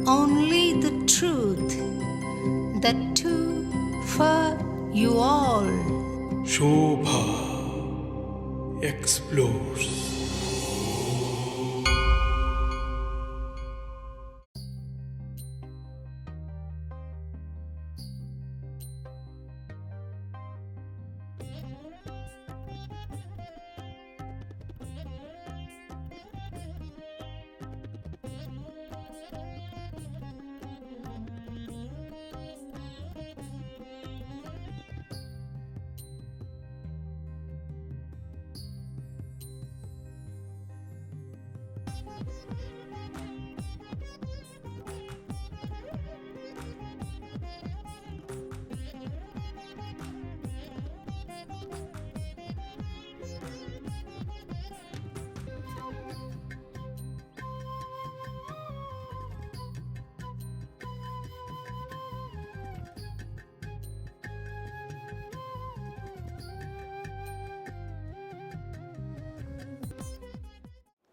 only the truth, that too for you all. Shobha explores.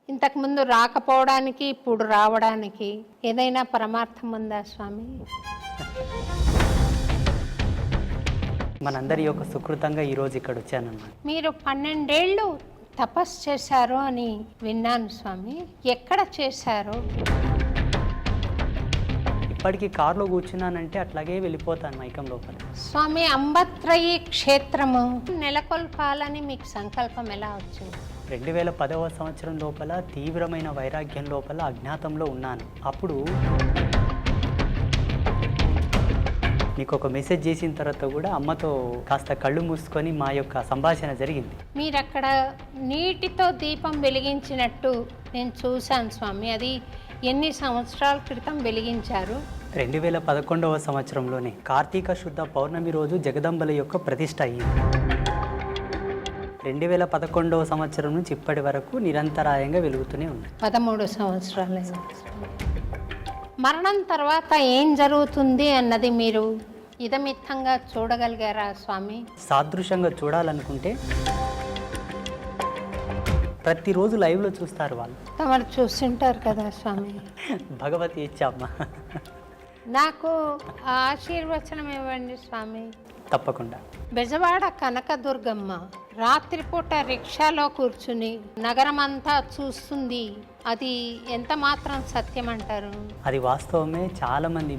ఇంతకుముందు రాకపోవడానికి ఇప్పుడు రావడానికి ఏదైనా పరమార్థం ఉందా స్వామి? మనందరి యొక్క సుకృతంగా ఈరోజు ఇక్కడ వచ్చానన్నమాట. మీరు 12 ఏళ్ళు తపస్సు చేశారు అని విన్నాను స్వామి. ఎక్కడ చేశారు? ఇప్పటికీ కారులో కూర్చున్నానంటే అట్లాగే వెళ్ళిపోతాను మైకం లోపల. స్వామి, అంబత్రయి క్షేత్రము నెలకొల్పాలని మీకు సంకల్పం ఎలా వచ్చింది? 2010వ సంవత్సరం లోపల తీవ్రమైన వైరాగ్యం లోపల అజ్ఞాతంలో ఉన్నాను. అప్పుడు మీకు ఒక మెసేజ్ చేసిన తర్వాత కూడా అమ్మతో కాస్త కళ్ళు మూసుకొని మా యొక్క సంభాషణ జరిగింది. మీరు అక్కడ నీటితో దీపం వెలిగించినట్టు నేను చూశాను స్వామి. అది ఎన్ని సంవత్సరాల క్రితం వెలిగించారు? 2011వ సంవత్సరంలోనే కార్తీక శుద్ధ పౌర్ణమి రోజు జగదంబల యొక్క ప్రతిష్ట అయ్యింది. 2011వ సంవత్సరం నుంచి ఇప్పటి వరకు నిరంతరాయంగా వెలుగుతూనే ఉంది. 13 సంవత్సరాలు. మరణం తర్వాత ఏం జరుగుతుంది అన్నది మీరు ఇదమిత్తంగా చూడగలిగారా స్వామి? సాదృశ్యంగా చూడాలనుకుంటే ప్రతిరోజు లైవ్లో చూస్తారు వాళ్ళు. తమరు చూస్తుంటారు కదా స్వామి. భగవతి ఇచ్చామ్మ. నాకు ఆశీర్వచనం ఇవ్వండి స్వామి. తప్పకుండా. బెజవాడ కనకదుర్గమ్మ రాత్రిపూట రిక్షాలో కూర్చుని నగరమంతా చూస్తుంది. అది ఎంత మాత్రం సత్యం అంటారు? అది వాస్తవమే. చాలామంది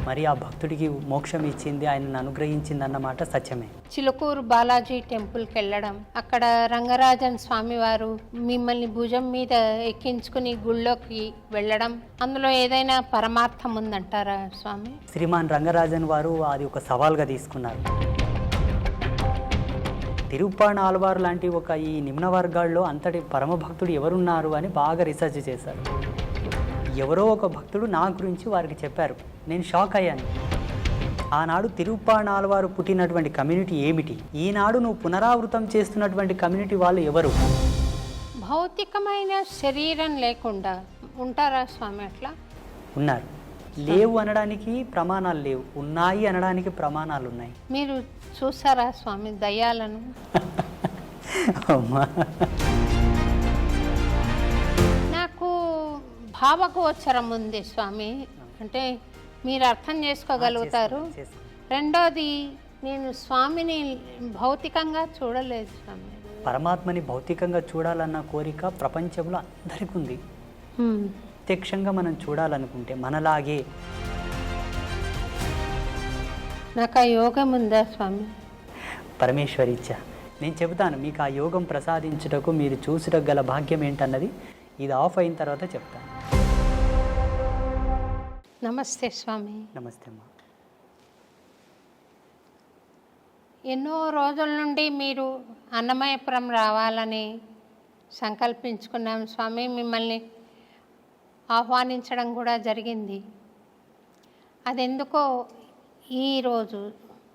మరి ఆ భక్తుడికి మోక్షం ఇచ్చింది, ఆయనను అనుగ్రహించింది అన్నమాట సత్యమే. చిలుకూరు బాలాజీ టెంపుల్కి వెళ్ళడం, అక్కడ రంగరాజన్ స్వామి వారు మిమ్మల్ని భుజం మీద ఎక్కించుకుని గుళ్ళోకి వెళ్ళడం, అందులో ఏదైనా పరమార్థం ఉందంటారా స్వామి? శ్రీమాన్ రంగరాజన్ వారు అది ఒక సవాల్గా తీసుకున్నారు. తిరుప్పాణ ఆల్వారు లాంటి ఒక ఈ నిమ్న వర్గాల్లో అంతటి పరమభక్తుడు ఎవరున్నారు అని బాగా రీసెర్చ్ చేశారు. ఎవరో ఒక భక్తుడు నా గురించి వారికి చెప్పారు. నేను షాక్ అయ్యాను. ఆనాడు తిరుప్పాణ ఆల్వారు పుట్టినటువంటి కమ్యూనిటీ ఏమిటి, ఈనాడు నువ్వు పునరావృతం చేస్తున్నటువంటి కమ్యూనిటీ వాళ్ళు ఎవరు? భౌతికమైన శరీరం లేకుండా ఉంటారా స్వామి? అట్లా ఉన్నారు. లేవు అనడానికి ప్రమాణాలు లేవు, ఉన్నాయి అనడానికి ప్రమాణాలు ఉన్నాయి. మీరు చూసారా స్వామి దయ్యాలను? నాకు భావగోచరం ఉంది స్వామి. అంటే మీరు అర్థం చేసుకోగలుగుతారు. రెండోది, నేను స్వామిని భౌతికంగా చూడలేదు స్వామి. పరమాత్మని భౌతికంగా చూడాలన్న కోరిక ప్రపంచంలో అందరికీ ఉంది. ప్రత్యక్షంగా మనం చూడాలనుకుంటే మనలాగే. నాకు ఆ యోగం ఉందా స్వామి? పరమేశ్వరి ఇచ్చా. నేను చెబుతాను మీకు ఆ యోగం ప్రసాదించుటకు మీరు చూసుటకు గల భాగ్యం ఏంటన్నది ఇది ఆఫ్ అయిన తర్వాత చెప్తాను. నమస్తే స్వామి. నమస్తే అమ్మా. ఎన్నో రోజుల నుండి మీరు అన్నమయపురం రావాలని సంకల్పించుకున్నాం స్వామి. మిమ్మల్ని ఆహ్వానించడం కూడా జరిగింది. అదెందుకో ఈరోజు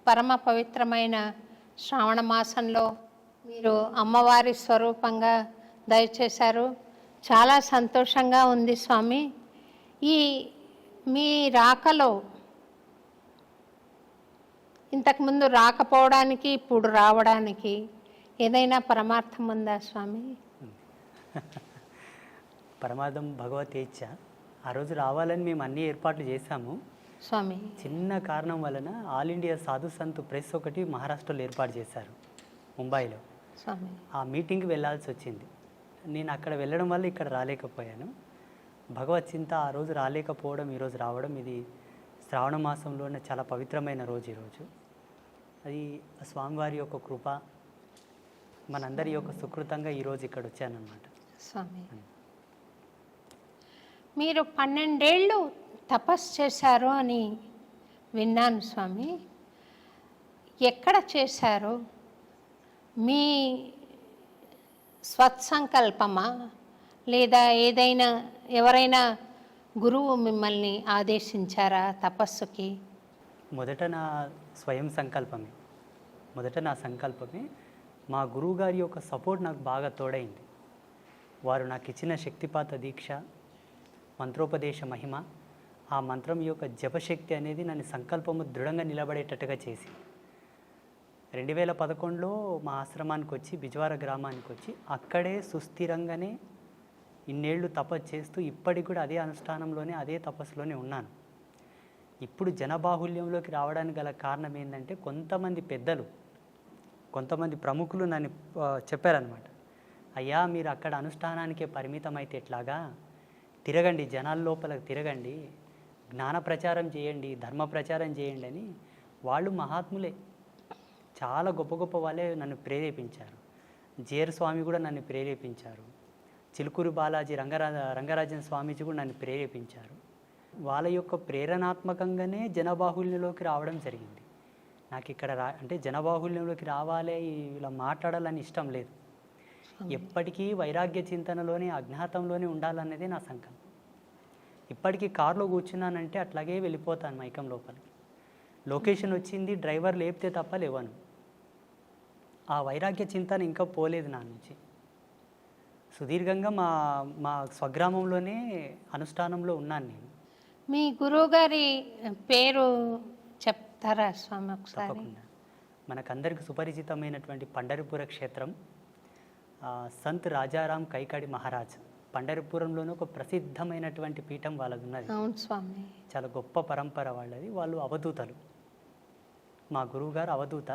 పరమ పవిత్రమైన శ్రావణ మాసంలో మీరు అమ్మవారి స్వరూపంగా దయచేశారు. చాలా సంతోషంగా ఉంది స్వామి. ఈ మీ రాకలో ఇంతకుముందు రాకపోవడానికి ఇప్పుడు రావడానికి ఏదైనా పరమార్థం ఉందా స్వామి? పరమార్థం భగవతేచ్ఛ. ఆ రోజు రావాలని మేము అన్ని ఏర్పాట్లు చేశాము. స్వామి. చిన్న కారణం వలన ఆల్ ఇండియా సాధు సంత్ ప్రెస్ ఒకటి మహారాష్ట్రలో ఏర్పాటు చేశారు, ముంబైలో. స్వామి. ఆ మీటింగ్కి వెళ్ళాల్సి వచ్చింది. నేను అక్కడ వెళ్ళడం వల్ల ఇక్కడ రాలేకపోయాను. భగవత్ చింత ఆ రోజు రాలేకపోవడం, ఈరోజు రావడం, ఇది శ్రావణ మాసంలోనే చాలా పవిత్రమైన రోజు ఈరోజు. అది స్వామివారి యొక్క కృప, మనందరి యొక్క సుకృతంగా ఈరోజు ఇక్కడ వచ్చానన్నమాట. స్వామి, మీరు 12 ఏళ్ళు తపస్సు చేశారు అని విన్నాను స్వామి. ఎక్కడ చేశారు? మీ స్వత్సంకల్పమా, లేదా ఏదైనా ఎవరైనా గురువు మిమ్మల్ని ఆదేశించారా తపస్సుకి? మొదట నా స్వయం సంకల్పమే, నా సంకల్పమే. మా గురువుగారి యొక్క సపోర్ట్ నాకు బాగా తోడైంది. వారు నాకు ఇచ్చిన శక్తిపాత దీక్ష, మంత్రోపదేశ మహిమ, ఆ మంత్రం యొక్క జపశక్తి అనేది నన్ను సంకల్పము దృఢంగా నిలబడేటట్టుగా చేసి 2011లో మా ఆశ్రమానికి వచ్చి, బిజ్వార గ్రామానికి వచ్చి, అక్కడే సుస్థిరంగానే ఇన్నేళ్ళు తపస్సు చేస్తూ ఇప్పటికి కూడా అదే అనుష్ఠానంలోనే, అదే తపస్సులోనే ఉన్నాను. ఇప్పుడు జనబాహుల్యంలోకి రావడానికి గల కారణం ఏంటంటే, కొంతమంది పెద్దలు, కొంతమంది ప్రముఖులు నన్ను చెప్పారనమాట. అయ్యా, మీరు అక్కడ అనుష్ఠానానికే పరిమితం అయితే ఎట్లాగా, తిరగండి, జనాల లోపలికి తిరగండి, జ్ఞాన ప్రచారం చేయండి, ధర్మ ప్రచారం చేయండి అని. వాళ్ళు మహాత్ములే, చాలా గొప్ప గొప్ప వాళ్ళే నన్ను ప్రేరేపించారు. జేర్ స్వామి కూడా నన్ను ప్రేరేపించారు. చిలుకూరు బాలాజీ రంగరాజన్ స్వామీజీ కూడా నన్ను ప్రేరేపించారు. వాళ్ళ యొక్క ప్రేరణాత్మకంగానే జనబాహుల్యంలోకి రావడం జరిగింది. నాకు ఇక్కడ అంటే జనబాహుల్యంలోకి రావాలి, ఇలా మాట్లాడాలని ఇష్టం లేదు. ఎప్పటికీ వైరాగ్య చింతనలోనే, అజ్ఞాతంలోనే ఉండాలనేది నా సంకల్పం. ఇప్పటికీ కారులో కూర్చున్నానంటే అట్లాగే వెళ్ళిపోతాను మైకం లోపలికి. లొకేషన్ వచ్చింది, డ్రైవర్ లేపితే తప్ప లేవను. ఆ వైరాగ్య చింతన ఇంకా పోలేదు నా నుంచి. సుదీర్ఘంగా మా స్వగ్రామంలోనే అనుష్ఠానంలో ఉన్నాను నేను. మీ గురువుగారి పేరు చెప్తారా స్వామి ఒకసారి? తప్పకుండా. మనకందరికి సుపరిచితమైనటువంటి పండరిపుర క్షేత్రం, సంత్ రాజారాం కైకాడి మహారాజ్. పండరిపురంలోనే ఒక ప్రసిద్ధమైనటువంటి పీఠం వాళ్ళది ఉన్నది. అవును స్వామి. చాలా గొప్ప పరంపర వాళ్ళది. వాళ్ళు అవధూతలు. మా గురువుగారు అవధూత.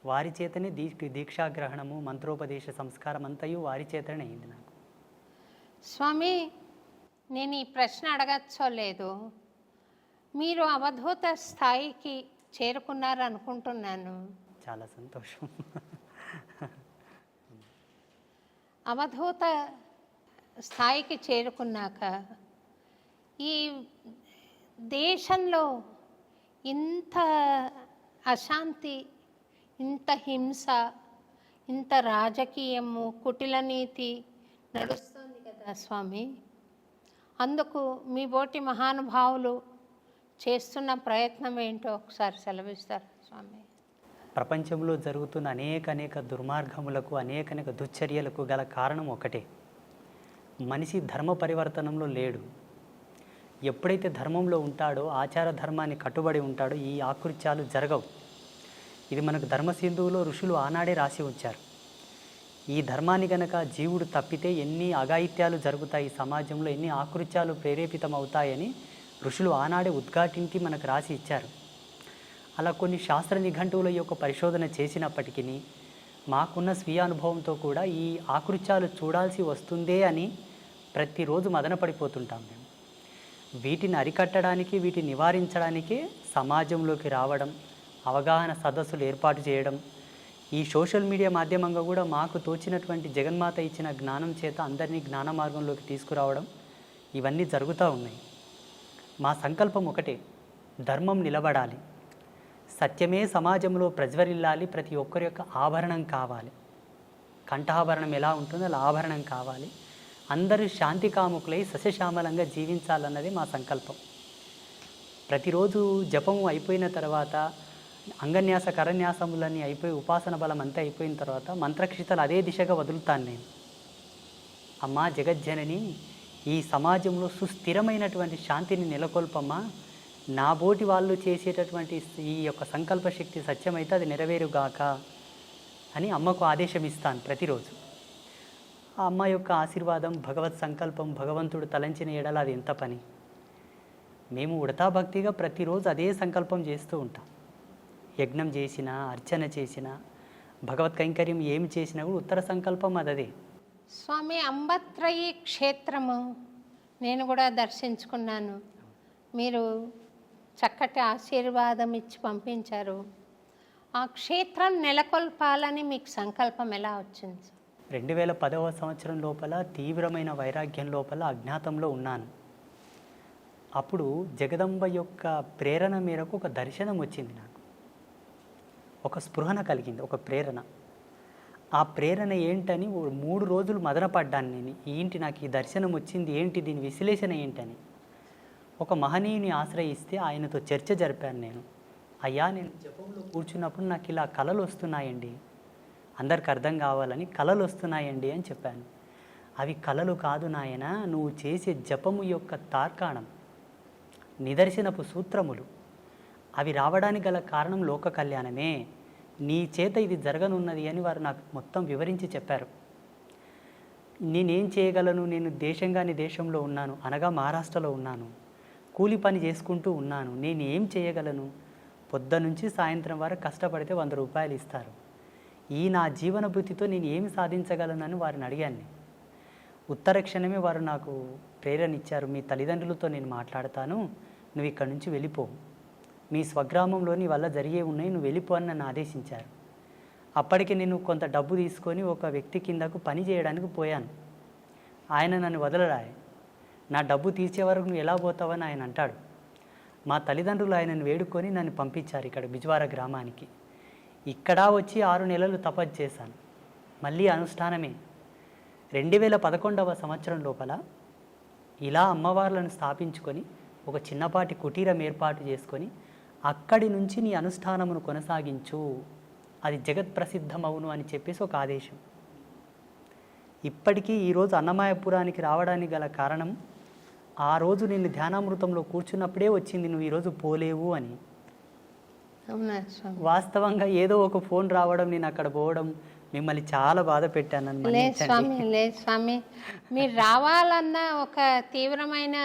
వారి చేతనే దీక్షాగ్రహణము, మంత్రోపదేశ సంస్కారం అంతయు వారి చేతనే అయింది నాకు. స్వామి, నేను ఈ ప్రశ్న అడగచ్చో లేదు, మీరు అవధూత స్థాయికి చేరుకున్నారు అనుకుంటున్నాను. చాలా సంతోషం. అవధూత స్థాయికి చేరుకున్నాక ఈ దేశంలో ఇంత అశాంతి, ఇంత హింస, ఇంత రాజకీయము, కుటిల నీతి నడుస్తుంది కదా స్వామి. అందుకు మీ బోటి మహానుభావులు చేస్తున్న ప్రయత్నం ఏంటో ఒకసారి సెలవిస్తారు స్వామి. ప్రపంచంలో జరుగుతున్న అనేక దుర్మార్గములకు, అనేక దుశ్చర్యలకు గల కారణం ఒకటే, మనిషి ధర్మ పరివర్తనంలో లేడు. ఎప్పుడైతే ధర్మంలో ఉంటాడో, ఆచార ధర్మాన్ని కట్టుబడి ఉంటాడో, ఈ ఆకృత్యాలు జరగవు. ఇది మనకు ధర్మసింధువులో ఋషులు ఆనాడే రాసి ఉంచారు. ఈ ధర్మాన్ని గనక జీవుడు తప్పితే ఎన్ని అఘాయిత్యాలు జరుగుతాయి సమాజంలో, ఎన్ని ఆకృత్యాలు ప్రేరేపితం అవుతాయని ఋషులు ఆనాడే ఉద్ఘాటించి మనకు రాసి ఇచ్చారు. అలా కొన్ని శాస్త్ర నిఘంటువుల యొక్క పరిశోధన చేసినప్పటికీ మాకున్న స్వీయ అనుభవంతో కూడా ఈ ఆకృత్యాలు చూడాల్సి వస్తుందే అని ప్రతిరోజు మదనపడిపోతుంటాం మేము. వీటిని అరికట్టడానికి, వీటిని నివారించడానికే సమాజంలోకి రావడం, అవగాహన సదస్సులు ఏర్పాటు చేయడం, ఈ సోషల్ మీడియా మాధ్యమంగా కూడా మాకు తోచినటువంటి జగన్మాత ఇచ్చిన జ్ఞానం చేత అందరినీ జ్ఞాన మార్గంలోకి తీసుకురావడం, ఇవన్నీ జరుగుతూ ఉన్నాయి. మా సంకల్పం ఒకటే, ధర్మం నిలబడాలి, సత్యమే సమాజంలో ప్రజ్వరిల్లాలి, ప్రతి ఒక్కరి యొక్క ఆభరణం కావాలి. కంఠాభరణం ఎలా ఉంటుందో అలా ఆభరణం కావాలి. అందరూ శాంతి కాముకులై సస్యశ్యామలంగా జీవించాలన్నది మా సంకల్పం. ప్రతిరోజు జపము అయిపోయిన తర్వాత, అంగన్యాస కరన్యాసములన్నీ అయిపోయి, ఉపాసన బలం అంతా అయిపోయిన తర్వాత మంత్రక్షితలు అదే దిశగా వదులుతాను నేను. అమ్మా జగజ్జనని, ఈ సమాజంలో సుస్థిరమైనటువంటి శాంతిని నెలకొల్పమ్మా, నా బోటి వాళ్ళు చేసేటటువంటి ఈ యొక్క సంకల్ప శక్తి సత్యమైతే అది నెరవేరుగాక అని అమ్మకు ఆదేశం ఇస్తాను ప్రతిరోజు. ఆ అమ్మ యొక్క ఆశీర్వాదం, భగవత్ సంకల్పం, భగవంతుడు తలంచిన ఎడల అది ఎంత పని. మేము ఉడతా భక్తిగా ప్రతిరోజు అదే సంకల్పం చేస్తూ ఉంటాం. యజ్ఞం చేసినా, అర్చన చేసినా, భగవత్ కైంకర్యం ఏమి చేసినా కూడా ఉత్తర సంకల్పం అదే. స్వామి, అంబత్రయి క్షేత్రము నేను కూడా దర్శించుకున్నాను. మీరు చక్కటి ఆశీర్వాదం ఇచ్చి పంపించారు. ఆ క్షేత్రం నెలకొల్పాలని మీకు సంకల్పం ఎలా వచ్చింది? 2010వ సంవత్సరం లోపల తీవ్రమైన వైరాగ్యం లోపల అజ్ఞాతంలో ఉన్నాను. అప్పుడు జగదంబ యొక్క ప్రేరణ మేరకు ఒక దర్శనం వచ్చింది నాకు. ఒక స్పృహణ కలిగింది, ఒక ప్రేరణ. ఆ ప్రేరణ ఏంటని 3 రోజులు మదనపడ్డాను నేను. ఏంటి నాకు ఈ దర్శనం వచ్చింది, ఏంటి దీని విశ్లేషణ ఏంటని. ఒక మహనీయుని ఆశ్రయిస్తే ఆయనతో చర్చ జరిపాను నేను. అయ్యా, నేను జపంలో కూర్చున్నప్పుడు నాకు ఇలా కలలు వస్తున్నాయండి, అందరికి అర్థం కావాలని కలలు వస్తున్నాయండి అని చెప్పాను. అవి కలలు కాదు నాయన, నువ్వు చేసే జపము యొక్క తార్కాణం, నిదర్శనపు సూత్రములు. అవి రావడానికి గల కారణం లోక కళ్యాణమే. నీ చేత ఇది జరగనున్నది అని వారు నాకు మొత్తం వివరించి చెప్పారు. నేనేం చేయగలను? నేను దేశంగాని దేశంలో ఉన్నాను, అనగా మహారాష్ట్రలో ఉన్నాను. కూలి పని చేసుకుంటూ ఉన్నాను. నేను ఏం చేయగలను? పొద్దునుంచి సాయంత్రం వరకు కష్టపడితే 100 రూపాయలు ఇస్తారు. ఈ నా జీవన భృతితో నేను ఏమి సాధించగలనని వారిని అడిగాను. ఉత్తర క్షణమే వారు నాకు ప్రేరణ ఇచ్చారు. మీ తల్లిదండ్రులతో నేను మాట్లాడతాను, నువ్వు ఇక్కడి నుంచి వెళ్ళిపో, మీ స్వగ్రామంలో నీ వల్ల జరిగే ఉన్నాయి, నువ్వు వెళ్ళిపో అని నన్ను ఆదేశించారు. అప్పటికి నేను కొంత డబ్బు తీసుకొని ఒక వ్యక్తి కిందకు పని చేయడానికి పోయాను. ఆయన నన్ను వదలరాయి. నా డబ్బు తీర్చే వరకు నువ్వు ఎలా పోతావని ఆయన అంటాడు. మా తల్లిదండ్రులు ఆయనను వేడుకొని నన్ను పంపించారు ఇక్కడ బిజ్వార గ్రామానికి. ఇక్కడ వచ్చి 6 నెలలు తపస్సు చేశాను. మళ్ళీ అనుష్ఠానమే. 2011వ సంవత్సరం లోపల ఇలా అమ్మవార్లను స్థాపించుకొని ఒక చిన్నపాటి కుటీరం ఏర్పాటు చేసుకొని అక్కడి నుంచి నీ అనుష్ఠానమును కొనసాగించు, అది జగత్ ప్రసిద్ధమవును అని చెప్పేసి ఒక ఆదేశం. ఇప్పటికీ ఈరోజు అన్నమాయపురానికి రావడానికి గల కారణం, ఆ రోజు నేను ధ్యానామృతంలో కూర్చున్నప్పుడే వచ్చింది, నువ్వు ఈరోజు పోలేవు అని. వాస్తవంగా ఏదో ఒక ఫోన్ రావడం, నేను అక్కడ పోవడం, మిమ్మల్ని చాలా బాధ పెట్టాను. లేదు స్వామి, లేదు స్వామి, మీరు రావాలన్న ఒక తీవ్రమైన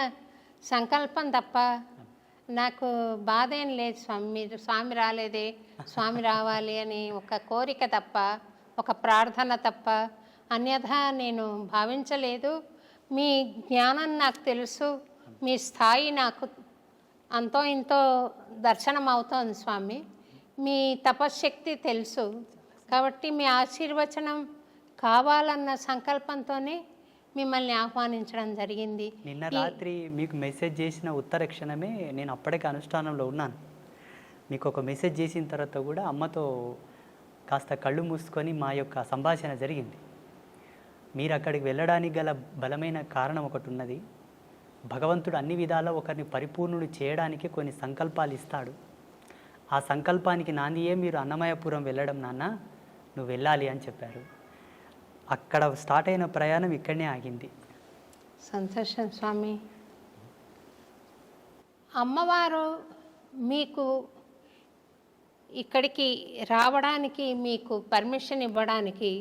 సంకల్పం తప్ప నాకు బాధ ఏం లేదు స్వామి. మీరు స్వామి రాలేదే, స్వామి రావాలి అని ఒక కోరిక తప్ప, ఒక ప్రార్థన తప్ప అన్యథా నేను భావించలేదు. మీ జ్ఞానం నాకు తెలుసు, మీ స్థాయి నాకు అంతో ఇంతో దర్శనం అవుతోంది స్వామి. మీ తపశ్శక్తి తెలుసు కాబట్టి మీ ఆశీర్వచనం కావాలన్న సంకల్పంతోనే మిమ్మల్ని ఆహ్వానించడం జరిగింది. నిన్న రాత్రి మీకు మెసేజ్ చేసిన ఉత్తర క్షణమే నేను అప్పటికే అనుష్ఠానంలో ఉన్నాను. మీకు ఒక మెసేజ్ చేసిన తర్వాత కూడా అమ్మతో కాస్త కళ్ళు మూసుకొని మా యొక్క సంభాషణ జరిగింది. మీరు అక్కడికి వెళ్ళడానికి గల బలమైన కారణం ఒకటి ఉన్నది. భగవంతుడు అన్ని విధాలా ఒకరిని పరిపూర్ణుడు చేయడానికి కొన్ని సంకల్పాలు ఇస్తాడు. ఆ సంకల్పానికి నాందియే మీరు అన్నమయపురం వెళ్ళడం నాన్న, నువ్వు వెళ్ళాలి అని చెప్పారు. అక్కడ స్టార్ట్ అయిన ప్రయాణం ఇక్కడనే ఆగింది. సంతోషం స్వామి. అమ్మవారు మీకు ఇక్కడికి రావడానికి మీకు పర్మిషన్ ఇవ్వడానికి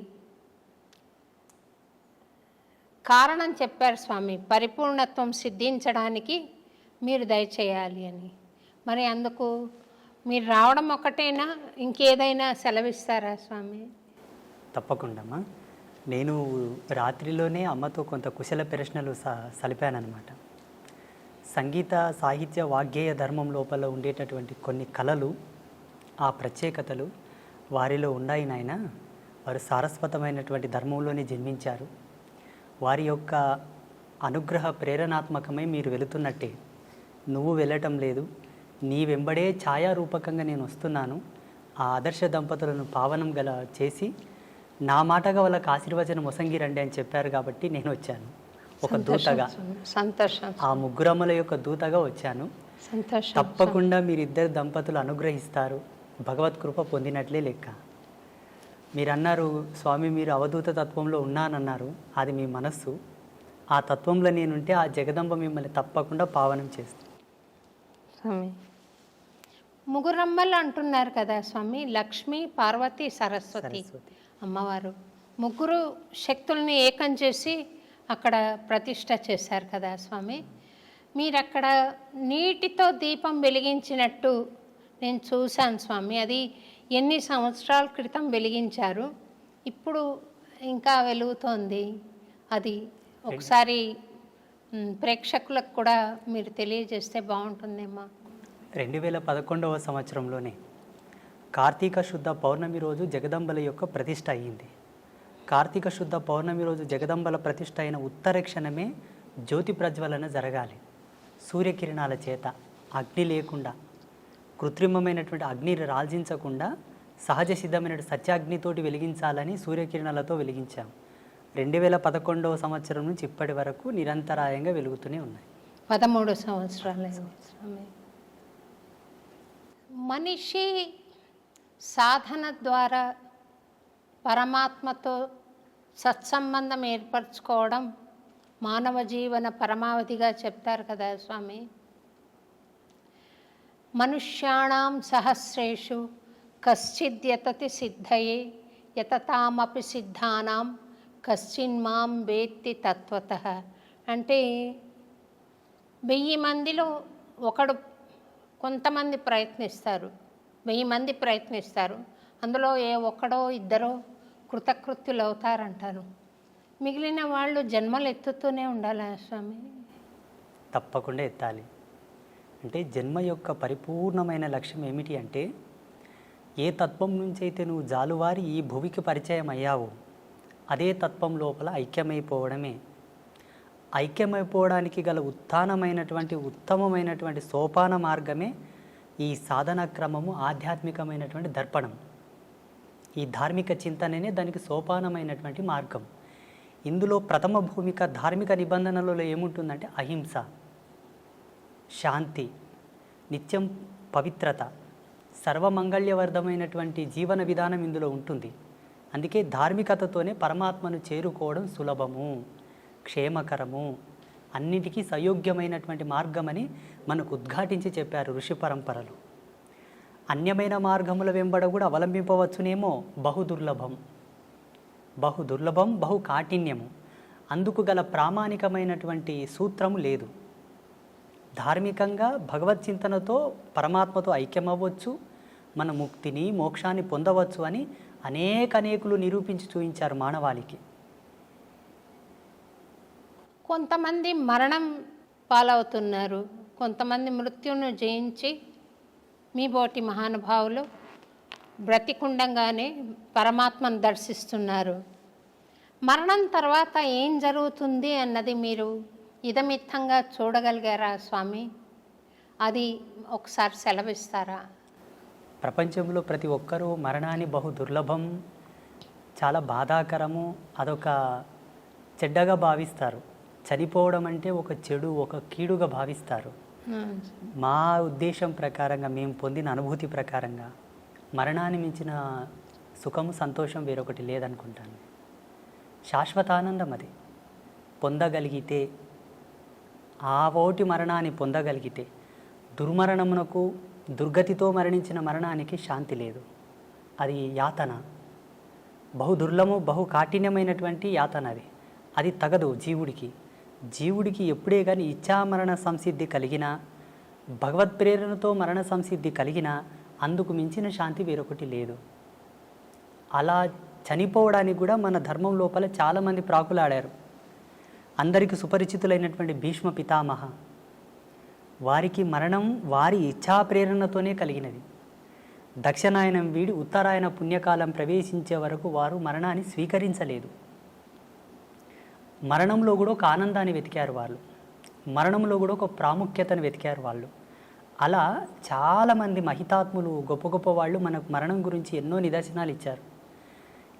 కారణం చెప్పారు స్వామి. పరిపూర్ణత్వం సిద్ధించడానికి మీరు దయచేయాలి అని. మరి అందుకు మీరు రావడం ఒకటేనా, ఇంకేదైనా సెలవిస్తారా స్వామి? తప్పకుండా. నేను రాత్రిలోనే అమ్మతో కొంత కుశల ప్రశ్నలు సలిపానమాట. సంగీత, సాహిత్య, వాగ్గేయ ధర్మం లోపల ఉండేటటువంటి కొన్ని కళలు, ఆ ప్రత్యేకతలు వారిలో ఉన్నాయి నాయన. వారు సారస్వతమైనటువంటి ధర్మంలోనే జన్మించారు. వారి యొక్క అనుగ్రహ ప్రేరణాత్మకమై మీరు వెళుతున్నట్టే. నువ్వు వెళ్ళటం లేదు, నీ వెంబడే ఛాయారూపకంగా నేను వస్తున్నాను. ఆ ఆదర్శ దంపతులను పావనం గల చేసి నా మాటగా వాళ్ళకి ఆశీర్వచనం మొసంగి రండి అని చెప్పారు కాబట్టి నేను వచ్చాను ఒక దూతగా. సంతోషం. ఆ ముగ్గురమ్మల యొక్క దూతగా వచ్చాను. సంతోషం. తప్పకుండా మీరిద్దరు దంపతులు అనుగ్రహిస్తారు, భగవత్ కృప పొందినట్లే లెక్క. మీరు అన్నారు స్వామి, మీరు అవధూత తత్వంలో ఉన్నానన్నారు. అది మీ మనస్సు. ఆ తత్వంలో నేనుంటే ఆ జగదంబ మిమ్మల్ని తప్పకుండా పావనం చేస్తుంది స్వామి. ముగ్గురమ్మలు అంటున్నారు కదా స్వామి, లక్ష్మి, పార్వతి, సరస్వతి అమ్మవారు. ముగ్గురు శక్తుల్ని ఏకం చేసి అక్కడ ప్రతిష్ట చేశారు కదా స్వామి. మీరు అక్కడ నీటితో దీపం వెలిగించినట్టు నేను చూశాను స్వామి. అది ఎన్ని సంవత్సరాల క్రితం వెలిగించారు, ఇప్పుడు ఇంకా వెలుగుతోంది. అది ఒకసారి ప్రేక్షకులకు కూడా మీరు తెలియజేస్తే బాగుంటుందేమో. 2011వ సంవత్సరంలోనే కార్తీక శుద్ధ పౌర్ణమి రోజు జగదంబల యొక్క ప్రతిష్ట అయ్యింది. కార్తీక శుద్ధ పౌర్ణమి రోజు జగదంబల ప్రతిష్ట అయిన ఉత్తర క్షణమే జ్యోతి ప్రజ్వలన జరగాలి. సూర్యకిరణాల చేత, అగ్ని లేకుండా, కృత్రిమమైనటువంటి అగ్నిని రాల్జించకుండా సహజ సిద్ధమైన సత్యాగ్నితోటి వెలిగించాలని సూర్యకిరణాలతో వెలిగించాం. 2011వ సంవత్సరం నుంచి ఇప్పటి వరకు నిరంతరాయంగా వెలుగుతూనే ఉన్నాయి. 13 సంవత్సరాలు. మనిషి సాధన ద్వారా పరమాత్మతో సత్సంబంధం ఏర్పరచుకోవడం మానవ జీవన పరమావధిగా చెప్తారు కదా స్వామి. మనుష్యాణం సహస్రేషు కశ్చిద్యతతి సిద్ధయే యతతామపి సిద్ధానాం కశ్చిన్మాం వేత్తి తత్వతః. అంటే 1000 మందిలో ఒకడు, కొంతమంది ప్రయత్నిస్తారు, 1000 మంది ప్రయత్నిస్తారు, అందులో ఒక్కడో ఇద్దరో కృతకృత్యులు అవుతారంటారు. మిగిలిన వాళ్ళు జన్మలు ఎత్తుతూనే ఉండాలా స్వామి? తప్పకుండా ఎత్తాలి. అంటే జన్మ యొక్క పరిపూర్ణమైన లక్ష్యం ఏమిటి అంటే, ఏ తత్వం నుంచి అయితే నువ్వు జాలువారి ఈ భువికి పరిచయం అయ్యావో అదే తత్వం లోపల ఐక్యమైపోవడమే. ఐక్యమైపోవడానికి గల ఉత్తమమైనటువంటి సోపాన మార్గమే ఈ సాధన క్రమము, ఆధ్యాత్మికమైనటువంటి దర్పణం. ఈ ధార్మిక చింతననే దానికి సోపానమైనటువంటి మార్గం. ఇందులో ప్రథమ భూమిక ధార్మిక నిబంధనలలో ఏముంటుందంటే అహింస, శాంతి, నిత్యం పవిత్రత, సర్వమంగళ్యవర్ధమైనటువంటి జీవన విధానం ఇందులో ఉంటుంది. అందుకే ధార్మికతతోనే పరమాత్మను చేరుకోవడం సులభము, క్షేమకరము, అన్నిటికీ సయోగ్యమైనటువంటి మార్గమని మనకు ఉద్ఘాటించి చెప్పారు ఋషి పరంపరలు. అన్యమైన మార్గముల వెంబడ కూడా అవలంబింపవచ్చునేమో, బహుదుర్లభం, బహు కాఠిన్యము. అందుకు గల ప్రామాణికమైనటువంటి సూత్రము లేదు. ధార్మికంగా భగవత్ చింతనతో పరమాత్మతో ఐక్యమవ్వచ్చు, మన ముక్తిని, మోక్షాన్ని పొందవచ్చు అని అనేకులు నిరూపించి చూపించారు మానవాళికి. కొంతమంది మరణం పాలవుతున్నారు, కొంతమంది మృత్యును జయించి మీ బోటి మహానుభావులు బ్రతికుండంగానే పరమాత్మను దర్శిస్తున్నారు. మరణం తర్వాత ఏం జరుగుతుంది అన్నది మీరు ఇదమిత్తంగా చూడగలిగారా స్వామి? అది ఒకసారి సెలవిస్తారా? ప్రపంచంలో ప్రతి ఒక్కరూ మరణాన్ని బహు దుర్లభం, చాలా బాధాకరము, అదొక చెడ్డగా భావిస్తారు. చనిపోవడం అంటే ఒక చెడు, ఒక కీడుగా భావిస్తారు. మా ఉద్దేశం ప్రకారంగా, మేము పొందిన అనుభూతి ప్రకారంగా మరణాన్ని మించిన సుఖము, సంతోషం వేరొకటి లేదనుకుంటాను. శాశ్వతానందం అది పొందగలిగితే, ఆ ఓటి మరణాన్ని పొందగలిగితే, దుర్మరణమునకు, దుర్గతితో మరణించిన మరణానికి శాంతి లేదు. అది యాతన, బహు కాఠిన్యమైనటువంటి యాతన. అది తగదు జీవుడికి. జీవుడికి ఎప్పుడే కానీ ఇచ్ఛామరణ సంసిద్ధి కలిగినా, భగవత్ ప్రేరణతో మరణ సంసిద్ధి కలిగినా అందుకు మించిన శాంతి వేరొకటి లేదు. అలా చనిపోవడానికి కూడా మన ధర్మం లోపల చాలామంది ప్రాకులాడారు. అందరికీ సుపరిచితులైనటువంటి భీష్మ పితామహ, వారికి మరణం వారి ఇచ్ఛా ప్రేరణతోనే కలిగినది. దక్షిణాయనం వీడి ఉత్తరాయణ పుణ్యకాలం ప్రవేశించే వరకు వారు మరణాన్ని స్వీకరించలేదు. మరణంలో కూడా ఒక ఆనందాన్ని వెతికారు వాళ్ళు, మరణంలో కూడా ఒక ప్రాముఖ్యతను వెతికారు వాళ్ళు. అలా చాలామంది మహితాత్ములు, గొప్ప గొప్ప వాళ్ళు మనకు మరణం గురించి ఎన్నో నిదర్శనాలు ఇచ్చారు.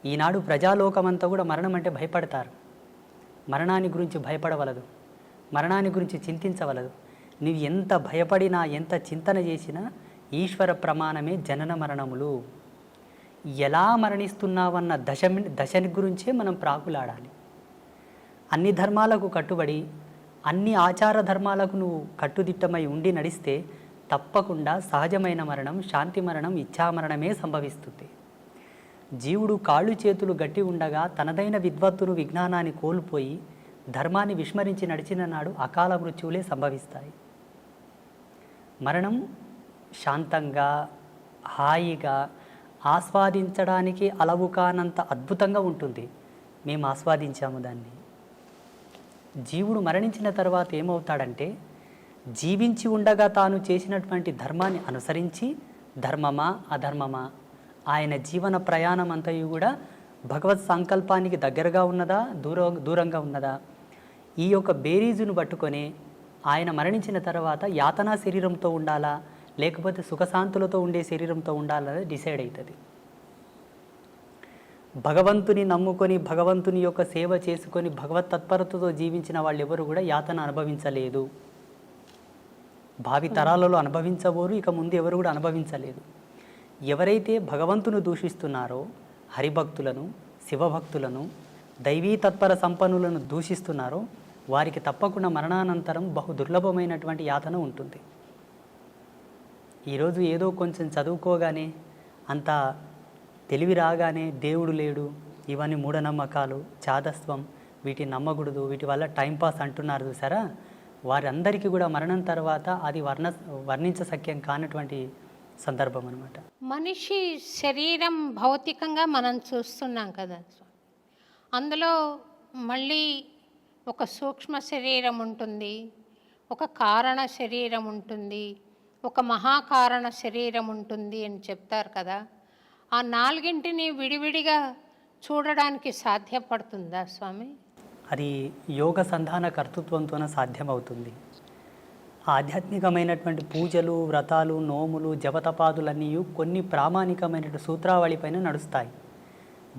ఈనాడు ప్రజాలోకమంతా కూడా మరణం అంటే భయపడతారు. మరణాన్ని గురించి భయపడవలదు, మరణాన్ని గురించి చింతించవలదు. నీవు ఎంత భయపడినా, ఎంత చింతన చేసినా ఈశ్వర ప్రమాణమే జనన మరణములు. ఎలా మరణిస్తున్నావన్న దశని గురించే మనం ప్రాకులాడాలి. అన్ని ధర్మాలకు కట్టుబడి, అన్ని ఆచార ధర్మాలకు నువ్వు కట్టుదిట్టమై ఉండి నడిస్తే తప్పకుండా సహజమైన మరణం, శాంతి మరణం, ఇచ్ఛామరణమే సంభవిస్తుంది. జీవుడు కాళ్ళు చేతులు గట్టి ఉండగా తనదైన విద్వత్తును విజ్ఞానాన్ని కోల్పోయి ధర్మాన్ని విస్మరించి నడిచిన నాడు అకాల మృత్యువులే సంభవిస్తాయి. మరణం శాంతంగా హాయిగా ఆస్వాదించడానికి అలవు కానంత అద్భుతంగా ఉంటుంది. మేము ఆస్వాదించాము దాన్ని. జీవుడు మరణించిన తర్వాత ఏమవుతాడంటే జీవించి ఉండగా తాను చేసినటువంటి ధర్మాన్ని అనుసరించి ధర్మమా అధర్మమా ఆయన జీవన ప్రయాణం అంతయు కూడా భగవత్ సంకల్పానికి దగ్గరగా ఉన్నదా దూరంగా ఉన్నదా ఈ యొక్క బేరీజును పట్టుకొని ఆయన మరణించిన తర్వాత యాతనా శరీరంతో ఉండాలా లేకపోతే సుఖశాంతులతో ఉండే శరీరంతో ఉండాలని డిసైడ్ అవుతుంది. భగవంతుని నమ్ముకొని భగవంతుని యొక్క సేవ చేసుకొని భగవత్ తత్పరతతో జీవించిన వాళ్ళు ఎవరు కూడా యాతన అనుభవించలేదు. భావి తరాలలో అనుభవించబోరు, ఇక ముందు ఎవరు కూడా అనుభవించలేదు. ఎవరైతే భగవంతుని దూషిస్తున్నారో హరిభక్తులను శివభక్తులను దైవీ తత్పర సంపన్నులను దూషిస్తున్నారో వారికి తప్పకుండా మరణానంతరం బహు దుర్లభమైనటువంటి యాతన ఉంటుంది. ఈరోజు ఏదో కొంచెం చదువుకోగానే అంత తెలివి రాగానే దేవుడు లేడు, ఇవన్నీ మూఢనమ్మకాలు చాదస్వం, వీటిని నమ్మకూడదు, వీటి వల్ల టైంపాస్ అంటున్నారు చూసారా, వారందరికీ కూడా మరణం తర్వాత అది వర్ణించశక్యం కానటువంటి సందర్భం అన్నమాట. మనిషి శరీరం భౌతికంగా మనం చూస్తున్నాం కదా, అందులో మళ్ళీ ఒక సూక్ష్మ శరీరం ఉంటుంది, ఒక కారణ శరీరం ఉంటుంది, ఒక మహాకారణ శరీరం ఉంటుంది అని చెప్తారు కదా. ఆ నాలుగింటిని విడివిడిగా చూడడానికి సాధ్యపడుతుందా స్వామి? అది యోగ సంధాన కర్తృత్వంతోనే సాధ్యమవుతుంది. ఆధ్యాత్మికమైనటువంటి పూజలు వ్రతాలు నోములు జపతపాదులన్నీ కొన్ని ప్రామాణికమైన సూత్రావళి పైన నడుస్తాయి.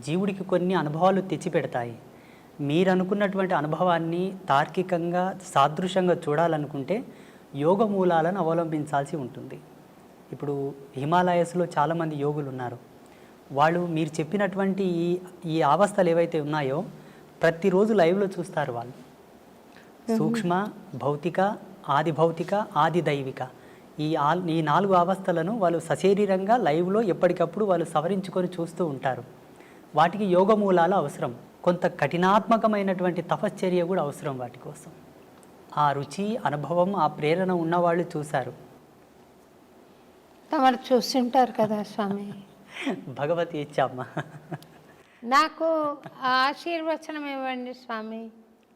జీవుడికి కొన్ని అనుభవాలు తెచ్చిపెడతాయి. మీరు అనుకున్నటువంటి అనుభవాన్ని తార్కికంగా సాదృశ్యంగా చూడాలనుకుంటే యోగ మూలాలను అవలంబించాల్సి ఉంటుంది. ఇప్పుడు హిమాలయస్లో చాలామంది యోగులు ఉన్నారు. వాళ్ళు మీరు చెప్పినటువంటి ఈ అవస్థలు ఏవైతే ఉన్నాయో ప్రతిరోజు లైవ్లో చూస్తారు. వాళ్ళు సూక్ష్మ భౌతిక ఆది భౌతిక ఆది దైవిక ఈ 4 అవస్థలను వాళ్ళు సశరీరంగా లైవ్లో ఎప్పటికప్పుడు వాళ్ళు సవరించుకొని చూస్తూ ఉంటారు. వాటికి యోగ మూలాలు అవసరం, కొంత కఠినాత్మకమైనటువంటి తపశ్చర్య కూడా అవసరం వాటి కోసం. ఆ రుచి అనుభవం ఆ ప్రేరణ ఉన్నవాళ్ళు చూశారు. తమరు చూస్తుంటారు కదా స్వామి. భగవతి ఇచ్చామ్మ. నాకు ఆశీర్వచనం ఇవ్వండి స్వామి.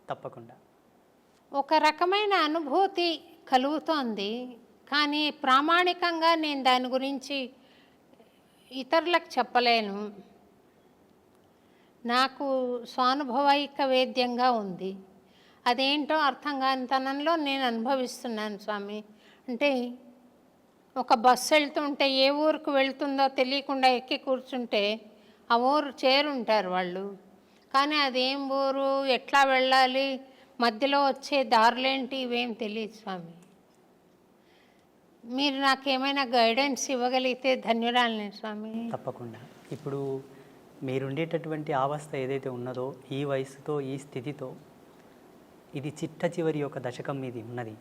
తప్పకుండా. ఒక రకమైన అనుభూతి కలుగుతోంది, కానీ ప్రామాణికంగా నేను దాని గురించి ఇతరులకు చెప్పలేను. నాకు స్వానుభవైక వేద్యంగా ఉంది. అదేంటో అర్థం కాని తనంలో నేను అనుభవిస్తున్నాను స్వామి. అంటే ఒక బస్సు వెళ్తుంటే ఏ ఊరికి వెళ్తుందో తెలియకుండా ఎక్కి కూర్చుంటే ఆ ఊరు చేరుంటారు వాళ్ళు, కానీ అదేం ఊరు, ఎట్లా వెళ్ళాలి, మధ్యలో వచ్చే దారులేంటి, ఇవేం తెలియదు స్వామి. మీరు నాకేమైనా గైడెన్స్ ఇవ్వగలిగితే ధన్యురాలని స్వామి. తప్పకుండా. ఇప్పుడు మీరుండేటటువంటి అవస్థ ఏదైతే ఉన్నదో ఈ వయసుతో ఈ స్థితితో ఇది చిట్ట చివరి యొక్క దశకం మీది ఉన్నది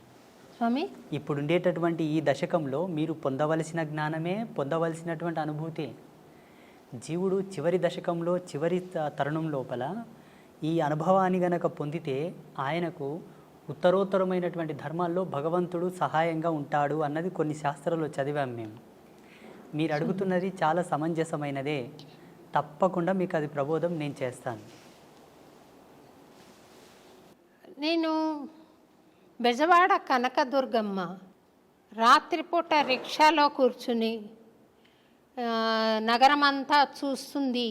స్వామి. ఇప్పుడు ఉండేటటువంటి ఈ దశకంలో మీరు పొందవలసిన జ్ఞానమే పొందవలసినటువంటి అనుభూతి. జీవుడు చివరి దశకంలో చివరి తరుణం లోపల ఈ అనుభవాన్ని గనక పొందితే ఆయనకు ఉత్తరోత్తరమైనటువంటి ధర్మాల్లో భగవంతుడు సహాయంగా ఉంటాడు అన్నది కొన్ని శాస్త్రాల్లో చదివాం మేము. మీరు అడుగుతున్నది చాలా సమంజసమైనదే. తప్పకుండా మీకు అది ప్రబోధం నేను చేస్తాను. నేను బెజవాడ కనకదుర్గమ్మ రాత్రిపూట రిక్షాలో కూర్చుని నగరం అంతా చూస్తుంది.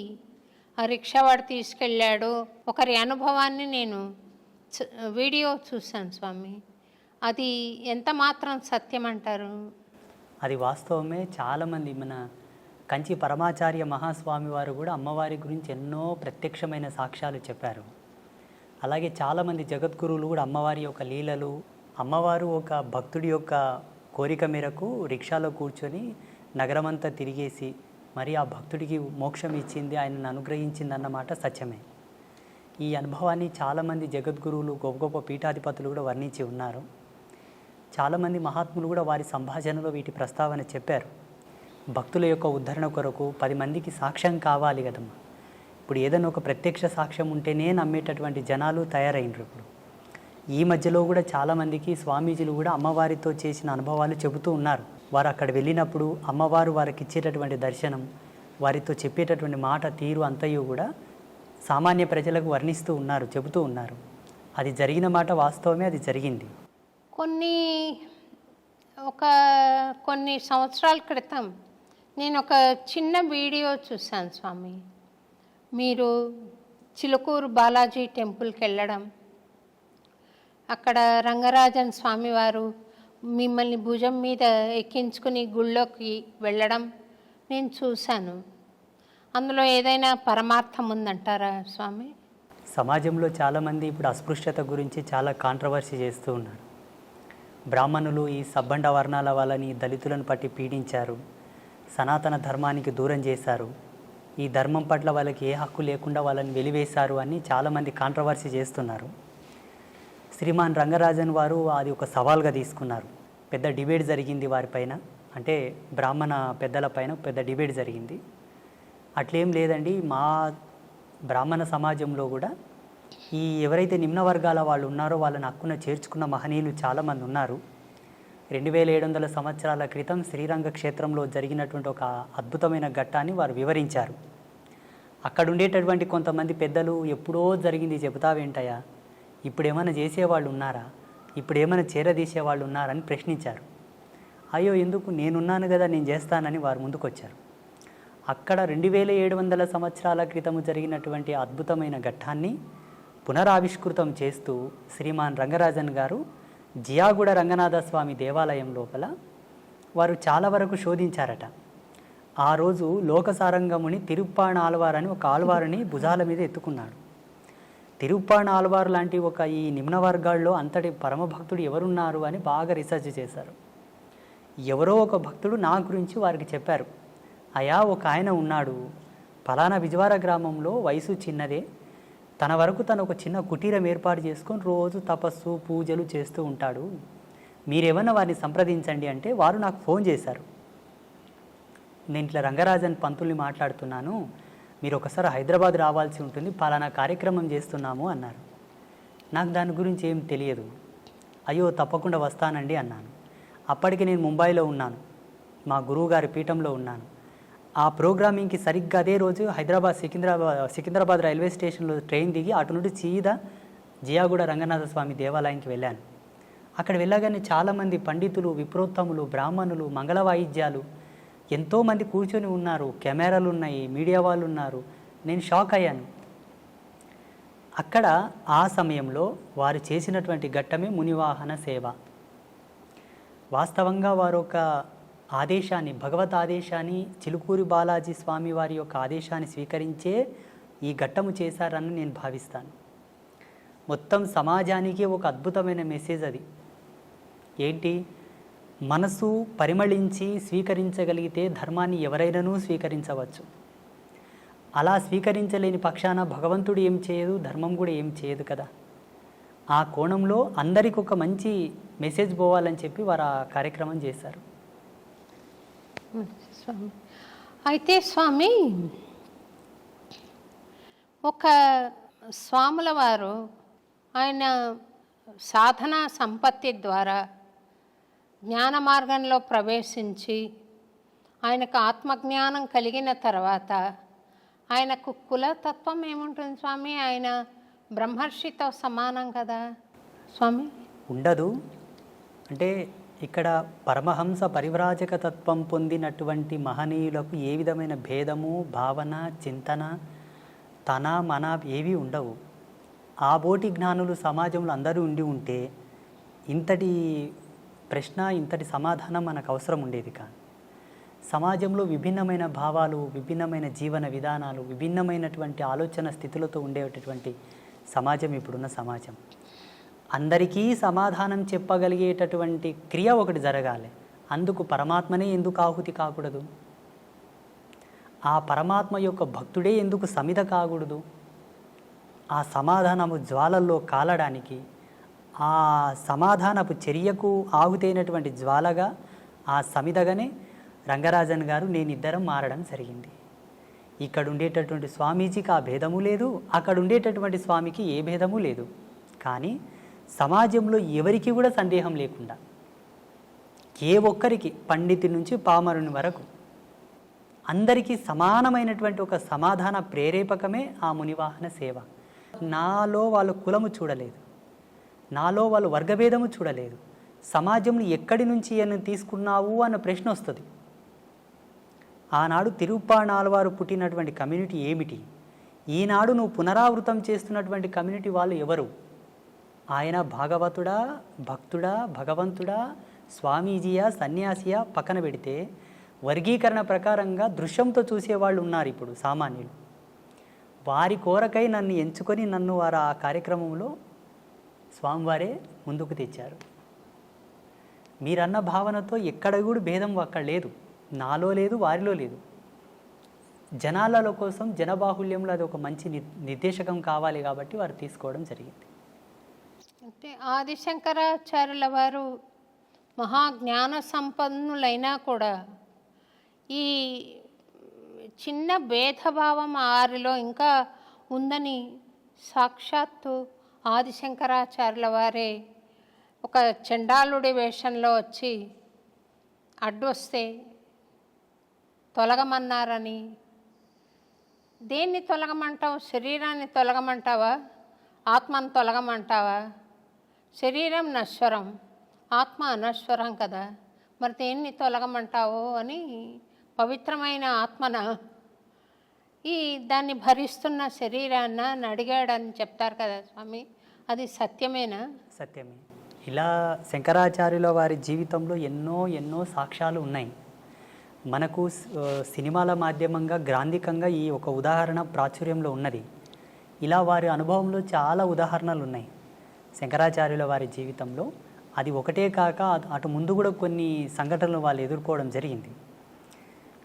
ఆ రిక్షావాడు తీసుకెళ్ళాడు. ఒకరి అనుభవాన్ని నేను వీడియో చూశాను స్వామి. అది ఎంత మాత్రం సత్యం అంటారు? అది వాస్తవమే. చాలామంది మన కంచి పరమాచార్య మహాస్వామి వారు కూడా అమ్మవారి గురించి ఎన్నో ప్రత్యక్షమైన సాక్ష్యాలు చెప్పారు. అలాగే చాలామంది జగద్గురువులు కూడా అమ్మవారి యొక్క లీలలు, అమ్మవారు ఒక భక్తుడి యొక్క కోరిక మేరకు రిక్షాలో కూర్చొని నగరమంతా తిరిగేసి మరి ఆ భక్తుడికి మోక్షం ఇచ్చింది, ఆయనను అనుగ్రహించింది అన్నమాట సత్యమే. ఈ అనుభవాన్ని చాలామంది జగద్గురువులు గొప్ప గొప్ప పీఠాధిపతులు కూడా వర్ణించి ఉన్నారు. చాలామంది మహాత్ములు కూడా వారి సంభాషణలో వీటి ప్రస్తావన చెప్పారు. భక్తుల యొక్క ఉద్ధరణ కొరకు 10 మందికి సాక్ష్యం కావాలి కదమ్మా. ఇప్పుడు ఏదైనా ఒక ప్రత్యక్ష సాక్ష్యం ఉంటేనే నమ్మేటటువంటి జనాలు తయారైనరు. ఇప్పుడు ఈ మధ్యలో కూడా చాలామందికి స్వామీజీలు కూడా అమ్మవారితో చేసిన అనుభవాలు చెబుతూ ఉన్నారు. వారు అక్కడ వెళ్ళినప్పుడు అమ్మవారు వారికి ఇచ్చేటటువంటి దర్శనం, వారితో చెప్పేటటువంటి మాట తీరు అంతయు కూడా సామాన్య ప్రజలకు వర్ణిస్తూ ఉన్నారు, చెబుతూ ఉన్నారు. అది జరిగిన మాట వాస్తవమే, అది జరిగింది. కొన్ని సంవత్సరాల క్రితం నేను ఒక చిన్న వీడియో చూశాను స్వామి. మీరు చిలుకూరు బాలాజీ టెంపుల్కి వెళ్ళడం, అక్కడ రంగరాజన్ స్వామివారు మిమ్మల్ని భుజం మీద ఎక్కించుకుని గుళ్ళోకి వెళ్ళడం నేను చూశాను. అందులో ఏదైనా పరమార్థం ఉందంటారా స్వామి? సమాజంలో చాలామంది ఇప్పుడు అస్పృశ్యత గురించి చాలా కాంట్రవర్సీ చేస్తూ ఉన్నారు. బ్రాహ్మణులు ఈ సబ్బండ వర్ణాల వాళ్ళని, దళితులను పట్టి పీడించారు, సనాతన ధర్మానికి దూరం చేశారు, ఈ ధర్మం పట్ల వాళ్ళకి ఏ హక్కు లేకుండా వాళ్ళని వెలివేశారు అని చాలామంది కాంట్రవర్సీ చేస్తున్నారు. శ్రీమాన్ రంగరాజన్ వారు అది ఒక సవాల్గా తీసుకున్నారు. పెద్ద డిబేట్ జరిగింది వారిపైన, అంటే బ్రాహ్మణ పెద్దల పైన పెద్ద డిబేట్ జరిగింది. అట్లేం లేదండి, మా బ్రాహ్మణ సమాజంలో కూడా ఈ ఎవరైతే నిమ్న వర్గాల వాళ్ళు ఉన్నారో వాళ్ళని హక్కున చేర్చుకున్న మహనీయులు చాలామంది ఉన్నారు. 2700 సంవత్సరాల క్రితం శ్రీరంగ క్షేత్రంలో జరిగినటువంటి ఒక అద్భుతమైన ఘట్టాన్ని వారు వివరించారు. అక్కడ ఉండేటటువంటి కొంతమంది పెద్దలు ఎప్పుడో జరిగింది చెబుతావేంటయ్యా, ఇప్పుడు ఏమైనా చేసేవాళ్ళు ఉన్నారా, ఇప్పుడు ఏమైనా చేరదీసేవాళ్ళు ఉన్నారని ప్రశ్నించారు. అయ్యో ఎందుకు, నేనున్నాను కదా, నేను చేస్తానని వారు ముందుకొచ్చారు. అక్కడ 2700 సంవత్సరాల క్రితము జరిగినటువంటి అద్భుతమైన ఘట్టాన్ని పునరావిష్కృతం చేస్తూ శ్రీమాన్ రంగరాజన్ గారు జియాగూడ రంగనాథ స్వామి దేవాలయం లోపల వారు చాలా వరకు శోధించారట. ఆ రోజు లోకసారంగముని తిరుప్పాణ ఆల్వార్ అని ఒక ఆల్వారుని భుజాల మీద ఎత్తుకున్నాడు. తిరుప్పాణ ఆల్వార్ లాంటి ఒక ఈ నిమ్న వర్గాల్లో అంతటి పరమభక్తుడు ఎవరున్నారు అని బాగా రీసెర్చ్ చేశారు. ఎవరో ఒక భక్తుడు నా గురించి వారికి చెప్పారు, అయా ఒక ఆయన ఉన్నాడు, ఫలానా విజవార గ్రామంలో, వయసు చిన్నదే, తన వరకు తను ఒక చిన్న కుటీరం ఏర్పాటు చేసుకొని రోజు తపస్సు పూజలు చేస్తూ ఉంటాడు, మీరేమన్నా వారిని సంప్రదించండి అంటే వారు నాకు ఫోన్ చేశారు. నేను ఇట్లా రంగరాజన్ పంతుల్ని మాట్లాడుతున్నాను, మీరు ఒకసారి హైదరాబాద్ రావాల్సి ఉంటుంది, పలానా కార్యక్రమం చేస్తున్నాము అన్నారు. నాకు దాని గురించి ఏం తెలియదు. అయ్యో తప్పకుండా వస్తానండి అన్నాను. అప్పటికి నేను ముంబైలో ఉన్నాను, మా గురువుగారి పీఠంలో ఉన్నాను. ఆ ప్రోగ్రామింగ్కి సరిగ్గా అదే రోజు సికింద్రాబాద్ రైల్వే స్టేషన్లో ట్రైన్ దిగి అటు నుండి సీదా జియాగూడ రంగనాథ స్వామి దేవాలయానికి వెళ్ళాను. అక్కడ వెళ్ళగానే చాలామంది పండితులు, విప్రోత్తములు, బ్రాహ్మణులు, మంగళ వాయిద్యాలు ఎంతోమంది కూర్చొని ఉన్నారు, కెమెరాలు ఉన్నాయి, మీడియా వాళ్ళు ఉన్నారు. నేను షాక్ అయ్యాను. అక్కడ ఆ సమయంలో వారు చేసినటువంటి ఘట్టమే మునివాహన సేవ. వాస్తవంగా వారు ఒక ఆదేశాన్ని, భగవత్ ఆదేశాన్ని, చిలుకూరి బాలాజీ స్వామి వారి యొక్క ఆదేశాన్ని స్వీకరించే ఈ ఘట్టము చేశారని నేను భావిస్తాను. మొత్తం సమాజానికి ఒక అద్భుతమైన మెసేజ్ అది. ఏంటి, మనసు పరిమళించి స్వీకరించగలిగితే ధర్మాన్ని ఎవరైనానూ స్వీకరించవచ్చు. అలా స్వీకరించలేని పక్షాన భగవంతుడు ఏం చేయదు, ధర్మం కూడా ఏం చేయదు కదా. ఆ కోణంలో అందరికీ ఒక మంచి మెసేజ్ పోవాలని చెప్పి వారు ఆ కార్యక్రమం చేశారు. స్వామి, అయితే స్వామి, ఒక స్వాముల వారు ఆయన సాధనా సంపత్తి ద్వారా జ్ఞాన మార్గంలో ప్రవేశించి ఆయనకు ఆత్మజ్ఞానం కలిగిన తర్వాత ఆయనకు కులతత్వం ఏముంటుంది స్వామి? ఆయన బ్రహ్మర్షితో సమానం కదా స్వామి? ఉండదు. అంటే ఇక్కడ పరమహంస పరివ్రాజక తత్వం పొందినటువంటి మహనీయులకు ఏ విధమైన భేదము, భావన, చింతన, తన మన ఏవి ఉండవు. ఆ బోటి జ్ఞానులు సమాజంలో అందరూ ఉండి ఉంటే ఇంతటి ప్రశ్న, ఇంతటి సమాధానం మనకు అవసరం ఉండేది కాదు. సమాజంలో విభిన్నమైన భావాలు, విభిన్నమైన జీవన విధానాలు, విభిన్నమైనటువంటి ఆలోచన స్థితులతో ఉండేటటువంటి సమాజం ఇప్పుడున్న సమాజం. అందరికీ సమాధానం చెప్పగలిగేటటువంటి క్రియ ఒకటి జరగాలి. అందుకు పరమాత్మనే ఎందుకు ఆహుతి కాకూడదు? ఆ పరమాత్మ యొక్క భక్తుడే ఎందుకు సమిధ కాకూడదు? ఆ సమాధానము జ్వాలల్లో కాలడానికి, ఆ సమాధానపు చర్యకు ఆహుతైనటువంటి జ్వాలగా, ఆ సమిధగానే రంగరాజన్ గారు నేనిద్దరం మారడం జరిగింది. ఇక్కడ ఉండేటటువంటి స్వామీజీకి ఆ భేదము లేదు, అక్కడ ఉండేటటువంటి స్వామికి ఏ భేదము లేదు. కానీ సమాజంలో ఎవరికి కూడా సందేహం లేకుండా ఏ ఒక్కరికి, పండితుడి నుంచి పామరుని వరకు అందరికీ సమానమైనటువంటి ఒక సమాధాన ప్రేరేపకమే ఆ మునివాహన సేవ. నాలో వాళ్ళు కులము చూడలేదు, నాలో వాళ్ళు వర్గభేదము చూడలేదు. సమాజంలో ఎక్కడి నుంచి అని తీసుకున్నావు అన్న ప్రశ్న వస్తుంది. ఆనాడు తిరుప్పాణాళ్వారు పుట్టినటువంటి కమ్యూనిటీ ఏమిటి, ఈనాడు నువ్వు పునరావృతం చేస్తున్నటువంటి కమ్యూనిటీ వాళ్ళు ఎవరు? ఆయన భాగవతుడా, భక్తుడా, భగవంతుడా, స్వామీజీయా, సన్యాసియా పక్కన పెడితే వర్గీకరణ ప్రకారంగా దృశ్యంతో చూసేవాళ్ళు ఉన్నారు ఇప్పుడు సామాన్యులు. వారి కోరకై నన్ను ఎంచుకొని నన్ను వారు ఆ కార్యక్రమంలో స్వామివారే ముందుకు తెచ్చారు. మీరన్న భావనతో ఎక్కడ కూడా భేదం అక్కడ లేదు, నాలో లేదు, వారిలో లేదు. జనాలలో కోసం జనబాహుల్యంలో అది ఒక మంచి నిర్దేశకం కావాలి కాబట్టి వారు తీసుకోవడం జరిగింది. అంటే ఆదిశంకరాచార్యుల వారు మహాజ్ఞాన సంపన్నులైనా కూడా ఈ చిన్న భేదభావం వారిలో ఇంకా ఉందని సాక్షాత్తు ఆదిశంకరాచార్యుల వారే ఒక చండాలుడి వేషంలో వచ్చి అడ్డొస్తే తొలగమన్నారని. దేన్ని తొలగమంటావు? శరీరాన్ని తొలగమంటావా? ఆత్మను తొలగమంటావా? శరీరం నశ్వరం, ఆత్మ అనశ్వరం కదా, మరి దేన్ని తొలగమంటావు అని పవిత్రమైన ఆత్మన దాన్ని భరిస్తున్న శరీరాన్న అని అడిగాడని చెప్తారు కదా స్వామి, అది సత్యమేనా? సత్యమే. ఇలా శంకరాచార్యుల వారి జీవితంలో ఎన్నో సాక్ష్యాలు ఉన్నాయి. మనకు సినిమాల మాధ్యమంగా గ్రాంధికంగా ఈ ఒక ఉదాహరణ ప్రాచుర్యంలో ఉన్నది. ఇలా వారి అనుభవంలో చాలా ఉదాహరణలు ఉన్నాయి శంకరాచార్యుల వారి జీవితంలో. అది ఒకటే కాక అటు ముందు కూడా కొన్ని సంఘటనలు వాళ్ళు ఎదుర్కోవడం జరిగింది.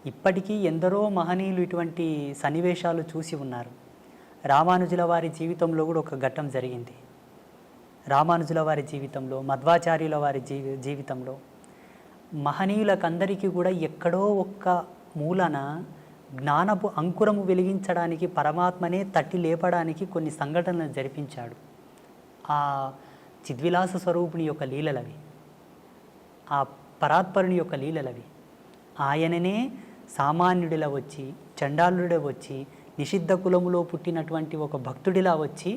ఇప్పటికీ ఎందరో మహనీయులు ఇటువంటి సన్నివేశాలు చూసి ఉన్నారు. రామానుజుల వారి జీవితంలో కూడా ఒక ఘట్టం జరిగింది. రామానుజుల వారి జీవితంలో, మధ్వాచార్యుల వారి జీవితంలో మహనీయులకందరికీ కూడా ఎక్కడో ఒక్క మూలన జ్ఞానపు అంకురము వెలిగించడానికి, పరమాత్మనే తట్టి లేపడానికి కొన్ని సంఘటనలు జరిపించాడు. ఆ చిద్విలాస స్వరూపుని యొక్క లీలలవి, ఆ పరాత్పరుని యొక్క లీలలవి. ఆయననే సామాన్యుడిలా వచ్చి, చండాలుడిలా వచ్చి, నిషిద్ధ కులములో పుట్టినటువంటి ఒక భక్తుడిలా వచ్చి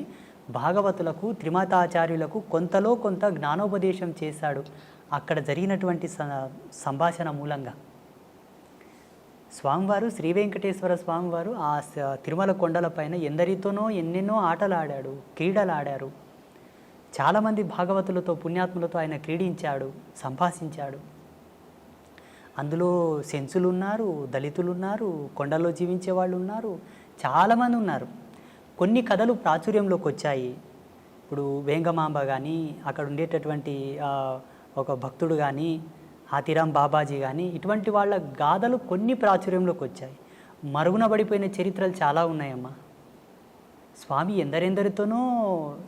భాగవతులకు, త్రిమతాచార్యులకు కొంతలో కొంత జ్ఞానోపదేశం చేశాడు అక్కడ జరిగినటువంటి సంభాషణ మూలంగా. స్వామివారు, శ్రీ వెంకటేశ్వర స్వామివారు ఆ తిరుమల కొండలపైన ఎందరితోనో ఎన్నెన్నో ఆటలాడాడు, క్రీడలాడారు. చాలామంది భాగవతులతో, పుణ్యాత్ములతో ఆయన క్రీడించాడు, సంభాషించాడు. అందులో సెన్సులు ఉన్నారు, దళితులు ఉన్నారు, కొండల్లో జీవించే వాళ్ళు ఉన్నారు, చాలామంది ఉన్నారు. కొన్ని కథలు ప్రాచుర్యంలోకి వచ్చాయి. ఇప్పుడు వేంగమాంబ కానీ, అక్కడ ఉండేటటువంటి ఒక భక్తుడు కానీ, హాతీరాం బాబాజీ కానీ, ఇటువంటి వాళ్ళ గాథలు కొన్ని ప్రాచుర్యంలోకి వచ్చాయి. మరుగున పడిపోయిన చరిత్రలు చాలా ఉన్నాయమ్మా. స్వామి ఎందరెందరితోనో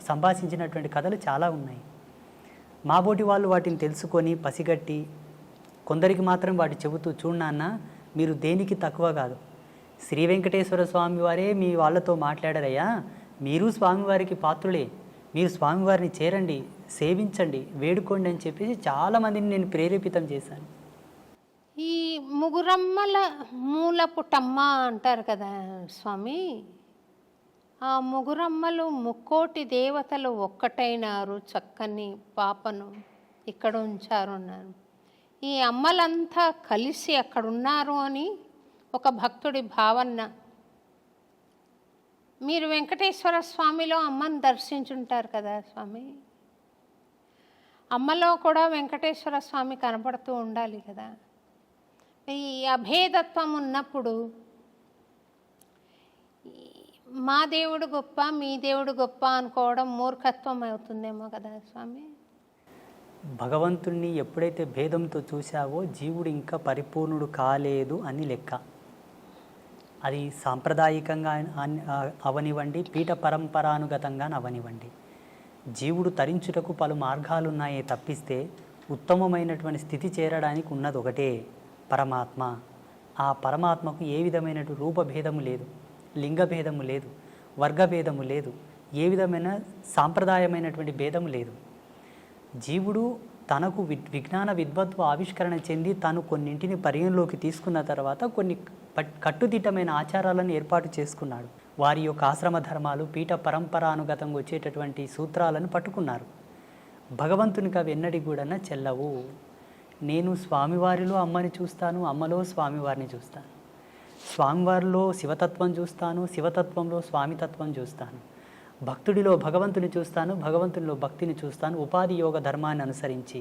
సంభాషించినటువంటి కథలు చాలా ఉన్నాయి. మాబోటి వాళ్ళు వాటిని తెలుసుకొని పసిగట్టి కొందరికి మాత్రం వాటి చెబుతూ, చూడన్నా మీరు దేనికి తక్కువ కాదు, శ్రీ వెంకటేశ్వర స్వామి వారే మీ వాళ్ళతో మాట్లాడారయ్యా, మీరు స్వామివారికి పాత్రులే, మీరు స్వామివారిని చేరండి, సేవించండి, వేడుకోండి అని చెప్పేసి చాలామందిని నేను ప్రేరేపితం చేశాను. ఈ ముగురమ్మల మూలపుటమ్మ అంటారు కదా స్వామి, ఆ ముగురమ్మలు ముక్కోటి దేవతలు ఒక్కటైనారు, చక్కని పాపను ఇక్కడ ఉంచారు అన్నారు. ఈ అమ్మలంతా కలిసి అక్కడ ఉన్నారు అని ఒక భక్తుడి భావన. మీరు వెంకటేశ్వర స్వామిలో అమ్మని దర్శించుంటారు కదా స్వామి, అమ్మలో కూడా వెంకటేశ్వర స్వామి కనపడుతూ ఉండాలి కదా. ఈ అభేదత్వం ఉన్నప్పుడు మా దేవుడు గొప్ప, మీ దేవుడు గొప్ప అనుకోవడం మూర్ఖత్వం అవుతుందేమో కదా స్వామి. భగవంతుణ్ణి ఎప్పుడైతే భేదంతో చూశావో జీవుడు ఇంకా పరిపూర్ణుడు కాలేదు అని లెక్క. అది సాంప్రదాయికంగా అవనివ్వండి, పీఠ పరంపరానుగతంగా అవనివ్వండి, జీవుడు తరించుటకు పలు మార్గాలున్నాయే తప్పిస్తే ఉత్తమమైనటువంటి స్థితి చేరడానికి ఉన్నది ఒకటే, పరమాత్మ. ఆ పరమాత్మకు ఏ విధమైన రూపభేదము లేదు, లింగభేదము లేదు, వర్గభేదము లేదు, ఏ విధమైన సాంప్రదాయమైనటువంటి భేదము లేదు. జీవుడు తనకు విజ్ఞాన విద్వత్వ ఆవిష్కరణ చెంది తాను కొన్నింటిని పరిగణలోకి తీసుకున్న తర్వాత కొన్ని కట్టుదిట్టమైన ఆచారాలను ఏర్పాటు చేసుకున్నాడు. వారి యొక్క ఆశ్రమ ధర్మాలు, పీఠ పరంపరానుగతంగా వచ్చేటటువంటి సూత్రాలను పట్టుకున్నారు. భగవంతునికి అవి ఎన్నడి కూడా చెల్లవు. నేను స్వామివారిలో అమ్మని చూస్తాను, అమ్మలో స్వామివారిని చూస్తాను, స్వామివారిలో శివతత్వం చూస్తాను, శివతత్వంలో స్వామితత్వం చూస్తాను, భక్తుడిలో భగవంతుని చూస్తాను, భగవంతునిలో భక్తిని చూస్తాను, ఉపాధి యోగ ధర్మాన్ని అనుసరించి.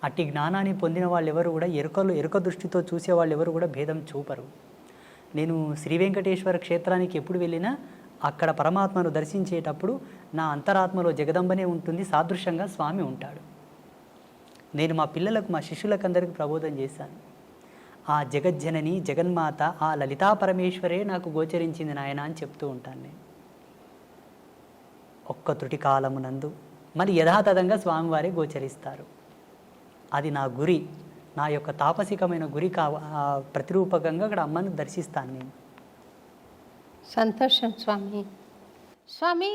అట్టి జ్ఞానాన్ని పొందిన వాళ్ళు ఎవరు కూడా ఎరుక దృష్టితో చూసే వాళ్ళు ఎవరు కూడా భేదం చూపరు. నేను శ్రీ వెంకటేశ్వర క్షేత్రానికి ఎప్పుడు వెళ్ళినా అక్కడ పరమాత్మను దర్శించేటప్పుడు నా అంతరాత్మలో జగదంబనే ఉంటుంది, సాదృశ్యంగా స్వామి ఉంటాడు. నేను మా పిల్లలకు, మా శిష్యులకు అందరికీ ప్రబోధం చేశాను. ఆ జగజ్జనని జగన్మాత ఆ లలితా పరమేశ్వరే నాకు గోచరించింది నాయన అని చెప్తూ ఉంటాను నేను. ఒక్క త్రుటి కాలమునందు మరి యథాతథంగా స్వామివారే గోచరిస్తారు. అది నా గురి, నా యొక్క తాపసికమైన గురి ప్రతిరూపకంగా అక్కడ అమ్మను దర్శిస్తాను నేను. సంతోషం స్వామి. స్వామి,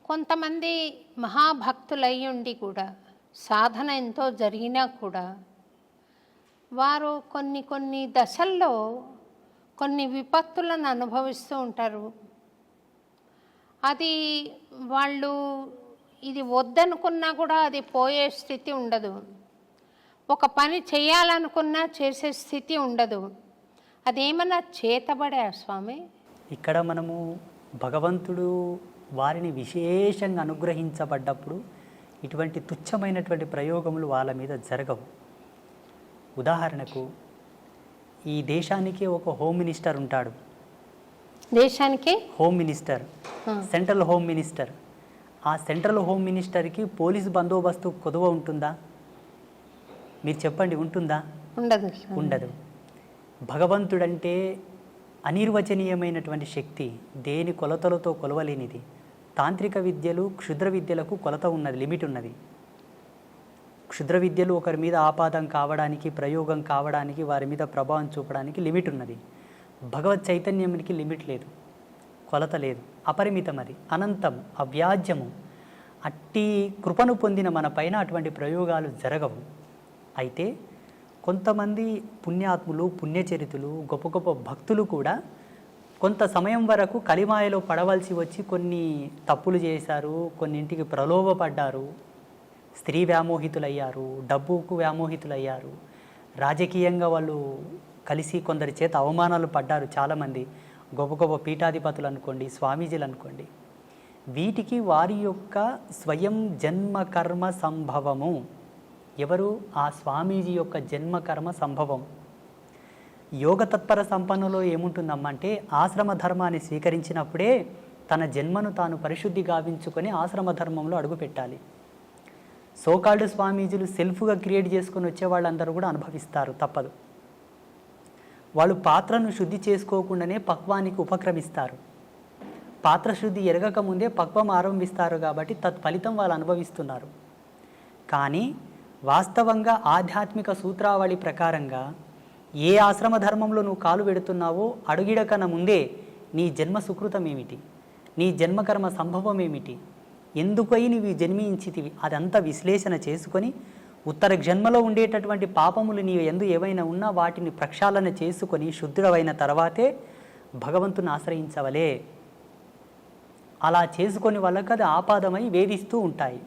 కొంతమంది మహాభక్తులై ఉండి కూడా సాధన ఎంతో జరిగినా కూడా వారు కొన్ని దశల్లో కొన్ని విపత్తులను అనుభవిస్తూ ఉంటారు. అది వాళ్ళు ఇది వద్దనుకున్నా కూడా అది పోయే స్థితి ఉండదు. ఒక పని చేయాలనుకున్నా చేసే స్థితి ఉండదు. అదేమన్నా చేతబడా స్వామి? ఇక్కడ మనము భగవంతుడు వారిని విశేషంగా అనుగ్రహించబడ్డప్పుడు ఇటువంటి తుచ్చమైనటువంటి ప్రయోగములు వాళ్ళ మీద జరగవు. ఉదాహరణకు ఈ దేశానికి ఒక హోమ్ మినిస్టర్ ఉంటాడు. దేశానికి home minister, central home minister. ఆ సెంట్రల్ హోమ్ మినిస్టర్కి పోలీసు బందోబస్తు కొదువ ఉంటుందా? మీరు చెప్పండి, ఉంటుందా? ఉండదు. ఉండదు. భగవంతుడంటే అనిర్వచనీయమైనటువంటి శక్తి, దేని కొలతలతో కొలవలేనిది. తాంత్రిక విద్యలు, క్షుద్ర విద్యలకు కొలత ఉన్నది, లిమిట్ ఉన్నది. క్షుద్ర విద్యలు ఒకరి మీద ఆపాదం కావడానికి, ప్రయోగం కావడానికి, వారి మీద ప్రభావం చూపడానికి లిమిట్ ఉన్నది. భగవత్ చైతన్యానికి లిమిట్ లేదు, కొలత లేదు, అపరిమితం, అది అనంతం, అవ్యాజ్యము. అట్టి కృపను పొందిన మన పైన అటువంటి ప్రయోగాలు జరగవు. అయితే కొంతమంది పుణ్యాత్ములు, పుణ్యచరితులు, గొప్ప గొప్ప భక్తులు కూడా కొంత సమయం వరకు కలిమాయలో పడవలసి వచ్చి కొన్ని తప్పులు చేశారు, కొన్నింటికి ప్రలోభపడ్డారు, స్త్రీ వ్యామోహితులయ్యారు, డబ్బుకు వ్యామోహితులయ్యారు, రాజకీయంగా వాళ్ళు కలిసి కొందరి చేత అవమానాలు పడ్డారు. చాలామంది గొప్ప గొప్ప పీఠాధిపతులు అనుకోండి, స్వామీజీలు అనుకోండి. వీటికి వారి యొక్క స్వయం జన్మకర్మ సంభవము. ఎవరు? ఆ స్వామీజీ యొక్క జన్మకర్మ సంభవం. యోగ తత్పర సంపన్నులో ఏముంటుందమ్మంటే ఆశ్రమ ధర్మాన్ని స్వీకరించినప్పుడే తన జన్మను తాను పరిశుద్ధి గావించుకొని ఆశ్రమ ధర్మంలో అడుగుపెట్టాలి. సోకాల్డ్ స్వామీజీలు సెల్ఫ్గా క్రియేట్ చేసుకొని వచ్చే వాళ్ళందరూ కూడా అనుభవిస్తారు, తప్పదు. వాళ్ళు పాత్రను శుద్ధి చేసుకోకుండానే పక్వానికి ఉపక్రమిస్తారు. పాత్ర శుద్ధి ఎరగక ముందే పక్వం ఆరంభిస్తారు కాబట్టి తత్ఫలితం వాళ్ళు అనుభవిస్తున్నారు. కానీ వాస్తవంగా ఆధ్యాత్మిక సూత్రావళి ప్రకారంగా ఏ ఆశ్రమ ధర్మంలో నువ్వు కాలు పెడుతున్నావో అడుగిడకన ముందే నీ జన్మ సుకృతం ఏమిటి, నీ జన్మకర్మ సంభవం ఏమిటి, ఎందుకై నీవు జన్మించితివి, అదంతా విశ్లేషణ చేసుకొని ఉత్తర జన్మలో ఉండేటటువంటి పాపములు నీ ఎందు ఏవైనా ఉన్నా వాటిని ప్రక్షాళన చేసుకొని శుద్ధుడవైన తర్వాతే భగవంతుని ఆశ్రయించవలే. అలా చేసుకొని వాళ్ళకి అది ఆపాదమై వేధిస్తూ ఉంటాయి.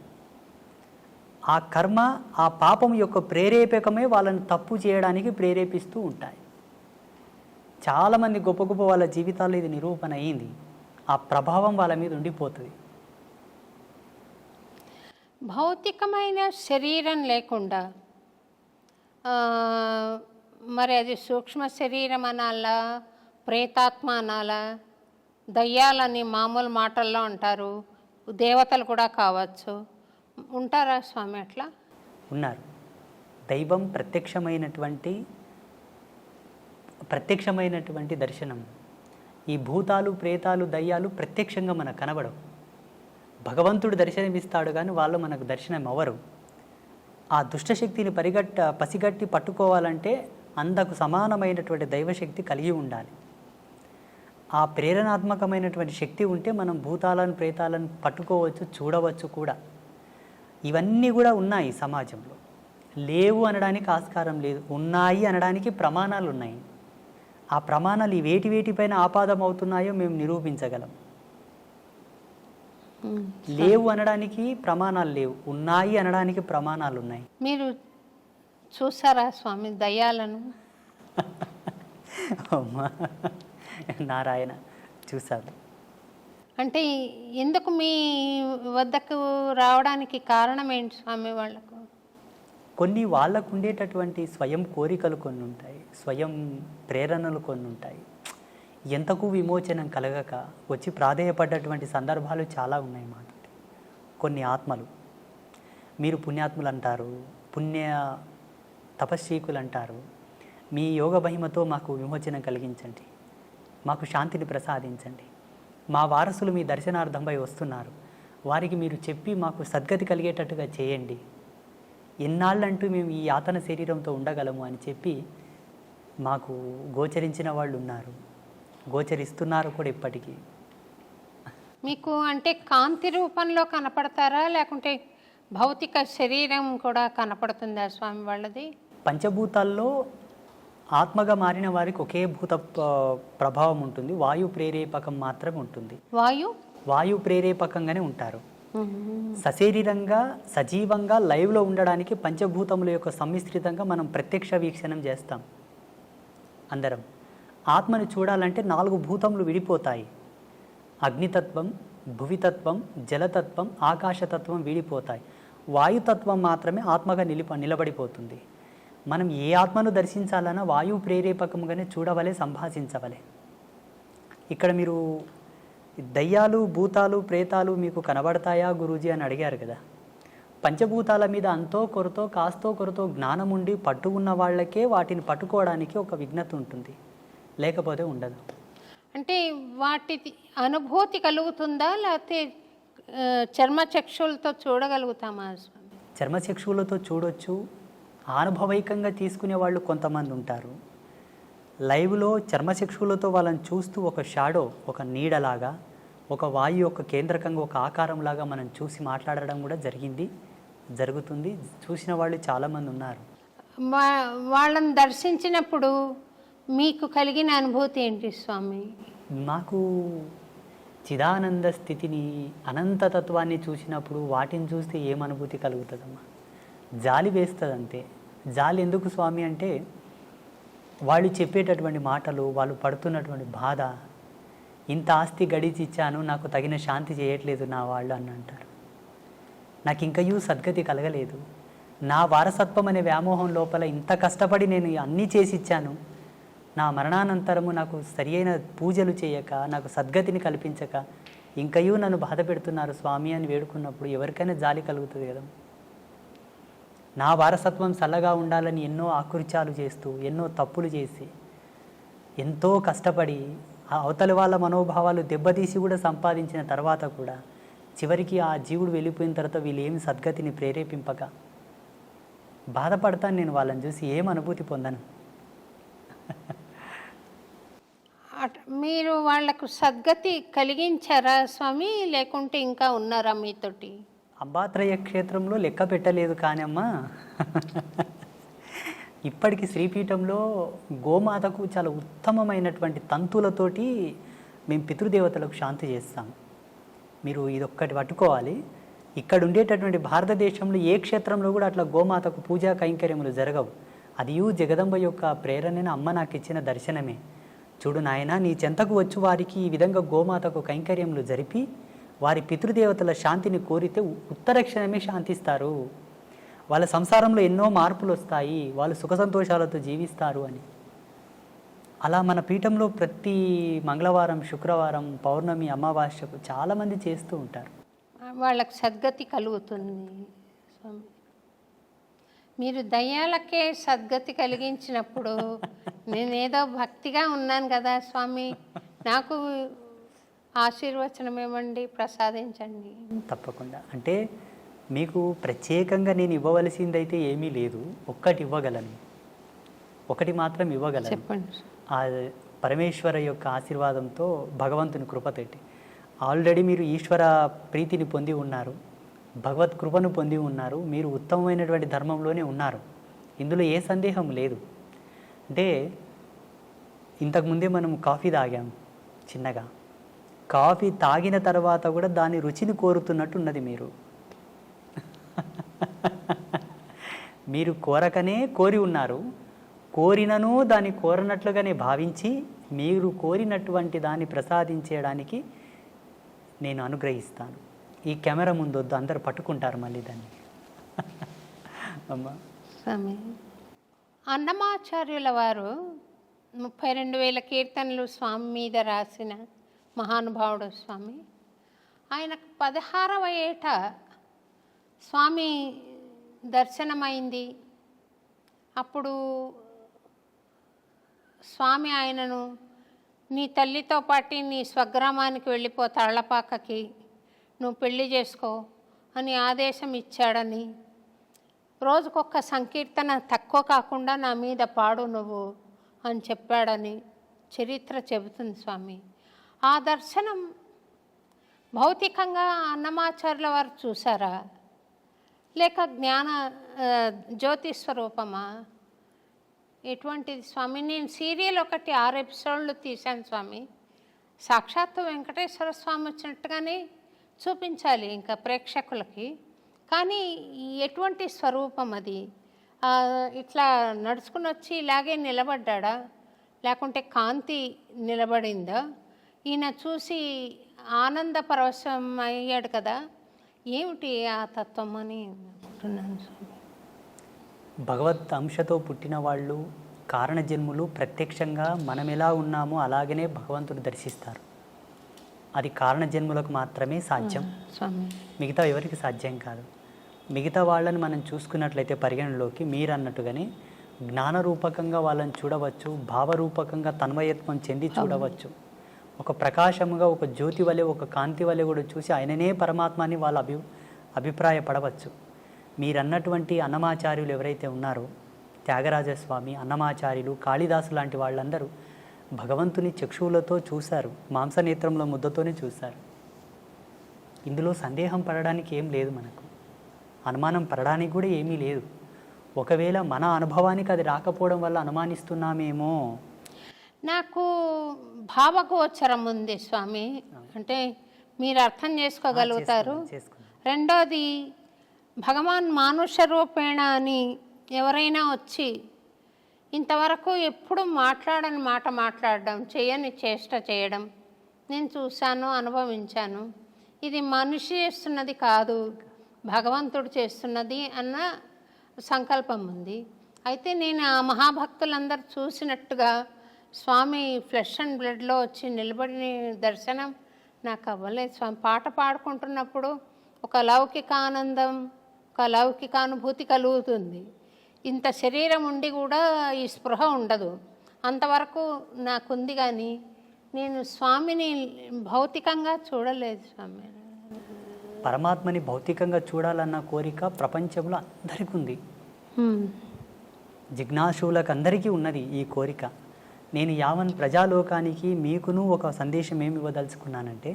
ఆ కర్మ, ఆ పాపం యొక్క ప్రేరేపకమే వాళ్ళని తప్పు చేయడానికి ప్రేరేపిస్తూ ఉంటాయి. చాలామంది గొప్ప గొప్ప వాళ్ళ జీవితాల్లో ఇది నిరూపణ అయింది. ఆ ప్రభావం వాళ్ళ మీద ఉండిపోతుంది. భౌతికమైన శరీరం లేకుండా మరి అది సూక్ష్మ శరీరం అనాలా, ప్రేతాత్మ అనాలా, దయ్యాలని మామూలు మాటల్లో అంటారు, దేవతలు కూడా కావచ్చు. ఉంటారా స్వామి అట్లా? ఉన్నారు. దైవం ప్రత్యక్షమైనటువంటి దర్శనం. ఈ భూతాలు, ప్రేతాలు, దయ్యాలు ప్రత్యక్షంగా మనకు కనబడవు. భగవంతుడు దర్శనమిస్తాడు కానీ వాళ్ళు మనకు దర్శనం అవ్వరు. ఆ దుష్టశక్తిని పసిగట్టి పట్టుకోవాలంటే అంతకు సమానమైనటువంటి దైవశక్తి కలిగి ఉండాలి. ఆ ప్రేరణాత్మకమైనటువంటి శక్తి ఉంటే మనం భూతాలను ప్రేతాలను పట్టుకోవచ్చు, చూడవచ్చు కూడా. ఇవన్నీ కూడా ఉన్నాయి సమాజంలో. లేవు అనడానికి ఆస్కారం లేదు, ఉన్నాయి అనడానికి ప్రమాణాలు ఉన్నాయి. ఆ ప్రమాణాలు వేటిపైన ఆపాదం అవుతున్నాయో మేము నిరూపించగలం. లేవు అనడానికి ప్రమాణాలు లేవు, ఉన్నాయి అనడానికి ప్రమాణాలు ఉన్నాయి. మీరు చూసారా స్వామి దయ్యాలను? అమ్మా నారాయణ, చూశాను. అంటే ఎందుకు మీ వద్దకు రావడానికి కారణం ఏంటి స్వామి? వాళ్ళకు కొన్ని వాళ్ళకు ఉండేటటువంటి స్వయం కోరికలు కొన్ని ఉంటాయి, స్వయం ప్రేరణలు కొన్ని ఉంటాయి. ఎంతకు విమోచనం కలగక వచ్చి ప్రాధేయపడ్డటువంటి సందర్భాలు చాలా ఉన్నాయి మాట. కొన్ని ఆత్మలు, మీరు పుణ్యాత్ములు అంటారు, పుణ్య తపస్వీకులు అంటారు, మీ యోగ మహిమతో మాకు విమోచనం కలిగించండి, మాకు శాంతిని ప్రసాదించండి, మా వారసులు మీ దర్శనార్థంపై వస్తున్నారు, వారికి మీరు చెప్పి మాకు సద్గతి కలిగేటట్టుగా చేయండి, ఎన్నాళ్ళంటూ మేము ఈ యాతన శరీరంతో ఉండగలము అని చెప్పి మాకు గోచరించిన వాళ్ళు ఉన్నారు, గోచరిస్తున్నారు కూడా ఇప్పటికీ. మీకు అంటే కాంతి రూపంలో కనపడతారా, లేకుంటే భౌతిక శరీరం కూడా కనపడుతుందా స్వామి వాళ్ళది? పంచభూతాల్లో ఆత్మగా మారిన వారికి ఒకే భూత ప్రభావం ఉంటుంది, వాయు ప్రేరేపకం మాత్రమే ఉంటుంది. వాయు ప్రేరేపకంగానే ఉంటారు. సశరీరంగా సజీవంగా లైవ్లో ఉండడానికి పంచభూతముల యొక్క సమ్మిశ్రితంగా మనం ప్రత్యక్ష వీక్షణం చేస్తాం అందరం. ఆత్మని చూడాలంటే 4 భూతములు విడిపోతాయి. అగ్నితత్వం, భువితత్వం, జలతత్వం, ఆకాశతత్వం విడిపోతాయి. వాయుతత్వం మాత్రమే ఆత్మగా నిలబడిపోతుంది. మనం ఏ ఆత్మను దర్శించాలన్నా వాయు ప్రేరేపకంగానే చూడవలే, సంభాషించవలే. ఇక్కడ మీరు దయ్యాలు, భూతాలు, ప్రేతాలు మీకు కనబడతాయా గురూజీ అని అడిగారు కదా. పంచభూతాల మీద అంతో కొరతో కాస్తో కొరతో జ్ఞానం ఉండి పట్టు ఉన్న వాళ్ళకే వాటిని పట్టుకోవడానికి ఒక విఘ్నత ఉంటుంది, లేకపోతే ఉండదు. అంటే వాటి అనుభూతి కలుగుతుందా, లేకపోతే చర్మచక్షులతో చూడగలుగుతామా? చర్మచక్షులతో చూడొచ్చు, అనుభవైకంగా తీసుకునే వాళ్ళు కొంతమంది ఉంటారు. లైవ్లో చర్మచక్షులతో వాళ్ళని చూస్తూ ఒక షాడో, ఒక నీడలాగా, ఒక వాయు యొక్క కేంద్రకంగా ఒక ఆకారంలాగా మనం చూసి మాట్లాడడం కూడా జరుగుతుంది. చూసిన వాళ్ళు చాలామంది ఉన్నారు. వాళ్ళని దర్శించినప్పుడు మీకు కలిగిన అనుభూతి ఏంటి స్వామి? నాకు చిదానంద స్థితిని, అనంతతత్వాన్ని చూసినప్పుడు వాటిని చూస్తే ఏమనుభూతి కలుగుతుందమ్మా? జాలి వేస్తుంది అంతే. జాలి ఎందుకు స్వామి అంటే, వాళ్ళు చెప్పేటటువంటి మాటలు, వాళ్ళు పడుతున్నటువంటి బాధ, ఇంత ఆస్తి గడిచి ఇచ్చాను, నాకు తగిన శాంతి చేయట్లేదు నా వాళ్ళు అని అంటారు. నాకు ఇంకయూ సద్గతి కలగలేదు, నా వారసత్వం అనే వ్యామోహం లోపల ఇంత కష్టపడి నేను అన్నీ చేసి ఇచ్చాను, నా మరణానంతరము నాకు సరి అయిన పూజలు చేయక, నాకు సద్గతిని కల్పించక ఇంకయూ నన్ను బాధ పెడుతున్నారు స్వామి అని వేడుకున్నప్పుడు ఎవరికైనా జాలి కలుగుతుంది కదా. నా వారసత్వం చల్లగా ఉండాలని ఎన్నో ఆకృత్యాలు చేస్తూ, ఎన్నో తప్పులు చేసి, ఎంతో కష్టపడి అవతలి వాళ్ళ మనోభావాలు దెబ్బతీసి కూడా సంపాదించిన తర్వాత కూడా చివరికి ఆ జీవుడు వెళ్ళిపోయిన తర్వాత వీళ్ళు ఏమి సద్గతిని ప్రేరేపింపక బాధపడతాను నేను. వాళ్ళని చూసి ఏం అనుభూతి పొందను. మీరు వాళ్లకు సద్గతి కలిగించారా స్వామి, లేకుంటే ఇంకా ఉన్నారా మీతోటి? అంబాత్రయ క్షేత్రంలో లెక్క పెట్టలేదు కానీ అమ్మా, ఇప్పటికి శ్రీపీఠంలో గోమాతకు చాలా ఉత్తమమైనటువంటి తంతులతోటి మేము పితృదేవతలకు శాంతి చేస్తాం. మీరు ఇదొక్కటి పట్టుకోవాలి. ఇక్కడ ఉండేటటువంటి భారతదేశంలో ఏ క్షేత్రంలో కూడా అట్లా గోమాతకు పూజా కైంకర్యములు జరగవు. అది జగదంబ యొక్క ప్రేరణని అమ్మ నాకు ఇచ్చిన దర్శనమే. చూడు నాయన, నీ చెంతకు వచ్చి వారికి ఈ విధంగా గోమాతకు కైంకర్యములు జరిపి వారి పితృదేవతల శాంతిని కోరితే ఉత్తర క్షణమే శాంతిస్తారు. వాళ్ళ సంసారంలో ఎన్నో మార్పులు వస్తాయి, వాళ్ళు సుఖ సంతోషాలతో జీవిస్తారు అని. అలా మన పీఠంలో ప్రతి మంగళవారం, శుక్రవారం, పౌర్ణమి, అమావాస్యకు చాలామంది చేస్తూ ఉంటారు. వాళ్ళకి సద్గతి కలుగుతుంది స్వామి. మీరు దయ్యాలకే సద్గతి కలిగించినప్పుడు నేనేదో భక్తిగా ఉన్నాను కదా స్వామి, నాకు ఆశీర్వచనం ఇవ్వండి, ప్రసాదించండి. తప్పకుండా. అంటే మీకు ప్రత్యేకంగా నేను ఇవ్వవలసిందైతే ఏమీ లేదు. ఒక్కటి ఇవ్వగలను, ఒకటి మాత్రం ఇవ్వగలను. చెప్పండి. ఆ పరమేశ్వర యొక్క ఆశీర్వాదంతో, భగవంతుని కృపతోటి ఆల్రెడీ మీరు ఈశ్వర ప్రీతిని పొంది ఉన్నారు, భగవత్ కృపను పొంది ఉన్నారు, మీరు ఉత్తమమైనటువంటి ధర్మంలోనే ఉన్నారు. ఇందులో ఏ సందేహం లేదు. అంటే ఇంతకుముందే మనం కాఫీ తాగాం చిన్నగా. కాఫీ తాగిన తర్వాత కూడా దాని రుచిని కోరుతున్నట్టు ఉన్నది మీరు. మీరు కోరకనే కోరి ఉన్నారు. కోరినను దాన్ని కోరనట్లుగానే భావించి మీరు కోరినటువంటి దాన్ని ప్రసాదించడానికి నేను అనుగ్రహిస్తాను. ఈ కెమెరా ముందొద్దు, అందరు పట్టుకుంటారు మళ్ళీ దాన్ని. అమ్మా స్వామి, అన్నమాచార్యుల వారు 32,000 కీర్తనలు స్వామి మీద రాసిన మహానుభావుడు స్వామి. ఆయనకు 16వ ఏట స్వామి దర్శనమైంది. అప్పుడు స్వామి ఆయనను, నీ తల్లితో పాటు నీ స్వగ్రామానికి వెళ్ళిపో, తాళ్లపాకకి, నువ్వు పెళ్లి చేసుకో అని ఆదేశం ఇచ్చాడని, రోజుకొక సంకీర్తన తక్కువ కాకుండా నా మీద పాడు నువ్వు అని చెప్పాడని చరిత్ర చెబుతుంది స్వామి. ఆ దర్శనం భౌతికంగా అన్నమాచార్యుల వారు చూసారా, లేక జ్ఞాన జ్యోతి స్వరూపమా? ఎటువంటిది స్వామి? నేను సీరియల్ ఒకటి 6 ఎపిసోడ్లు తీశాను స్వామి. సాక్షాత్తు వెంకటేశ్వర స్వామి వచ్చినట్టుగానే చూపించాలి ఇంకా ప్రేక్షకులకి. కానీ ఎటువంటి స్వరూపం అది? ఇట్లా నడుచుకుని వచ్చి ఇలాగే నిలబడ్డా, లేకుంటే కాంతి నిలబడిందా? ఈయన చూసి ఆనంద పరవశం అయ్యాడు కదా, ఏమిటి ఆ తత్వం అని అనుకుంటున్నాను స్వామి. భగవత్ అంశతో పుట్టిన వాళ్ళు, కారణజన్ములు ప్రత్యక్షంగా మనం ఎలా ఉన్నామో అలాగనే భగవంతుడు దర్శిస్తారు. అది కారణజన్ములకు మాత్రమే సాధ్యం, మిగతా ఎవరికి సాధ్యం కాదు. మిగతా వాళ్ళని మనం చూసుకున్నట్లయితే పరిగణలోకి మీరు అన్నట్టుగానే జ్ఞానరూపకంగా వాళ్ళని చూడవచ్చు, భావరూపకంగా తన్మయత్వం చెంది చూడవచ్చు. ఒక ప్రకాశముగా, ఒక జ్యోతి వలె, ఒక కాంతి వలె కూడా చూసి ఆయననే పరమాత్మని వాళ్ళు అభిప్రాయపడవచ్చు. మీరన్నటువంటి అన్నమాచార్యులు ఎవరైతే ఉన్నారో, త్యాగరాజస్వామి, అన్నమాచార్యులు, కాళిదాసు లాంటి వాళ్ళందరూ భగవంతుని చక్షువులతో చూశారు, మాంసనేత్రంలో ముద్దతోనే చూశారు. ఇందులో సందేహం పడడానికి ఏం లేదు, మనకు అనుమానం పడడానికి కూడా ఏమీ లేదు. ఒకవేళ మన అనుభవానికి అది రాకపోవడం వల్ల అనుమానిస్తున్నామేమో. నాకు భావగోచరం ఉంది స్వామి, అంటే మీరు అర్థం చేసుకోగలుగుతారు. రెండోది, భగవాన్ మానుష రూపేణ అని ఎవరైనా వచ్చి ఇంతవరకు ఎప్పుడు మాట్లాడని మాట మాట్లాడడం, చేయని చేష్ట చేయడం నేను చూశాను, అనుభవించాను. ఇది మనిషి చేస్తున్నది కాదు, భగవంతుడు చేస్తున్నది అన్న సంకల్పం ఉంది. అయితే నేను ఆ మహాభక్తులందరూ చూసినట్టుగా స్వామి ఫ్లెష్ అండ్ బ్లడ్లో వచ్చి నిలబడిన దర్శనం నాకు అవ్వలేదు స్వామి. పాట పాడుకుంటున్నప్పుడు ఒక లౌకిక ఆనందం, ఒక లౌకిక అనుభూతి కలుగుతుంది. ఇంత శరీరం ఉండి కూడా ఈ స్పృహ ఉండదు. అంతవరకు నాకుంది, కానీ నేను స్వామిని భౌతికంగా చూడలేదు స్వామి. పరమాత్మని భౌతికంగా చూడాలన్న కోరిక ప్రపంచంలో అందరికీ ఉంది, జిజ్ఞాసులకు అందరికీ ఉన్నది ఈ కోరిక. నేను యావన్ ప్రజాలోకానికి మీకును ఒక సందేశం ఏమి ఇవ్వదలుచుకున్నానంటే,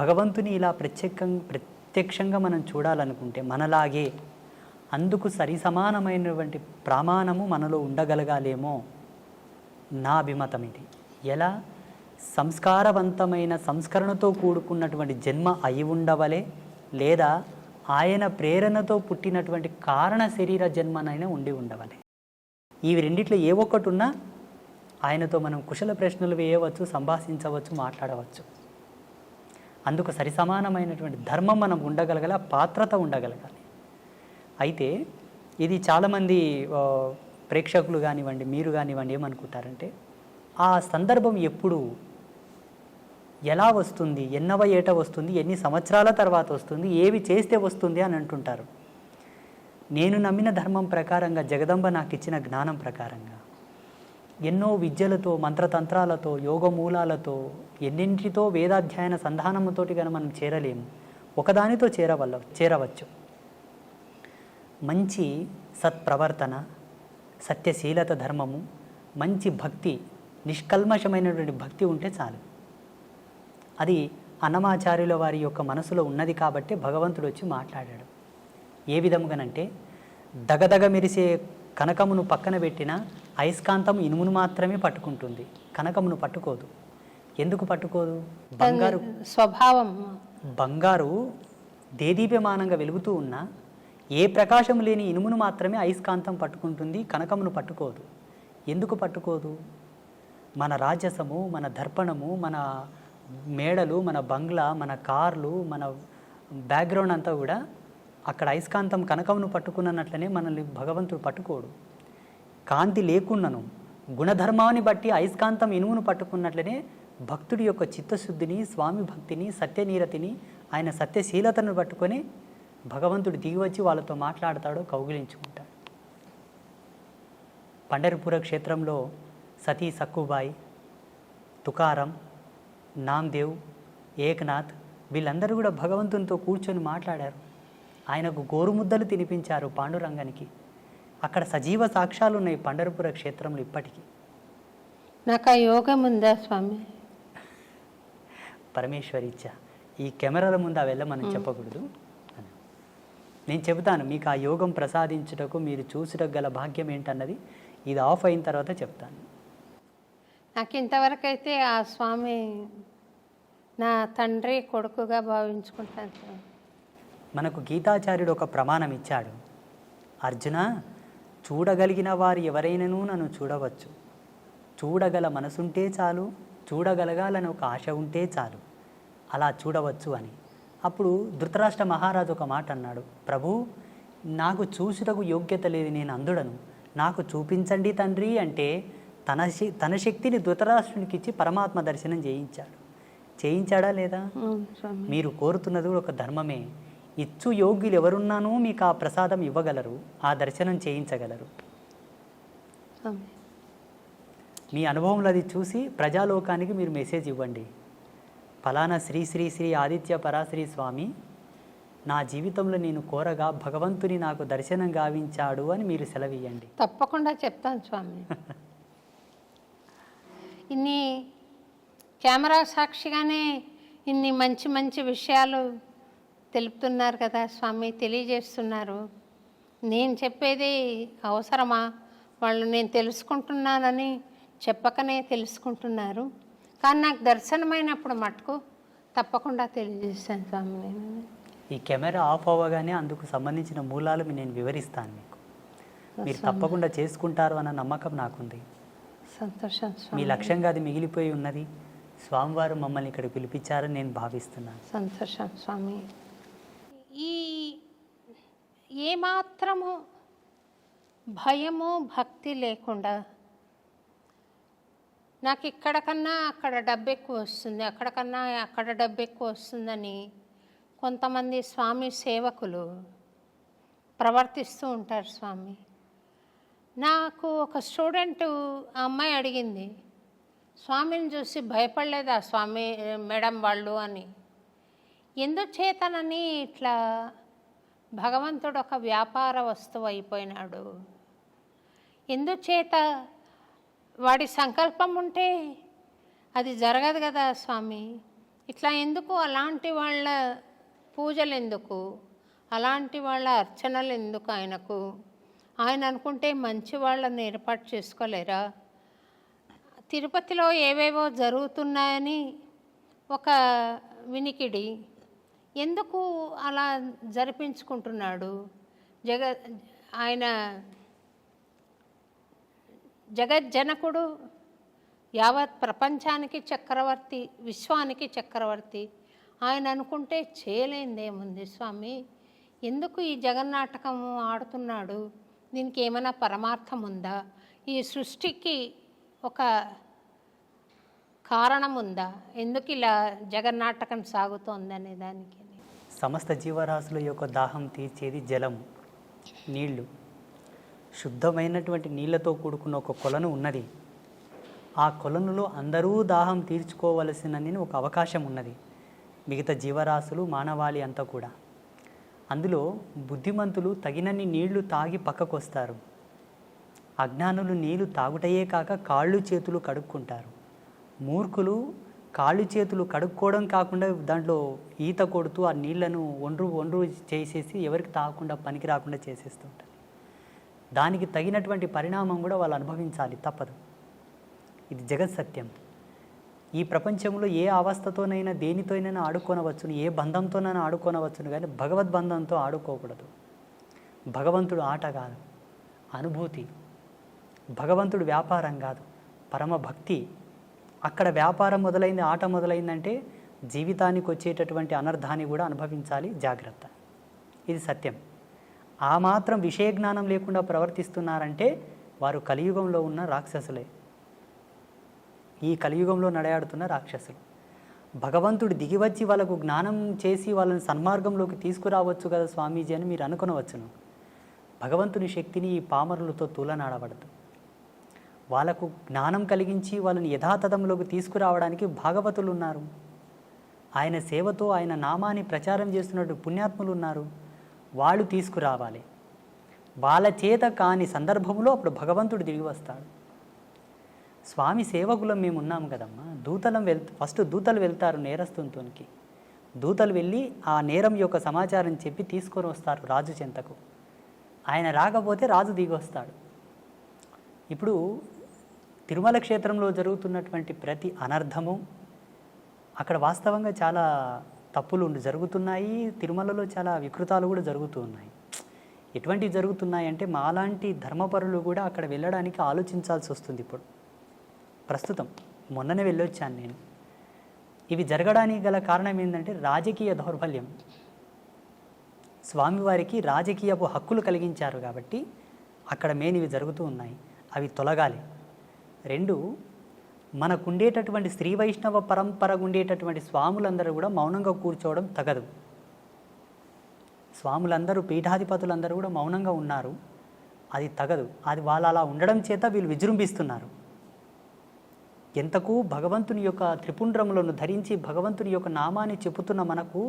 భగవంతుని ఇలా ప్రత్యక్షంగా మనం చూడాలనుకుంటే మనలాగే అందుకు సరిసమానమైనటువంటి ప్రమాణము మనలో ఉండగలగాలేమో నా అభిమతం ఇది. ఎలా? సంస్కారవంతమైన సంస్కరణతో కూడుకున్నటువంటి జన్మ అయి ఉండవలే, లేదా ఆయన ప్రేరణతో పుట్టినటువంటి కారణ శరీర జన్మనైనా ఉండి ఉండవలే. ఇవి రెండిట్లో ఏ ఒక్కటి ఉన్నా ఆయనతో మనం కుశల ప్రశ్నలు వేయవచ్చు, సంభాషించవచ్చు, మాట్లాడవచ్చు. అందుకు సరిసమానమైనటువంటి ధర్మం మనం ఉండగలగాలి, పాత్రత ఉండగలగాలి. అయితే ఇది చాలామంది ప్రేక్షకులు కానివ్వండి, మీరు కానివ్వండి, ఏమనుకుంటారంటే ఆ సందర్భం ఎప్పుడు, ఎలా వస్తుంది, ఎన్నవ ఏట వస్తుంది, ఎన్ని సంవత్సరాల తర్వాత వస్తుంది, ఏవి చేస్తే వస్తుంది అని అంటుంటారు. నేను నమ్మిన ధర్మం ప్రకారంగా, జగదంబ నాకు ఇచ్చిన జ్ఞానం ప్రకారంగా, ఎన్నో విద్యలతో, మంత్రతంత్రాలతో, యోగమూలాలతో, ఎన్నింటితో వేదాధ్యయన సంధానముతోటి కనుక మనం చేరలేము. ఒకదానితో చేరవచ్చు. మంచి సత్ప్రవర్తన, సత్యశీలత, ధర్మము, మంచి భక్తి, నిష్కల్మషమైనటువంటి భక్తి ఉంటే చాలు. అది అన్నమాచార్యుల వారి యొక్క మనసులో ఉన్నది కాబట్టి భగవంతుడు వచ్చి మాట్లాడాడు. ఏ విధముగానంటే దగదగ మెరిసే కనకమును పక్కన పెట్టిన అయస్కాంతం ఇనుమును మాత్రమే పట్టుకుంటుంది, కనకమును పట్టుకోదు. ఎందుకు పట్టుకోదు? బంగారు స్వభావం. బంగారు దేదీప్యమానంగా వెలుగుతూ ఉన్న ఏ ప్రకాశం లేని ఇనుమును మాత్రమే అయస్కాంతం పట్టుకుంటుంది, కనకమును పట్టుకోదు. ఎందుకు పట్టుకోదు? మన రాజసము, మన దర్పణము, మన మేడలు, మన బంగ్లా, మన కార్లు, మన బ్యాక్గ్రౌండ్ అంతా కూడా అక్కడ అయస్కాంతం కనకమును పట్టుకున్నట్లనే మనల్ని భగవంతుడు పట్టుకోడు. కాంతి లేకున్నను గుణధర్మాన్ని బట్టి అయస్కాంతం ఇనుమును పట్టుకున్నట్లనే భక్తుడి యొక్క చిత్తశుద్ధిని, స్వామి భక్తిని, సత్యనీరతిని, ఆయన సత్యశీలతను పట్టుకొని భగవంతుడు దిగివచ్చి వాళ్ళతో మాట్లాడతాడు, కౌగిలించుకుంటాడు. పండరిపుర క్షేత్రంలో సతీ సక్కుబాయి, తుకారం, నామ్దేవ్, ఏక్నాథ్ వీళ్ళందరూ కూడా భగవంతునితో కూర్చొని మాట్లాడారు. ఆయనకు గోరుముద్దలు తినిపించారు పాండురంగానికి. అక్కడ సజీవ సాక్ష్యాలు ఉన్నాయి పండరిపుర క్షేత్రంలో ఇప్పటికీ. నాకు ఆ యోగం ఉందా స్వామి? పరమేశ్వరి ఇచ్చా. ఈ కెమెరాల ముందు ఆ వెళ్ళమని చెప్పకూడదు. నేను చెబుతాను మీకు ఆ యోగం ప్రసాదించుటకు మీరు చూసుటకు గల భాగ్యం ఏంటన్నది ఇది ఆఫ్ అయిన తర్వాత చెప్తాను. నాకు ఇంతవరకు అయితే ఆ స్వామి నా తండ్రి కొడుకుగా భావించుకుంటాను స్వామి. మనకు గీతాచార్యుడు ఒక ప్రమాణం ఇచ్చాడు. అర్జున, చూడగలిగిన వారు ఎవరైనాను నన్ను చూడవచ్చు, చూడగల మనసుంటే చాలు, చూడగలగాలని ఒక ఆశ ఉంటే చాలు, అలా చూడవచ్చు అని. అప్పుడు ధృతరాష్ట్ర మహారాజు ఒక మాట అన్నాడు, ప్రభు నాకు చూసుటకు యోగ్యత లేదు, నేను అందుడను, నాకు చూపించండి తండ్రి అంటే తన శక్తిని ధృతరాష్ట్రునికి ఇచ్చి పరమాత్మ దర్శనం చేయించాడా లేదా? మీరు కోరుతున్నది ఒక ధర్మమే. ఇచ్చు యోగ్యులు ఎవరున్నానో మీకు ఆ ప్రసాదం ఇవ్వగలరు, ఆ దర్శనం చేయించగలరు. మీ అనుభవంలో అది చూసి ప్రజాలోకానికి మీరు మెసేజ్ ఇవ్వండి. ఫలానా శ్రీ శ్రీ శ్రీ ఆదిత్య పరాశ్రీ స్వామి నా జీవితంలో నేను కోరగా భగవంతుని నాకు దర్శనం గావించాడు అని మీరు సెలవియ్యండి. తప్పకుండా చెప్తాను స్వామి. ఇన్ని కెమెరా సాక్షిగానే ఇన్ని మంచి మంచి విషయాలు తెలుపుతున్నారు కదా స్వామి, తెలియజేస్తున్నారు. నేను చెప్పేది అవసరమా? వాళ్ళు నేను తెలుసుకుంటున్నానని చెప్పకనే తెలుసుకుంటున్నారు. కానీ నాకు దర్శనమైనప్పుడు మటుకు తప్పకుండా తెలియజేస్తాను స్వామి. నేను ఈ కెమెరా ఆఫ్ అవ్వగానే అందుకు సంబంధించిన మూలాలు నేను వివరిస్తాను మీకు. మీరు తప్పకుండా చేసుకుంటారు అన్న నమ్మకం నాకుంది. సంతోషం స్వామి. మీ లక్ష్యంగా అది మిగిలిపోయి ఉన్నది. స్వామివారు మమ్మల్ని ఇక్కడ పిలిపించారని నేను భావిస్తున్నాను. సంతోషం స్వామి. ఈ ఏమాత్రము భయము భక్తి లేకుండా నాకు ఇక్కడ కన్నా అక్కడ డబ్బు ఎక్కువ వస్తుంది, అక్కడ కన్నా అక్కడ డబ్బు ఎక్కువ వస్తుందని కొంతమంది స్వామి సేవకులు ప్రవర్తిస్తూ ఉంటారు స్వామి. నాకు ఒక స్టూడెంటు ఆ అమ్మాయి అడిగింది, స్వామిని చూసి భయపడలేదా స్వామి మేడం వాళ్ళు అని. ఎందుచేతనని ఇట్లా భగవంతుడు ఒక వ్యాపార వస్తువు అయిపోయినాడు? ఎందుచేత? వాడి సంకల్పం ఉంటే అది జరగదు కదా స్వామి. ఇట్లా ఎందుకు? అలాంటి వాళ్ళ పూజలు ఎందుకు? అలాంటి వాళ్ళ అర్చనలు ఎందుకు ఆయనకు? ఆయన అనుకుంటే మంచి వాళ్ళని ఏర్పాటు చేసుకోలేరా? తిరుపతిలో ఏవేవో జరుగుతున్నాయని ఒక వినికిడి, ఎందుకు అలా జరిపించుకుంటున్నాడు? ఆయన జగజ్జనకుడు, యావత్ ప్రపంచానికి చక్రవర్తి, విశ్వానికి చక్రవర్తి. ఆయన అనుకుంటే చేయలేనిదేముంది స్వామి? ఎందుకు ఈ జగన్నాటకము ఆడుతున్నాడు? దీనికి ఏమైనా పరమార్థం ఉందా? ఈ సృష్టికి ఒక కారణం ఉందా? ఎందుకు ఇలా జగన్నాటకం సాగుతోంది అనే దానికి. సమస్త జీవరాశుల యొక్క దాహం తీర్చేది జలం, నీళ్లు. శుద్ధమైనటువంటి నీళ్లతో కూడుకున్న ఒక కొలను ఉన్నది. ఆ కొలనులో అందరూ దాహం తీర్చుకోవలసిన ఒక అవకాశం ఉన్నది. మిగతా జీవరాశులు, మానవాళి అంతా కూడా. అందులో బుద్ధిమంతులు తగినన్ని నీళ్లు తాగి పక్కకొస్తారు. అజ్ఞానులు నీళ్లు తాగుటయే కాక కాళ్ళు చేతులు కడుక్కుంటారు. మూర్ఖులు కాళ్ళు చేతులు కడుక్కోవడం కాకుండా దాంట్లో ఈత కొడుతూ ఆ నీళ్లను ఒండ్రు చేసేసి ఎవరికి తాగకుండా పనికి రాకుండా చేసేస్తుంటారు. దానికి తగినటువంటి పరిణామం కూడా వాళ్ళు అనుభవించాలి, తప్పదు. ఇది జగత్ సత్యం. ఈ ప్రపంచంలో ఏ అవస్థతోనైనా దేనితోనైనా ఆడుకోనవచ్చును, ఏ బంధంతోనైనా ఆడుకోనవచ్చును, కానీ భగవద్బంధంతో ఆడుకోకూడదు. భగవంతుడు ఆట కాదు, అనుభూతి. భగవంతుడు వ్యాపారం కాదు, పరమ భక్తి. అక్కడ వ్యాపారం మొదలైంది, ఆట మొదలైందంటే జీవితానికి వచ్చేటటువంటి అనర్థాన్ని కూడా అనుభవించాలి. జాగ్రత్త, ఇది సత్యం. ఆ మాత్రం విషయ జ్ఞానం లేకుండా ప్రవర్తిస్తున్నారంటే వారు కలియుగంలో ఉన్న రాక్షసులే, ఈ కలియుగంలో నడయాడుతున్న రాక్షసులు. భగవంతుడు దిగివచ్చి వాళ్ళకు జ్ఞానం చేసి వాళ్ళని సన్మార్గంలోకి తీసుకురావచ్చు కదా స్వామీజీ అని మీరు అనుకునవచ్చును. భగవంతుని శక్తిని ఈ పామరులతో తులనాడబడదు. వాళ్ళకు జ్ఞానం కలిగించి వాళ్ళని యథాతథంలోకి తీసుకురావడానికి భాగవతులు ఉన్నారు. ఆయన సేవతో ఆయన నామాన్ని ప్రచారం చేస్తున్నట్టు పుణ్యాత్ములు ఉన్నారు. వాళ్ళు తీసుకురావాలి. వాళ్ళ చేత కాని సందర్భంలో అప్పుడు భగవంతుడు దిగి వస్తాడు. స్వామి సేవకులం మేము ఉన్నాం కదమ్మా. ఫస్ట్ దూతలు వెళ్తారు నేరస్తునికి. దూతలు వెళ్ళి ఆ నేరం యొక్క సమాచారం చెప్పి తీసుకొని వస్తారు రాజు చెంతకు. ఆయన రాకపోతే రాజు దిగి వస్తాడు. ఇప్పుడు తిరుమల క్షేత్రంలో జరుగుతున్నటువంటి ప్రతి అనర్థము అక్కడ వాస్తవంగా చాలా తప్పులు జరుగుతున్నాయి. తిరుమలలో చాలా వికృతాలు కూడా జరుగుతూ ఉన్నాయి. ఎటువంటివి జరుగుతున్నాయి అంటే మాలాంటి ధర్మపరులు కూడా అక్కడ వెళ్ళడానికి ఆలోచించాల్సి వస్తుంది. ఇప్పుడు ప్రస్తుతం మొన్ననే వెళ్ళొచ్చాను నేను. ఇవి జరగడానికి గల కారణం ఏంటంటే రాజకీయ దౌర్బల్యం. స్వామివారికి రాజకీయపు హక్కులు కలిగించారు కాబట్టి అక్కడ మెయిన్ ఇవి జరుగుతూ ఉన్నాయి. అవి తొలగాలి. 2, మనకుండేటటువంటి శ్రీ వైష్ణవ పరంపరకు ఉండేటటువంటి స్వాములందరూ కూడా మౌనంగా కూర్చోవడం తగదు. స్వాములందరూ పీఠాధిపతులందరూ కూడా మౌనంగా ఉన్నారు, అది తగదు. అది వాళ్ళు అలా ఉండడం చేత వీళ్ళు విజృంభిస్తున్నారు. ఎంతకు భగవంతుని యొక్క త్రిపుండ్రములను ధరించి భగవంతుని యొక్క నామాన్ని చెప్పుతున్న మనకు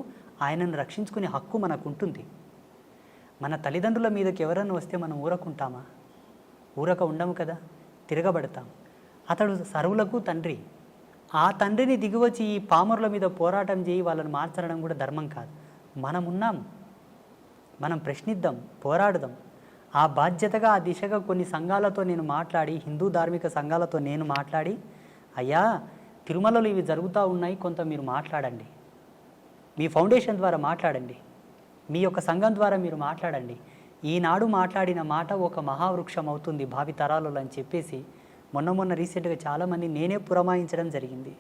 ఆయనను రక్షించుకునే హక్కు మనకు ఉంటుంది. మన తల్లిదండ్రుల మీదకి ఎవరన్నా వస్తే మనం ఊరకుంటామా? ఊరక ఉండము కదా, తిరగబడతాం. అతడు సర్వులకు తండ్రి. ఆ తండ్రిని దిగివచ్చి ఈ పామరుల మీద పోరాటం చేయి వాళ్ళని మార్చడం కూడా ధర్మం కాదు. మనం ఉన్నాం, మనం ప్రశ్నిద్దాం, పోరాడదాం. ఆ బాధ్యతగా ఆ దిశగా కొన్ని సంఘాలతో నేను మాట్లాడి, హిందూ ధార్మిక సంఘాలతో నేను మాట్లాడి, అయ్యా తిరుమలలో ఇవి జరుగుతూ ఉన్నాయి, కొంత మీరు మాట్లాడండి, మీ ఫౌండేషన్ ద్వారా మాట్లాడండి, మీ యొక్క సంఘం ద్వారా మీరు మాట్లాడండి. ఈనాడు మాట్లాడిన మాట ఒక మహావృక్షం అవుతుంది భావితరాలలో అని చెప్పేసి మొన్న రీసెంట్గా చాలామంది నేనే పురమాయించడం జరిగింది.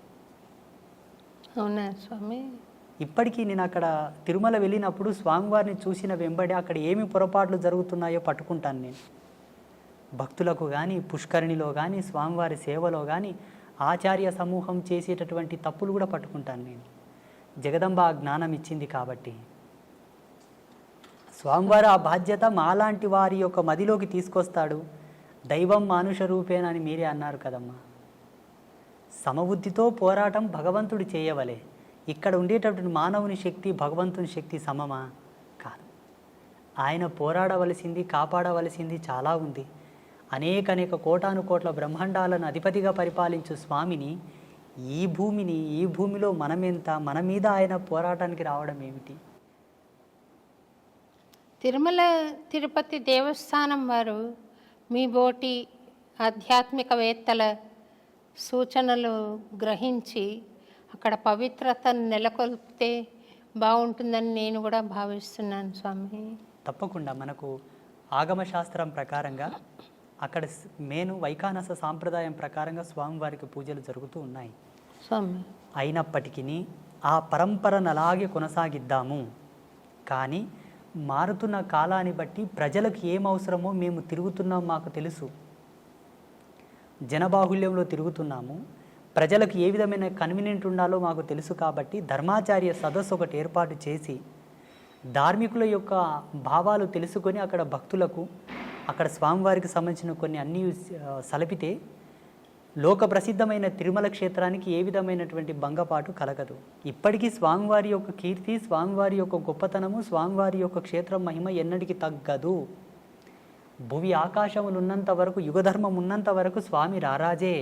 అవునా స్వామి? ఇప్పటికీ నేను అక్కడ తిరుమల వెళ్ళినప్పుడు స్వామివారిని చూసిన వెంబడి అక్కడ ఏమి పొరపాట్లు జరుగుతున్నాయో పట్టుకుంటాను నేను. భక్తులకు కానీ, పుష్కరిణిలో కానీ, స్వామివారి సేవలో కానీ ఆచార్య సమూహం చేసేటటువంటి తప్పులు కూడా పట్టుకుంటాను నేను. జగదంబ ఆ జ్ఞానం ఇచ్చింది కాబట్టి స్వామివారు ఆ బాధ్యత మాలాంటి వారి యొక్క మదిలోకి తీసుకొస్తాడు. దైవం మానుష రూపేణ అని మీరే అన్నారు కదమ్మా. సమబుద్ధితో పోరాటం భగవంతుడు చేయవలే. ఇక్కడ ఉండేటటువంటి మానవుని శక్తి భగవంతుని శక్తి సమమా? కాదు. ఆయన పోరాడవలసింది, కాపాడవలసింది చాలా ఉంది. అనేక కోటానుకోట్ల బ్రహ్మాండాలను అధిపతిగా పరిపాలించు స్వామిని, ఈ భూమిలో మనమెంత, మన మీద ఆయన పోరాటానికి రావడం ఏమిటి? తిరుమల తిరుపతి దేవస్థానం వారు మీ బోటి ఆధ్యాత్మికవేత్తల సూచనలు గ్రహించి అక్కడ పవిత్రతను నెలకొల్పితే బాగుంటుందని నేను కూడా భావిస్తున్నాను స్వామి. తప్పకుండా మనకు ఆగమశాస్త్రం ప్రకారంగా అక్కడ మేను వైఖానస సాంప్రదాయం ప్రకారంగా స్వామివారికి పూజలు జరుగుతూ ఉన్నాయి స్వామి. అయినప్పటికీ ఆ పరంపరను అలాగే కొనసాగిద్దాము. కానీ మారుతున్న కాలాన్ని బట్టి ప్రజలకు ఏం అవసరమో మేము తిరుగుతున్నాం, మాకు తెలుసు. జనబాహుల్యంలో తిరుగుతున్నాము, ప్రజలకు ఏ విధమైన కన్వీనియంట్ ఉండాలో మాకు తెలుసు. కాబట్టి ధర్మాచార్య సదస్సు ఒకటి ఏర్పాటు చేసి ధార్మికుల యొక్క భావాలు తెలుసుకొని అక్కడ భక్తులకు, అక్కడ స్వామివారికి సంబంధించిన కొన్ని అన్నీ సలిపితే లోక ప్రసిద్ధమైన తిరుమల క్షేత్రానికి ఏ విధమైనటువంటి భంగపాటు కలగదు. ఇప్పటికీ స్వామివారి యొక్క కీర్తి, స్వామివారి యొక్క గొప్పతనము, స్వామివారి యొక్క క్షేత్రం మహిమ ఎన్నటికీ తగ్గదు. భువి ఆకాశములు ఉన్నంత వరకు, యుగధర్మం ఉన్నంత వరకు స్వామి రారాజే.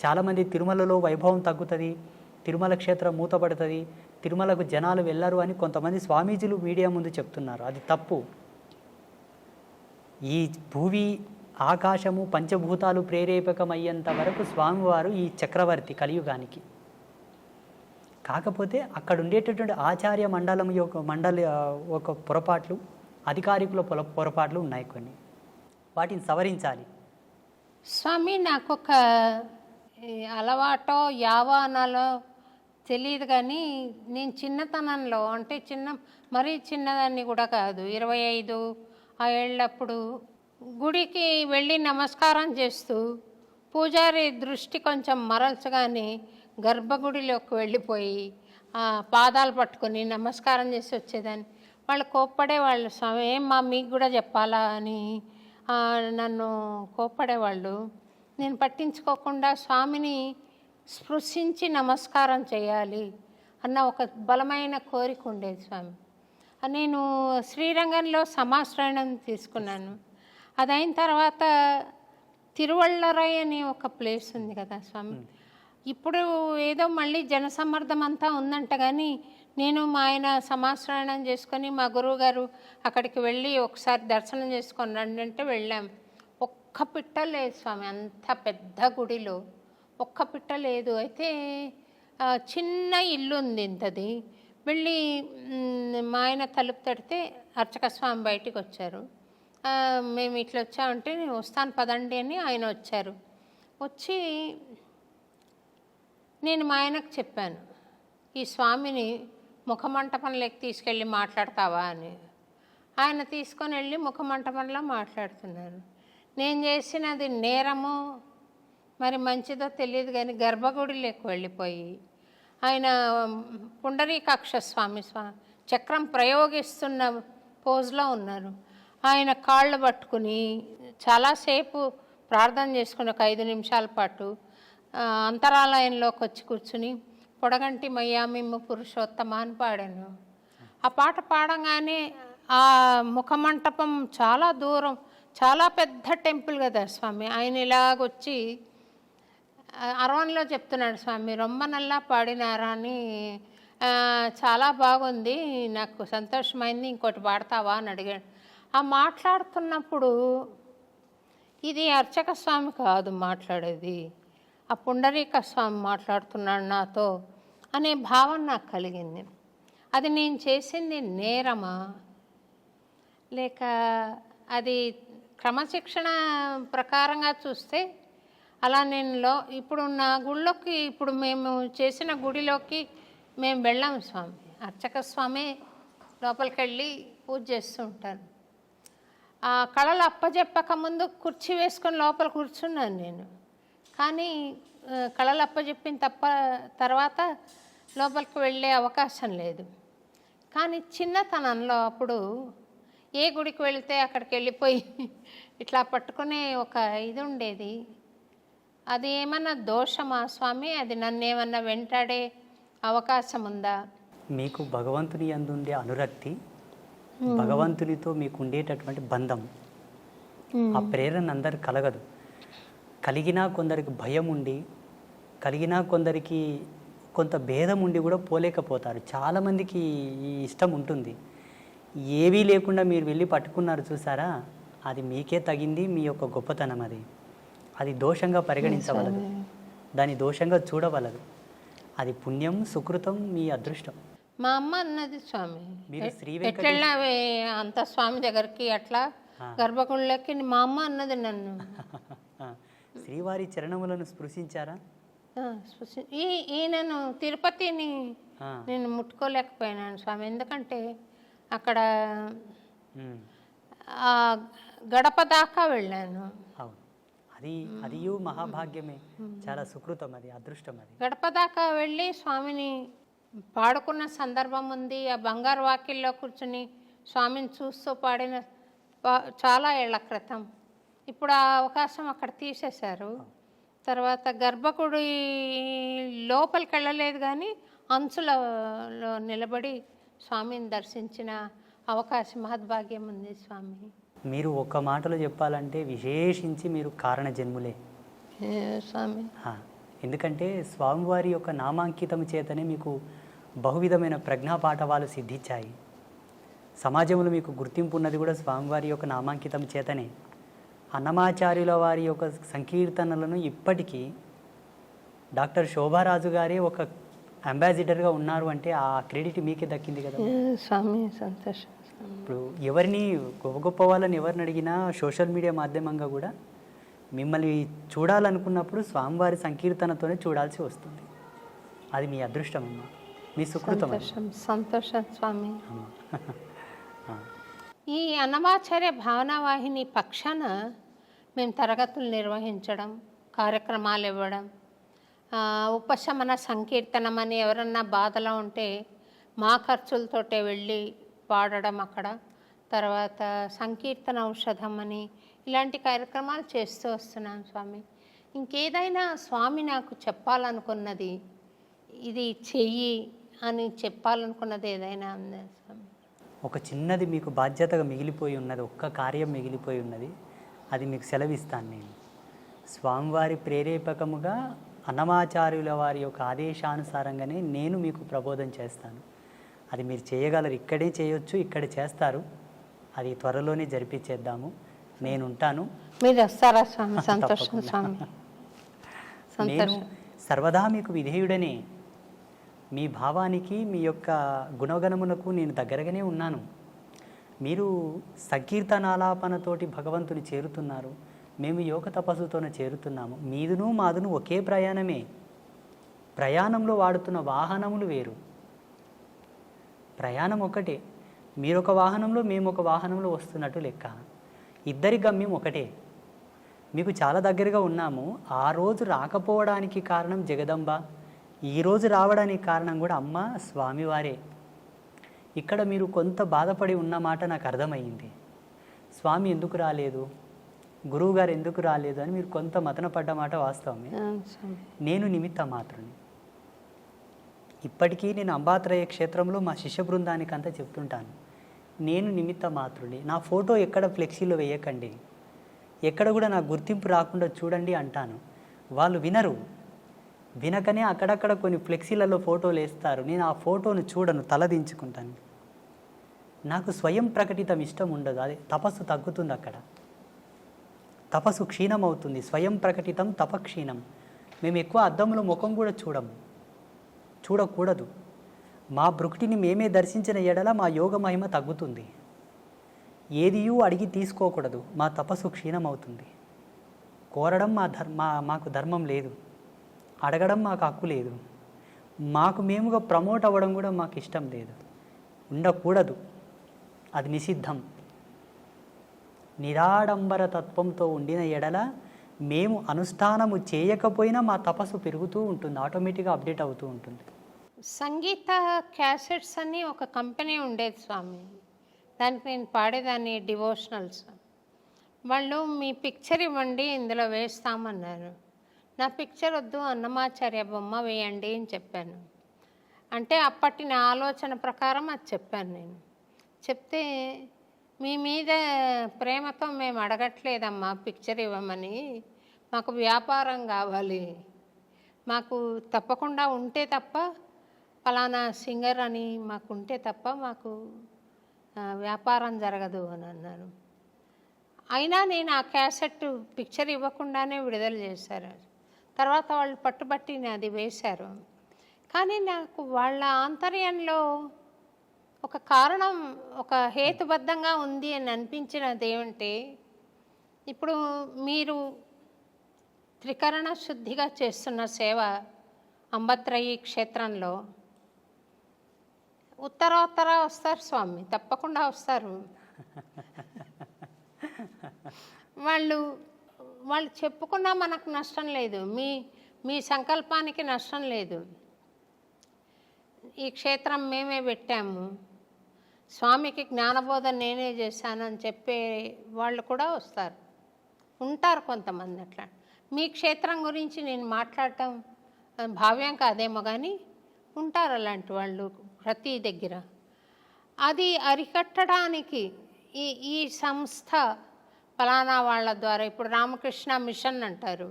చాలామంది తిరుమలలో వైభవం తగ్గుతుంది, తిరుమల క్షేత్రం మూతపడుతుంది, తిరుమలకు జనాలు వెళ్ళరు అని కొంతమంది స్వామీజీలు మీడియా ముందు చెప్తున్నారు. అది తప్పు. ఈ భూమి ఆకాశము పంచభూతాలు ప్రేరేపకమయ్యేంత వరకు స్వామివారు ఈ చక్రవర్తి కలియుగానికి. కాకపోతే అక్కడ ఉండేటటువంటి ఆచార్య మండలి ఒక పొరపాట్లు, అధికారికుల పొరపాట్లు ఉన్నాయి కొన్ని. వాటిని సవరించాలి. స్వామి, నాకొక అలవాటో యావానాలో తెలియదు, కానీ నేను చిన్నతనంలో, అంటే మరీ చిన్నదాన్ని కూడా కాదు, 25 ఆ ఏళ్ళప్పుడు గుడికి వెళ్ళి నమస్కారం చేస్తూ పూజారి దృష్టి కొంచెం మరల్చగానే గర్భగుడిలోకి వెళ్ళిపోయి పాదాలు పట్టుకొని నమస్కారం చేసి వచ్చేదాన్ని. వాళ్ళు కోప్పడేవాళ్ళు, స్వామి ఏమ్మా మీకు కూడా చెప్పాలా అని నన్ను కోప్పడేవాళ్ళు. నేను పట్టించుకోకుండా స్వామిని స్పృశించి నమస్కారం చేయాలి అన్న ఒక బలమైన కోరిక ఉండేది స్వామి. నేను శ్రీరంగంలో సమాశ్రయణం తీసుకున్నాను. అదైన తర్వాత తిరువళ్ళరై అనే ఒక ప్లేస్ ఉంది కదా స్వామి, ఇప్పుడు ఏదో మళ్ళీ జనసమ్మర్దం అంతా ఉందంట, కానీ నేను మా ఆయన సమాశ్రయణం చేసుకొని మా గురువు గారు అక్కడికి వెళ్ళి ఒకసారి దర్శనం చేసుకొని రండి అంటే వెళ్ళాం. ఒక్క పిట్ట లేదు స్వామి, అంత పెద్ద గుడిలో ఒక్క పిట్ట లేదు. అయితే చిన్న ఇల్లు ఉంది ఇంతది. వెళ్ళి మా ఆయన తలుపు తడితే అర్చక స్వామి బయటికి వచ్చారు. మేము ఇట్లా వచ్చామంటే నేను వస్తాను పదండి అని ఆయన వచ్చారు. వచ్చి నేను మా ఆయనకు చెప్పాను, ఈ స్వామిని ముఖమంటపంలోకి తీసుకెళ్ళి మాట్లాడతావా అని. ఆయన తీసుకొని వెళ్ళి ముఖమంటపంలో మాట్లాడుతున్నారు. నేను చేసినది నేరమో మరి మంచిదో తెలియదు, కానీ గర్భగుడిలోకి వెళ్ళిపోయి ఆయన పుండరీకాక్ష స్వామి చక్రం ప్రయోగిస్తున్న పోజ్లో ఉన్నారు. ఆయన కాళ్ళు పట్టుకుని చాలాసేపు ప్రార్థన చేసుకుని ఒక 5 నిమిషాల పాటు అంతరాలయంలోకి వచ్చి కూర్చుని పొడగంటి మయ్యామిమ్మ పురుషోత్తమ అని పాడాను. ఆ పాట పాడంగానే ఆ ముఖమంటపం చాలా దూరం, చాలా పెద్ద టెంపుల్ కదా స్వామి. ఆయన ఇలాగొచ్చి అరవన్లో చెప్తున్నాడు, స్వామి రొమ్మ నల్లా పాడినారా అని, చాలా బాగుంది, నాకు సంతోషమైంది, ఇంకోటి పాడతావా అని అడిగాడు. ఆ మాట్లాడుతున్నప్పుడు ఇది అర్చక స్వామి కాదు మాట్లాడేది, ఆ పుండరీక స్వామి మాట్లాడుతున్నాడు నాతో అనే భావన నాకు కలిగింది. అది నేను చేసింది నేరమా, లేక అది క్రమశిక్షణ ప్రకారంగా చూస్తే అలా నేను ఇప్పుడు నా గుళ్ళోకి, ఇప్పుడు మేము చేసిన గుడిలోకి మేము వెళ్ళాము స్వామి, అర్చక స్వామి లోపలికి వెళ్ళి పూజ చేస్తూ ఉంటాను. ఆ కళలు అప్పచెప్పక ముందు కుర్చీ వేసుకొని లోపల కూర్చున్నాను నేను, కానీ కళలు అప్పచెప్పిన తర్వాత లోపలికి వెళ్ళే అవకాశం లేదు. కానీ చిన్నతనంలో అప్పుడు ఏ గుడికి వెళితే అక్కడికి వెళ్ళిపోయి ఇట్లా పట్టుకునే ఒక ఇది ఉండేది. అది ఏమన్నా దోషమా స్వామి? అది నన్ను ఏమన్నా వెంటాడే అవకాశం ఉందా? మీకు భగవంతుని యందు ఉండే అనురక్తి, భగవంతునితో మీకు ఉండేటటువంటి బంధం, ఆ ప్రేరణ అందరు కలగదు. కలిగినా కొందరికి భయం ఉండి, కలిగినా కొందరికి కొంత భేదం ఉండి కూడా పోలేకపోతారు. చాలామందికి ఈ ఇష్టం ఉంటుంది. ఏవీ లేకుండా మీరు వెళ్ళి పట్టుకున్నారు చూసారా, అది మీకే తగింది, మీ యొక్క గొప్పతనం. అది దోషంగా పరిగణించవలదు, దాన్ని దోషంగా చూడవలదు. అది పుణ్యం, సుకృతం, మీ అదృష్టం. మా అమ్మ అన్నది స్వామి, మీరు ఎట్లా అంత స్వామి దగ్గరికి అట్లా గర్భగుళ్ళకి, మా అమ్మ అన్నది నన్ను. శ్రీవారి చరణములను స్పృశించారా? ఈయనను తిరుపతిని నేను ముట్టుకోలేకపోయినాను స్వామి, ఎందుకంటే అక్కడ గడప దాకా వెళ్ళాను. అది మహాభాగ్యమే, చాలా సుకృతం, అది అదృష్టం. అది గడప దాకా వెళ్ళి స్వామిని పాడుకున్న సందర్భం ఉంది. ఆ బంగారు వాకిల్లో కూర్చుని స్వామిని చూస్తూ పాడిన చాలా ఏళ్ల క్రితం. ఇప్పుడు ఆ అవకాశం అక్కడ తీసేశారు. తర్వాత గర్భగుడి లోపలికి వెళ్ళలేదు, కానీ అంచులలో నిలబడి స్వామిని దర్శించిన అవకాశం మహద్భాగ్యం ఉంది స్వామి. మీరు ఒక్క మాటలో చెప్పాలంటే విశేషించి మీరు కారణ జన్ములే స్వామి. ఎందుకంటే స్వామివారి యొక్క నామాంకితం చేతనే మీకు బహువిధమైన ప్రజ్ఞాపాఠవాలు సిద్ధించాయి. సమాజంలో మీకు గుర్తింపు ఉన్నది కూడా స్వామివారి యొక్క నామాంకితం చేతనే. అన్నమాచార్యుల వారి యొక్క సంకీర్తనలను ఇప్పటికీ డాక్టర్ శోభారాజు గారే ఒక అంబాసిడర్గా ఉన్నారు అంటే ఆ క్రెడిట్ మీకే దక్కింది కదా స్వామి. సంతోషం. ఇప్పుడు ఎవరిని గొప్ప గొప్ప వాళ్ళని ఎవరిని అడిగినా సోషల్ మీడియా మాధ్యమంగా కూడా మిమ్మల్ని చూడాలనుకున్నప్పుడు స్వామివారి సంకీర్తనతోనే చూడాల్సి వస్తుంది. అది మీ అదృష్టం అమ్మా, మీ సుకృతం. సంతోషం స్వామి. ఈ అన్నమాచార్య భావనావాహిని పక్షాన మేము తరగతులు నిర్వహించడం, కార్యక్రమాలు ఇవ్వడం, ఉపశమన సంకీర్తనం అని ఎవరన్నా బాధలో ఉంటే మా ఖర్చులతోటే వెళ్ళి పాడడం అక్కడ. తర్వాత సంకీర్తన ఔషధం అని ఇలాంటి కార్యక్రమాలు చేస్తూ వస్తున్నాను స్వామి. ఇంకేదైనా స్వామి నాకు చెప్పాలనుకున్నది, ఇది చెయ్యి అని చెప్పాలనుకున్నది ఏదైనా ఉందా స్వామి? ఒక చిన్నది మీకు బాధ్యతగా మిగిలిపోయి ఉన్నది, ఒక్క కార్యం మిగిలిపోయి ఉన్నది. అది మీకు సెలవిస్తాను నేను. స్వామివారి ప్రేరేపకముగా అన్నమాచార్యుల వారి యొక్క ఆదేశానుసారంగానే నేను మీకు ప్రబోధం చేస్తాను. అది మీరు చేయగలరు, ఇక్కడే చేయొచ్చు, ఇక్కడ చేస్తారు. అది త్వరలోనే జరిపించేద్దాము. నేను ఉంటాను. మీరు వస్తారా స్వామి? సంతోషం స్వామి. నేను సర్వదా మీకు విధేయుడనే. మీ భావానికి, మీ యొక్క గుణగణములకు నేను దగ్గరగానే ఉన్నాను. మీరు సంకీర్తనాలాపనతోటి భగవంతుని చేరుతున్నారు, మేము యోగ తపస్సుతోనే చేరుతున్నాము. మీదును మాదును ఒకే ప్రయాణమే. ప్రయాణంలో వాడుతున్న వాహనములు వేరు, ప్రయాణం ఒకటే. మీరొక వాహనంలో, మేము ఒక వాహనంలో వస్తున్నట్టు లెక్క. ఇద్దరి గమ్యం ఒకటే. మీకు చాలా దగ్గరగా ఉన్నాము. ఆ రోజు రాకపోవడానికి కారణం జగదంబ, ఈరోజు రావడానికి కారణం కూడా అమ్మ స్వామివారే. ఇక్కడ మీరు కొంత బాధపడి ఉన్నమాట నాకు అర్థమయ్యింది. స్వామి ఎందుకు రాలేదు, గురువుగారు ఎందుకు రాలేదు అని మీరు కొంత మతన పడ్డమాట వాస్తవమే. నేను నిమిత్త మాత్రుని. ఇప్పటికీ నేను అంబాత్రయ క్షేత్రంలో మా శిష్య బృందానికి అంతా చెప్తుంటాను, నేను నిమిత్త మాత్రుని. నా ఫోటో ఎక్కడ ఫ్లెక్సీలో వేయకండి, ఎక్కడ కూడా నా గుర్తింపు రాకుండా చూడండి అంటాను. వాళ్ళు వినరు. వినకనే అక్కడక్కడ కొన్ని ఫ్లెక్సీలలో ఫోటోలు వేస్తారు. నేను ఆ ఫోటోను చూడను, తలదించుకుంటాను. నాకు స్వయం ప్రకటితం ఇష్టం ఉండదు. అదే తపస్సు తగ్గుతుంది, అక్కడ తపస్సు క్షీణం అవుతుంది. స్వయం ప్రకటితం తపక్షీణం. మేము ఎక్కువ అద్దంలో ముఖం కూడా చూడకూడదు. మా భృకుటిని మేమే దర్శించిన ఎడల మా యోగ మహిమ తగ్గుతుంది. ఏదియూ అడిగి తీసుకోకూడదు, మా తపస్సు క్షీణం అవుతుంది. కోరడం మాకు ధర్మం లేదు, అడగడం మాకు హక్కు లేదు. మాకు మేముగా ప్రమోట్ అవ్వడం కూడా మాకు ఇష్టం లేదు, ఉండకూడదు. అది నిషిద్ధం. నిరాడంబర తత్వంతో ఉండిన ఎడల మేము అనుష్ఠానము చేయకపోయినా మా తపస్సు పెరుగుతూ ఉంటుంది, ఆటోమేటిక్గా అప్డేట్ అవుతూ ఉంటుంది. సంగీత క్యాసెట్స్ అని ఒక కంపెనీ ఉండేది స్వామి. దానికి నేను పాడేదాన్ని డివోషనల్స్. వాళ్ళు మీ పిక్చర్ ఇవ్వండి, ఇందులో వేస్తామన్నారు. నా పిక్చర్ వద్దు, అన్నమాచార్య బొమ్మ వేయండి అని చెప్పాను. అంటే అప్పటి నా ఆలోచన ప్రకారం అది చెప్పాను నేను. చెప్తే మీ మీద ప్రేమతో మేము అడగట్లేదమ్మా పిక్చర్ ఇవ్వమని, మాకు వ్యాపారం కావాలి, మాకు తప్పకుండా ఉంటే తప్ప ఫలానా సింగర్ అని మాకు ఉంటే తప్ప మాకు వ్యాపారం జరగదు అని అన్నారు. అయినా నేను ఆ క్యాసెట్ పిక్చర్ ఇవ్వకుండానే విడుదల చేశారు. తర్వాత వాళ్ళు పట్టుబట్టి అది వేశారు. కానీ నాకు వాళ్ళ ఆంతర్యంలో ఒక కారణం, ఒక హేతుబద్ధంగా ఉంది అని అనిపించినది ఏమంటే, ఇప్పుడు మీరు త్రికరణ శుద్ధిగా చేస్తున్న సేవ అంబత్రయి క్షేత్రంలో ఉత్తర వస్తారు స్వామి, తప్పకుండా వస్తారు. వాళ్ళు చెప్పుకున్నా మనకు నష్టం లేదు, మీ సంకల్పానికి నష్టం లేదు. ఈ క్షేత్రం మేమే పెట్టాము, స్వామికి జ్ఞానబోధన నేనే చేశాను అని చెప్పే వాళ్ళు కూడా వస్తారు. ఉంటారు కొంతమంది అట్లా. మీ క్షేత్రం గురించి నేను మాట్లాడటం భావ్యం కాదేమో కానీ ఉంటారు అలాంటి వాళ్ళు ప్రతి దగ్గర. అది అరికట్టడానికి ఈ సంస్థ ఫలానా వాళ్ళ ద్వారా, ఇప్పుడు రామకృష్ణ మిషన్ అంటారు,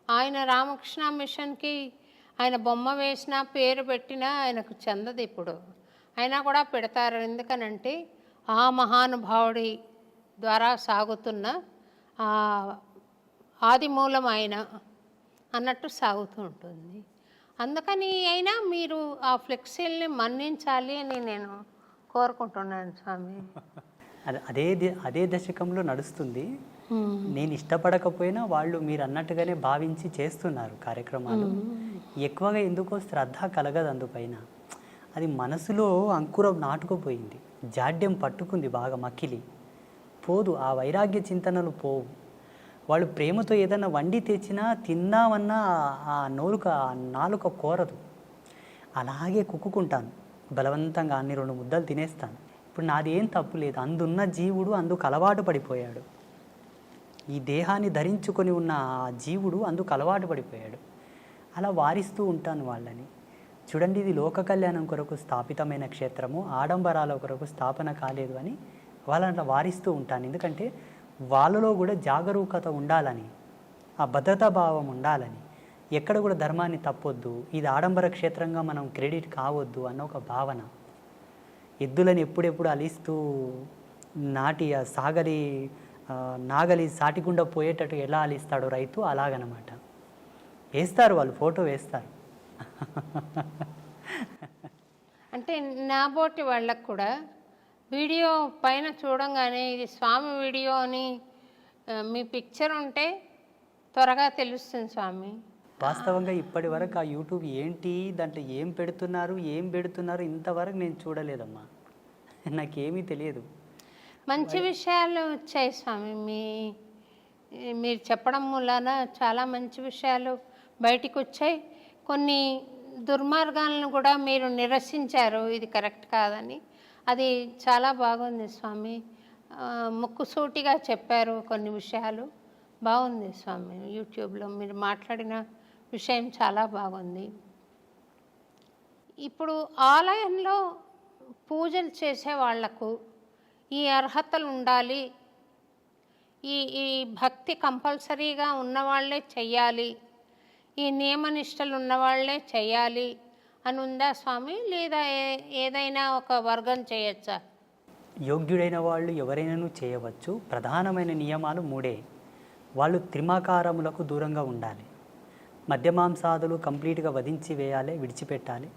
ఆయన రామకృష్ణ మిషన్కి ఆయన బొమ్మ వేసినా పేరు పెట్టినా ఆయనకు చెందదు. ఇప్పుడు అయినా కూడా పెడతారు. ఎందుకనంటే ఆ మహానుభావుడి ద్వారా సాగుతున్న ఆది మూలం ఆయన అన్నట్టు సాగుతూ ఉంటుంది. అందుకని అయినా మీరు ఆ ఫ్లెక్సీల్ని మన్నించాలి అని నేను కోరుకుంటున్నాను స్వామి. అదే దశకంలో నడుస్తుంది. నేను ఇష్టపడకపోయినా వాళ్ళు మీరు అన్నట్టుగానే భావించి చేస్తున్నారు కార్యక్రమాలు. ఎక్కువగా ఎందుకో శ్రద్ధ కలగదు అందుపైన. అది మనసులో అంకురం నాటుకుపోయింది, జాడ్యం పట్టుకుంది బాగా, మక్కిలి పోదు, ఆ వైరాగ్య చింతనలు పోవు. వాళ్ళు ప్రేమతో ఏదైనా వండి తెచ్చినా తిన్నామన్నా ఆ నాలుక కోరదు. అలాగే కుక్కుకుంటాను బలవంతంగా, అన్ని 2 ముద్దలు తినేస్తాను. ఇప్పుడు నాది ఏం తప్పు లేదు, అందున్న జీవుడు అందుకు అలవాటు పడిపోయాడు. ఈ దేహాన్ని ధరించుకొని ఉన్న ఆ జీవుడు అందుకు అలవాటు పడిపోయాడు. అలా వారిస్తూ ఉంటాను వాళ్ళని. చూడండి, ఇది లోక కళ్యాణం కొరకు స్థాపితమైన క్షేత్రము, ఆడంబరాల కొరకు స్థాపన కాలేదు అని వాళ్ళని అట్లా వారిస్తూ ఉంటాను. ఎందుకంటే వాళ్ళలో కూడా జాగరూకత ఉండాలని, ఆ భద్రతా భావం ఉండాలని, ఎక్కడ కూడా ధర్మాన్ని తప్పొద్దు, ఇది ఆడంబర క్షేత్రంగా మనం క్రెడిట్ కావద్దు అన్న ఒక భావన. ఎద్దులని ఎప్పుడెప్పుడు అలిస్తూ నాగలి సాటికుండా పోయేటట్టు ఎలా అలిస్తాడో రైతు, అలాగనమాట. వేస్తారు వాళ్ళు, ఫోటో వేస్తారు. అంటే నాబోటి వాళ్ళకు కూడా వీడియో పైన చూడంగానే ఇది స్వామి వీడియో అని మీ పిక్చర్ ఉంటే త్వరగా తెలుస్తుంది స్వామి. వాస్తవంగా ఇప్పటి వరకు ఆ యూట్యూబ్ ఏంటి, దాంట్లో ఏం పెడుతున్నారు ఇంతవరకు నేను చూడలేదమ్మా. నాకేమీ తెలియదు. మంచి విషయాలు వచ్చాయి స్వామి. మీరు చెప్పడం మూలాన చాలా మంచి విషయాలు బయటికి వచ్చాయి. కొన్ని దుర్మార్గాలను కూడా మీరు నిరసించారు, ఇది కరెక్ట్ కాదని. అది చాలా బాగుంది స్వామి. ముక్కుసూటిగా చెప్పారు కొన్ని విషయాలు. బాగుంది స్వామి. యూట్యూబ్లో మీరు మాట్లాడిన విషయం చాలా బాగుంది. ఇప్పుడు ఆలయంలో పూజలు చేసే వాళ్లకు ఈ అర్హతలు ఉండాలి, ఈ భక్తి కంపల్సరీగా ఉన్నవాళ్లే చెయ్యాలి, ఈ నియమనిష్టలు ఉన్నవాళ్లే చెయ్యాలి అని ఉందా స్వామి? లేదా ఏదైనా ఒక వర్గం చేయొచ్చా? యోగ్యుడైన వాళ్ళు ఎవరైనాను చేయవచ్చు. ప్రధానమైన నియమాలు 3. వాళ్ళు త్రిమాకారములకు దూరంగా ఉండాలి. మద్యమాంసాదులు కంప్లీట్గా వధించి వేయాలి, విడిచిపెట్టాలి.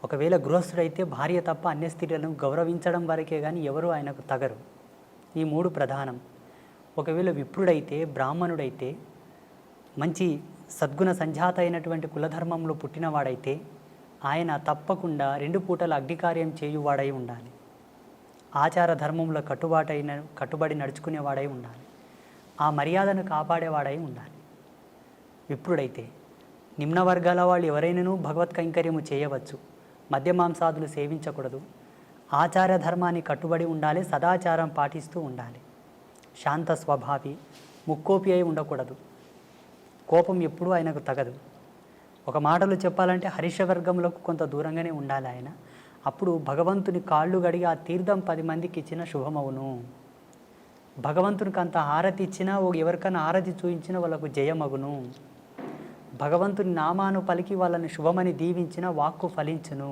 ఒకవేళ గృహస్థుడైతే భార్య తప్ప అన్య స్త్రీలను గౌరవించడం వరకే కానీ ఎవరు ఆయనకు తగరు. ఈ 3 ప్రధానం. ఒకవేళ విప్రుడైతే, బ్రాహ్మణుడైతే, మంచి సద్గుణ సంజాత అయినటువంటి కులధర్మంలో పుట్టినవాడైతే ఆయన తప్పకుండా 2 పూటల అగ్నికార్యం చేయువాడై ఉండాలి. ఆచార ధర్మంలో కట్టుబడి నడుచుకునేవాడై ఉండాలి. ఆ మర్యాదను కాపాడేవాడై ఉండాలి. విప్రుడైతే నిమ్న వర్గాల వాళ్ళు ఎవరైనాను భగవత్ కైంకర్యము చేయవచ్చు. మద్యమాంసాదులు సేవించకూడదు. ఆచార ధర్మాన్ని కట్టుబడి ఉండాలి, సదాచారం పాటిస్తూ ఉండాలి. శాంత స్వభావి, ముక్కోపి అయి ఉండకూడదు. కోపం ఎప్పుడూ ఆయనకు తగదు. ఒక మాటలో చెప్పాలంటే హరిషవర్గంలోకి కొంత దూరంగానే ఉండాలి ఆయన. అప్పుడు భగవంతుని కాళ్ళు గడిగి ఆ తీర్థం 10 మందికి ఇచ్చిన శుభమవును. భగవంతునికి అంత హారతి ఇచ్చినా, ఎవరికైనా హారతి చూయించినా వాళ్ళకు జయమగును. భగవంతుని నామాను పలికి వాళ్ళని శుభమని దీవించిన వాక్కు ఫలించును.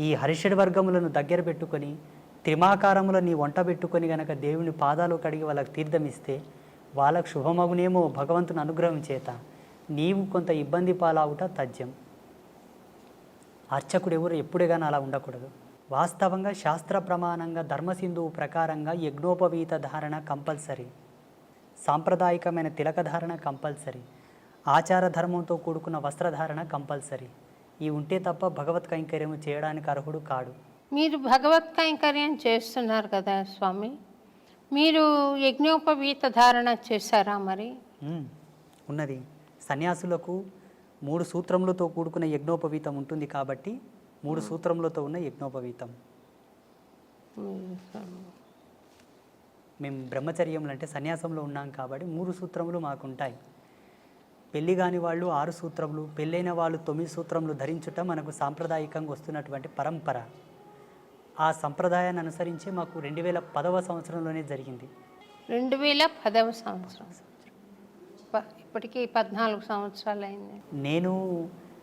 ఈ హరిషడ్ వర్గములను దగ్గర పెట్టుకొని, త్రిమాకారములని వంట పెట్టుకొని గనక దేవుని పాదాలు కడిగి వాళ్ళకి తీర్థం ఇస్తే వాళ్ళకు శుభమగునేమో భగవంతుని అనుగ్రహం చేత. నీవు కొంత ఇబ్బంది పాలవుట తథ్యం. అర్చకుడు ఎవరు ఎప్పుడే కానీ అలా ఉండకూడదు. వాస్తవంగా శాస్త్ర ప్రమాణంగా ధర్మసింధువు ప్రకారంగా యజ్ఞోపవీత ధారణ కంపల్సరీ, సాంప్రదాయకమైన తిలక ధారణ కంపల్సరీ, ఆచార ధర్మంతో కూడుకున్న వస్త్రధారణ కంపల్సరీ. ఇవి ఉంటే తప్ప భగవత్ కైంకర్యం చేయడానికి అర్హుడు కాడు. మీరు భగవత్ కైంకర్యం చేస్తున్నారు కదా స్వామి, మీరు యజ్ఞోపవీత ధారణ చేశారా? మరి ఉన్నది. సన్యాసులకు 3 సూత్రములతో కూడుకున్న యజ్ఞోపవీతం ఉంటుంది కాబట్టి 3 సూత్రములతో ఉన్న యజ్ఞోపవీతం. మేము బ్రహ్మచర్యములు అంటే సన్యాసంలో ఉన్నాం కాబట్టి 3 సూత్రములు మాకుంటాయి. పెళ్లి కాని వాళ్ళు 6 సూత్రములు, పెళ్ళైన వాళ్ళు 9 సూత్రములు ధరించుట మనకు సాంప్రదాయకంగా వస్తున్నటువంటి పరంపర. ఆ సంప్రదాయాన్ని అనుసరించి మాకు 2010వ సంవత్సరంలోనే జరిగింది. 2010వ సంవత్సరం, ఇప్పటికీ 14 సంవత్సరాలు అయింది. నేను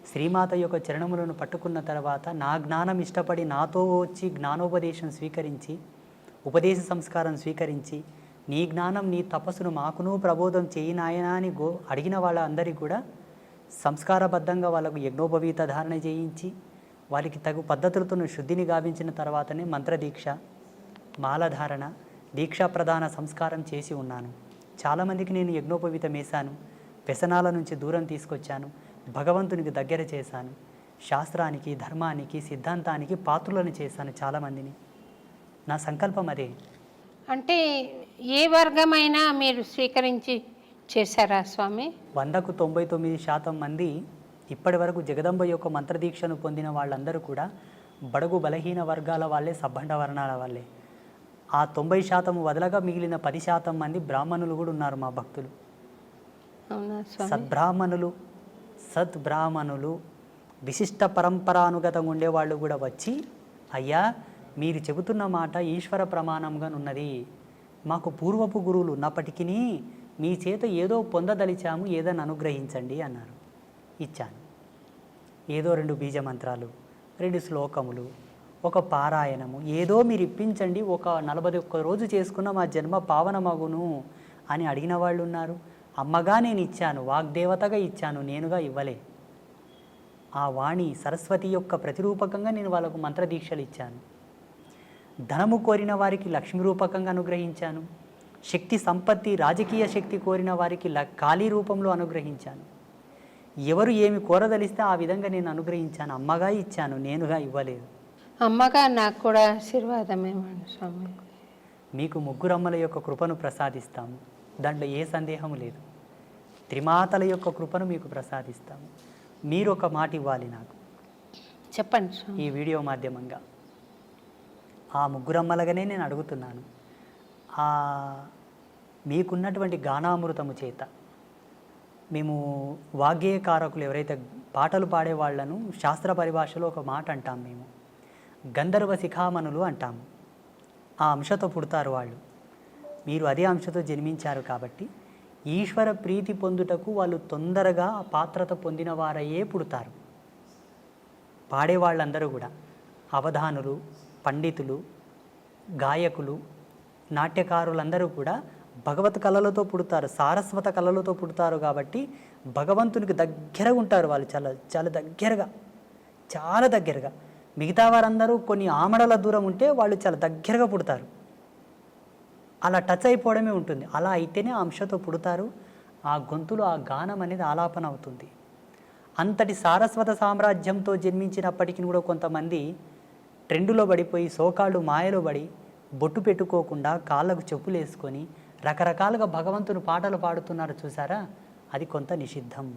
శ్రీమాత యొక్క చరణములను పట్టుకున్న తర్వాత నా జ్ఞానం ఇష్టపడి నాతో వచ్చి జ్ఞానోపదేశం స్వీకరించి, ఉపదేశ సంస్కారం స్వీకరించి, నీ జ్ఞానం నీ తపస్సును మాకును ప్రబోధం చేయి నాయనా అని అడిగిన వాళ్ళందరికీ కూడా సంస్కారబద్ధంగా వాళ్ళకు యజ్ఞోపవీత ధారణ చేయించి, వారికి తగు పద్ధతులతో శుద్ధిని గావించిన తర్వాతనే మంత్రదీక్ష, మాలధారణ, దీక్షా ప్రధాన సంస్కారం చేసి ఉన్నాను. చాలామందికి నేను యజ్ఞోపవీతం వేశాను, వ్యసనాల నుంచి దూరం తీసుకొచ్చాను, భగవంతునికి దగ్గర చేశాను, శాస్త్రానికి, ధర్మానికి, సిద్ధాంతానికి పాత్రులను చేశాను చాలామందిని. నా సంకల్పం అదే. అంటే ఏ వర్గమైనా మీరు స్వీకరించి చేశారా స్వామి? 100కు 99% మంది ఇప్పటి వరకు జగదంబ యొక్క మంత్రదీక్షను పొందిన వాళ్ళందరూ కూడా బడుగు బలహీన వర్గాల వాళ్ళే, సబ్బండ వర్ణాల వాళ్ళే. ఆ 90% వదలగా మిగిలిన 10% మంది బ్రాహ్మణులు కూడా ఉన్నారు మా భక్తులు. అవునా స్వామి? సద్బ్రాహ్మణులు విశిష్ట పరంపరానుగతంగా ఉండేవాళ్ళు కూడా వచ్చి, అయ్యా మీరు చెబుతున్న మాట ఈశ్వర ప్రమాణంగా ఉన్నది, మాకు పూర్వపు గురువులు ఉన్నప్పటికీ మీ చేత ఏదో పొందదలిచాము, ఏదని అనుగ్రహించండి అన్నారు. ఇచ్చాను. ఏదో 2 బీజమంత్రాలు, 2 శ్లోకములు, ఒక పారాయణము, ఏదో మీరు ఇప్పించండి, ఒక 41 రోజు చేసుకున్న మా జన్మ పావనమగును అని అడిగిన వాళ్ళు ఉన్నారు. అమ్మగా నేను ఇచ్చాను, వాగ్దేవతగా ఇచ్చాను, నేనుగా ఇవ్వలే. ఆ వాణి సరస్వతి యొక్క ప్రతిరూపకంగా నేను వాళ్ళకు మంత్రదీక్షలు ఇచ్చాను. ధనము కోరిన వారికి లక్ష్మీ రూపకంగా అనుగ్రహించాను. శక్తి సంపత్తి, రాజకీయ శక్తి కోరిన వారికి కాళీ రూపంలో అనుగ్రహించాను. ఎవరు ఏమి కోరదలిస్తే ఆ విధంగా నేను అనుగ్రహించాను. అమ్మగా ఇచ్చాను, నేనుగా ఇవ్వలేదు. అమ్మగా నాకు కూడా ఆశీర్వాదమేమండి స్వామి. మీకు 3 అమ్మల యొక్క కృపను ప్రసాదిస్తాము, దాంట్లో ఏ సందేహము లేదు. త్రిమాతల యొక్క కృపను మీకు ప్రసాదిస్తాము. మీరు ఒక మాట ఇవ్వాలి నాకు. చెప్పండి స్వామి. ఈ వీడియో మాధ్యమంగా ఆ 3 అమ్మలుగానే నేను అడుగుతున్నాను. మీకున్నటువంటి గానామృతము చేత మేము వాగ్గేయకారకులు ఎవరైతే పాటలు పాడేవాళ్లను శాస్త్ర పరిభాషలో ఒక మాట అంటాం, మేము గంధర్వ శిఖామణులు అంటాము. ఆ అంశతో పుడతారు వాళ్ళు. మీరు అదే అంశతో జన్మించారు కాబట్టి ఈశ్వర ప్రీతి పొందుటకు వాళ్ళు తొందరగా ఆ పాత్రత పొందిన వారయ్యే పుడతారు. పాడేవాళ్ళందరూ కూడా అవధానులు, పండితులు, గాయకులు, నాట్యకారులందరూ కూడా భగవత్ కళలతో పుడతారు, సారస్వత కళలతో పుడతారు. కాబట్టి భగవంతునికి దగ్గరగా ఉంటారు వాళ్ళు, చాలా చాలా దగ్గరగా, చాలా దగ్గరగా. మిగతా వారందరూ కొన్ని ఆమడల దూరం ఉంటే వాళ్ళు చాలా దగ్గరగా పుడతారు. అలా టచ్ అయిపోవడమే ఉంటుంది. అలా అయితేనే ఆ అంశతో పుడతారు. ఆ గొంతులో ఆ గానం అనేది ఆలాపన అవుతుంది. అంతటి సారస్వత సామ్రాజ్యంతో జన్మించినప్పటికీ కూడా కొంతమంది ట్రెండులో పడిపోయి, సోకాళ్ళు మాయలో పడి, బొట్టు పెట్టుకోకుండా కాళ్ళకు చెప్పులు వేసుకొని రకరకాలుగా భగవంతుని పాటలు పాడుతున్నారు చూసారా, అది కొంత నిషిద్ధం.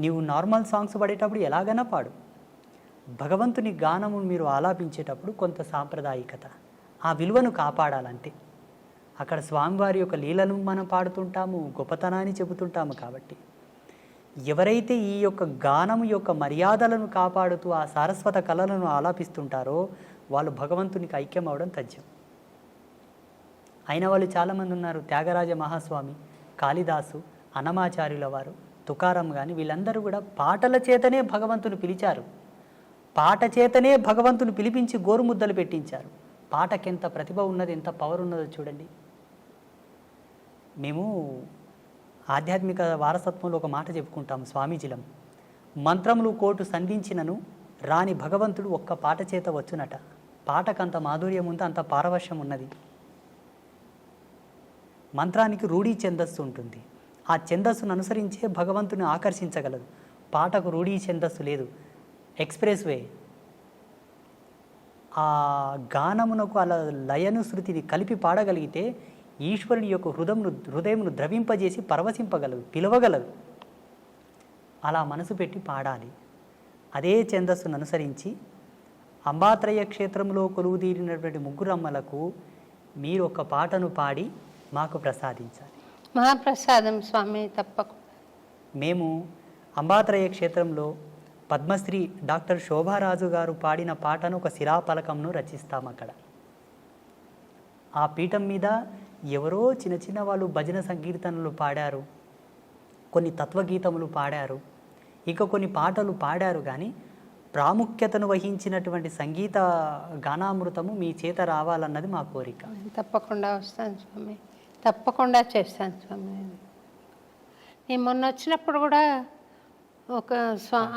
నీవు నార్మల్ సాంగ్స్ పాడేటప్పుడు ఎలాగైనా పాడు, భగవంతుని గానము మీరు ఆలాపించేటప్పుడు కొంత సాంప్రదాయికత, ఆ విలువను కాపాడాలంతే. అక్కడ స్వామివారి యొక్క లీలను మనం పాడుతుంటాము, గొప్పతనాన్ని చెబుతుంటాము. కాబట్టి ఎవరైతే ఈ యొక్క గానము యొక్క మర్యాదలను కాపాడుతూ ఆ సారస్వత కళలను ఆలాపిస్తుంటారో వాళ్ళు భగవంతునికి ఐక్యం అవడం తథ్యం. అయిన వాళ్ళు చాలామంది ఉన్నారు. త్యాగరాజ మహాస్వామి, కాళిదాసు, అన్నమాచార్యుల వారు, తుకారం కానీ వీళ్ళందరూ కూడా పాటల చేతనే భగవంతుని పిలిచారు. పాట చేతనే భగవంతుని పిలిపించి గోరుముద్దలు పెట్టించారు. పాటకెంత ప్రతిభ ఉన్నది, ఎంత పవర్ ఉన్నదో చూడండి. మేము ఆధ్యాత్మిక వారసత్వంలో ఒక మాట చెప్పుకుంటాం స్వామీజీలం, మంత్రములు కోటు సంధించినను రాని భగవంతుడు ఒక్క పాట చేత వచ్చునట. పాటకంత మాధుర్యం ఉంది, అంత పారవశ్యం ఉన్నది. మంత్రానికి రూఢీ ఛందస్సు ఉంటుంది. ఆ ఛందస్సును అనుసరించే భగవంతుని ఆకర్షించగలదు. పాటకు రూఢీ ఛందస్సు లేదు, ఎక్స్ప్రెస్ వే. ఆ గానమునకు అలా లయను శృతిని కలిపి పాడగలిగితే ఈశ్వరుని యొక్క హృదయమును ద్రవింపజేసి పరవశింపగలదు, పిలవగలదు. అలా మనసు పెట్టి పాడాలి. అదే ఛందస్సును అనుసరించి అంబాత్రయ క్షేత్రంలో కొలువుదీరినటువంటి 3 అమ్మలకు మీరు ఒక పాటను పాడి మాకు ప్రసాదించాలి. మహాప్రసాదం స్వామి, తప్పకుండా. మేము అంబాత్రయ క్షేత్రంలో పద్మశ్రీ డాక్టర్ శోభారాజు గారు పాడిన పాటను ఒక శిలాఫలకంను రచిస్తాం అక్కడ. ఆ పీఠం మీద ఎవరో చిన్న చిన్న వాళ్ళు భజన సంకీర్తనలు పాడారు, కొన్ని తత్వగీతములు పాడారు, ఇంకా కొన్ని పాటలు పాడారు. కానీ ప్రాముఖ్యతను వహించినటువంటి సంగీత గానామృతము మీ చేత రావాలన్నది మా కోరిక. తప్పకుండా వస్తాను స్వామి, తప్పకుండా చేస్తాను స్వామి. నేను మొన్న వచ్చినప్పుడు కూడా ఒక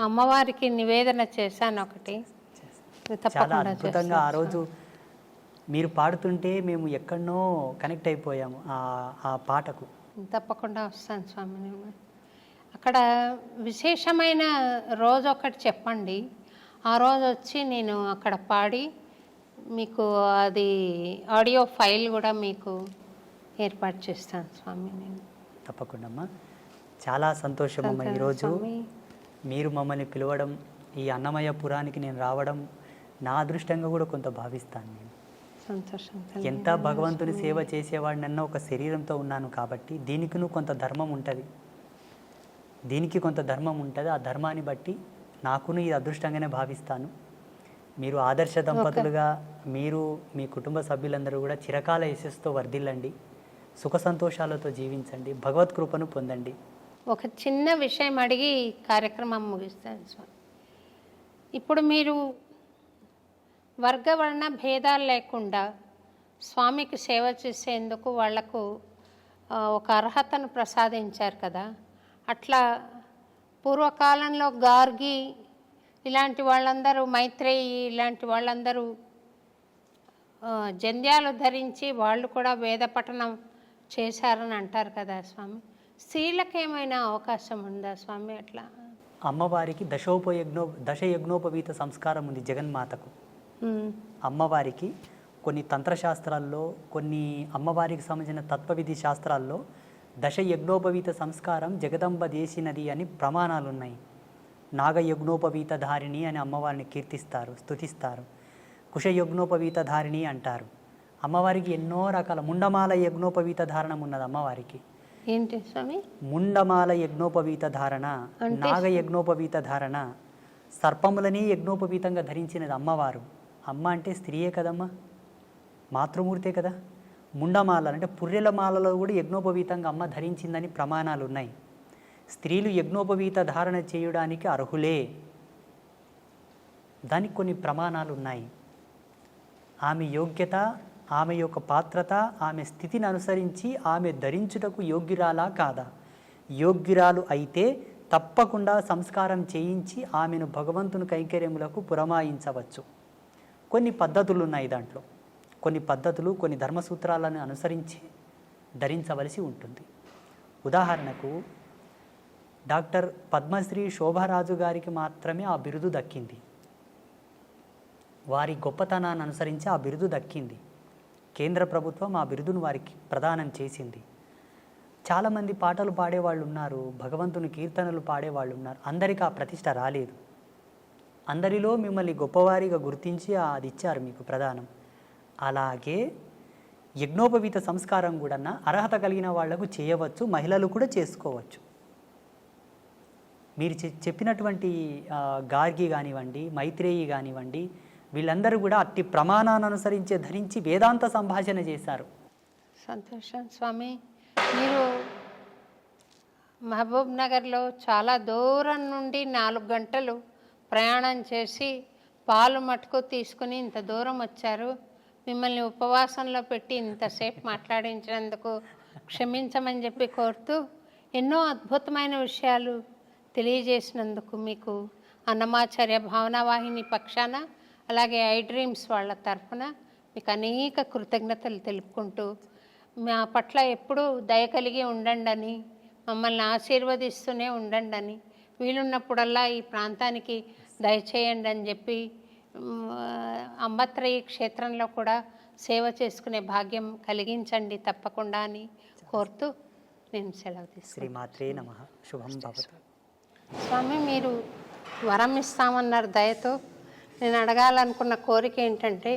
అమ్మవారికి నివేదన చేశాను ఒకటి. చాలా అద్భుతంగా ఆ రోజు మీరు పాడుతుంటే మేము ఎక్కడనో కనెక్ట్ అయిపోయాము ఆ పాటకు. తప్పకుండా వస్తాను స్వామి. నేను అక్కడ విశేషమైన రోజు ఒకటి చెప్పండి, ఆ రోజు వచ్చి నేను అక్కడ పాడి మీకు అది ఆడియో ఫైల్ కూడా మీకు ఏర్పాటు చేస్తాను స్వామి. నేను తప్పకుండా అమ్మా. చాలా సంతోషమమ్మా ఈరోజు మీరు మమ్మల్ని పిలవడం, ఈ అన్నమయ్య పురానికి నేను రావడం నా అదృష్టంగా కూడా కొంత భావిస్తాను. నేను సంతోషం. ఎంత భగవంతుని సేవ చేసేవాడినన్నా ఒక శరీరంతో ఉన్నాను కాబట్టి దీనికి కొంత ధర్మం ఉంటుంది, దీనికి కొంత ధర్మం ఉంటుంది. ఆ ధర్మాన్ని బట్టి నాకును ఈ అదృష్టంగానే భావిస్తాను. మీరు ఆదర్శ దంపతులుగా మీరు మీ కుటుంబ సభ్యులందరూ కూడా చిరకాల యశస్సుతో వర్ధిల్లండి, సుఖ సంతోషాలతో జీవించండి, భగవత్ కృపను పొందండి. ఒక చిన్న విషయం అడిగి కార్యక్రమం ముగిస్తాను స్వామి. ఇప్పుడు మీరు వర్గవర్ణ భేదాలు లేకుండా స్వామికి సేవ చేసేందుకు వాళ్లకు ఒక అర్హతను ప్రసాదించారు కదా. అట్లా పూర్వకాలంలో గార్గి ఇలాంటి వాళ్ళందరూ, మైత్రేయి ఇలాంటి వాళ్ళందరూ జంధ్యాలు ధరించి వాళ్ళు కూడా వేద పఠనం చేశారని అంటారు కదా స్వామి. స్త్రీలకు ఏమైనా అవకాశం ఉందా స్వామి అట్లా? అమ్మవారికి దశయజ్ఞోపవీత సంస్కారం ఉంది జగన్మాతకు. అమ్మవారికి కొన్ని తంత్రశాస్త్రాల్లో, కొన్ని అమ్మవారికి సంబంధించిన తత్వవిధి శాస్త్రాల్లో దశయజ్ఞోపవీత సంస్కారం జగదంబ చేసినది అని ప్రమాణాలు ఉన్నాయి. నాగయజ్ఞోపవీత ధారిణి అని అమ్మవారిని కీర్తిస్తారు, స్తుతిస్తారు. కుశయజ్ఞోపవీత ధారిణి అంటారు. అమ్మవారికి ఎన్నో రకాల ముండమాల యజ్ఞోపవీత ధారణం ఉన్నది అమ్మవారికి. ఏంటి స్వామి? ముండమాల యజ్ఞోపవీత ధారణ, నాగ యజ్ఞోపవీత ధారణ, సర్పములని యజ్ఞోపవీతంగా ధరించినది అమ్మవారు. అమ్మ అంటే స్త్రీయే కదమ్మా, మాతృమూర్తే కదా. ముండమాల అంటే పుర్రెల మాలలో కూడా యజ్ఞోపవీతంగా అమ్మ ధరించిందని ప్రమాణాలు ఉన్నాయి. స్త్రీలు యజ్ఞోపవీత ధారణ చేయడానికి అర్హులే, దానికి కొన్ని ప్రమాణాలు ఉన్నాయి. ఆమె యోగ్యత, ఆమె యొక్క పాత్రత, ఆమె స్థితిని అనుసరించి ఆమె ధరించుటకు యోగ్యురాలా కాదా? యోగ్యురాలు అయితే తప్పకుండా సంస్కారం చేయించి ఆమెను భగవంతుని కైంకర్యములకు పురమాయించవచ్చు. కొన్ని పద్ధతులు ఉన్నాయి దాంట్లో, కొన్ని పద్ధతులు, కొన్ని ధర్మసూత్రాలను అనుసరించి ధరించవలసి ఉంటుంది. ఉదాహరణకు డాక్టర్ పద్మశ్రీ శోభారాజు గారికి మాత్రమే ఆ బిరుదు దక్కింది. వారి గొప్పతనాన్ని అనుసరించి ఆ బిరుదు దక్కింది. కేంద్ర ప్రభుత్వం ఆ బిరుదును వారికి ప్రదానం చేసింది. చాలామంది పాటలు పాడేవాళ్ళు ఉన్నారు, భగవంతుని కీర్తనలు పాడేవాళ్ళు ఉన్నారు, అందరికీ ఆ ప్రతిష్ట రాలేదు. అందరిలో మిమ్మల్ని గొప్పవారిగా గుర్తించి అది ఇచ్చారు మీకు ప్రదానం. అలాగే యజ్ఞోపవీత సంస్కారం కూడా అర్హత కలిగిన వాళ్లకు చేయవచ్చు, మహిళలు కూడా చేసుకోవచ్చు. మీరు చెప్పినటువంటి గార్గి కానివ్వండి, మైత్రేయి కానివ్వండి, వీళ్ళందరూ కూడా అట్టి ప్రమాణాన్ని అనుసరించే ధరించి వేదాంత సంభాషణ చేశారు. సంతోషం స్వామి. మీరు మహబూబ్ నగర్లో చాలా దూరం నుండి 4 గంటలు ప్రయాణం చేసి పాలు మటుకు తీసుకుని ఇంత దూరం వచ్చారు. మిమ్మల్ని ఉపవాసంలో పెట్టి ఇంతసేపు మాట్లాడించినందుకు క్షమించమని చెప్పి కోరుతూ, ఎన్నో అద్భుతమైన విషయాలు తెలియజేసినందుకు మీకు అన్నమాచార్య భావనావాహిని పక్షాన, అలాగే ఐ డ్రీమ్స్ వాళ్ళ తరఫున మీకు అనేక కృతజ్ఞతలు తెలుపుకుంటూ, మా పట్ల ఎప్పుడూ దయ కలిగి ఉండండి అని, మమ్మల్ని ఆశీర్వదిస్తూనే ఉండండి అని, వీలున్నప్పుడల్లా ఈ ప్రాంతానికి దయచేయండి అని చెప్పి, అంబత్రయి క్షేత్రంలో కూడా సేవ చేసుకునే భాగ్యం కలిగించండి తప్పకుండా అని కోరుతూ నేను సెలవు తీసుకుంటాను. శ్రీమాత్రే నమః. శుభం భవతు. స్వామి, మీరు వరం ఇస్తామన్నారు దయతో. నేను అడగాలనుకున్న కోరిక ఏంటంటే,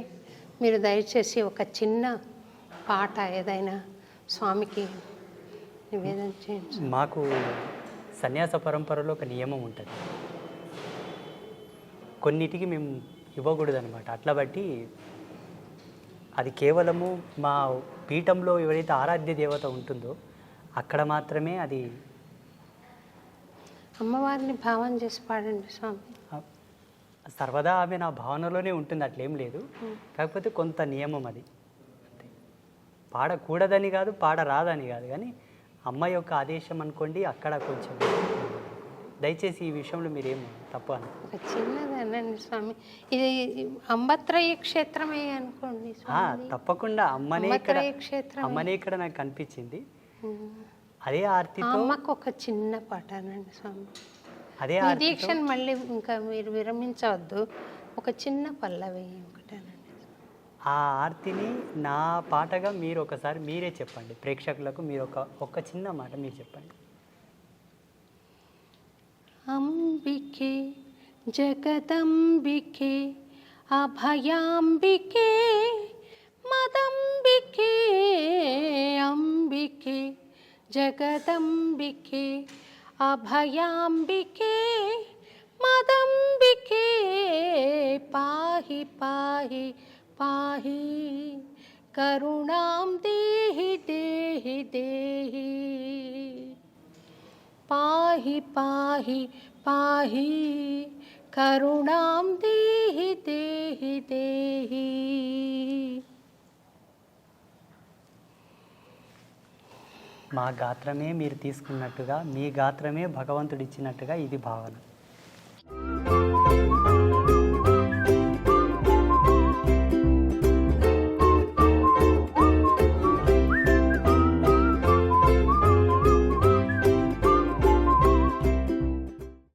మీరు దయచేసి ఒక చిన్న పాట ఏదైనా స్వామికి నివేదన చేయండి. మాకు సన్యాస పరంపరలో ఒక నియమం ఉంటుంది, కొన్నిటికి మేము ఇవ్వకూడదు అనమాట. అట్లా బట్టి అది కేవలము మా పీఠంలో ఎవరైతే ఆరాధ్య దేవత ఉంటుందో అక్కడ మాత్రమే అది. అమ్మవారిని భావన చేసి పాడండి స్వామి. సర్వదా ఆమె నా భావనలోనే ఉంటుంది, అట్లేం లేదు. కాకపోతే కొంత నియమం అది అంతే. పాడకూడదని కాదు, పాడరాదని కాదు, కానీ అమ్మ యొక్క ఆదేశం అనుకోండి. అక్కడ కొంచెం దయచేసి ఈ విషయంలో మీరేమో తప్పు అని ఒక చిన్నది అనండి స్వామి. ఇది అంబత్రయ క్షేత్రమే అనుకోండి స్వామి. తప్పకుండా అమ్మనే ఇక్కడ, అంబత్రయ క్షేత్రం. అమ్మనే ఇక్కడ నాకు కనిపించింది. అదే ఆర్తితో అమ్మకు ఒక చిన్న పాట అనండి స్వామి. అదే ఈ దీక్షను మళ్ళీ ఇంకా మీరు విరమించవద్దు, ఒక చిన్న పల్లవి ఒకటేనండి. ఆ ఆర్తిని నా పాటగా మీరు ఒకసారి మీరే చెప్పండి ప్రేక్షకులకు. మీరు ఒక చిన్న మాట మీరు చెప్పండి. అంబికే జగదంబికే అభయాంబికే మదంబికే అంబికే జగదంబికే అభయాంబికే మదంబికే పాహి పాహి పాహి కరుణాం దేహి దేహి దేహి పాహి పాహి పాహి కరుణాం దేహి దేహి దేహి. మా గాత్రమే మీరు తీసుకున్నట్టుగా, మీ గాత్రమే భగవంతుడు ఇచ్చినట్టుగా ఇది భావన.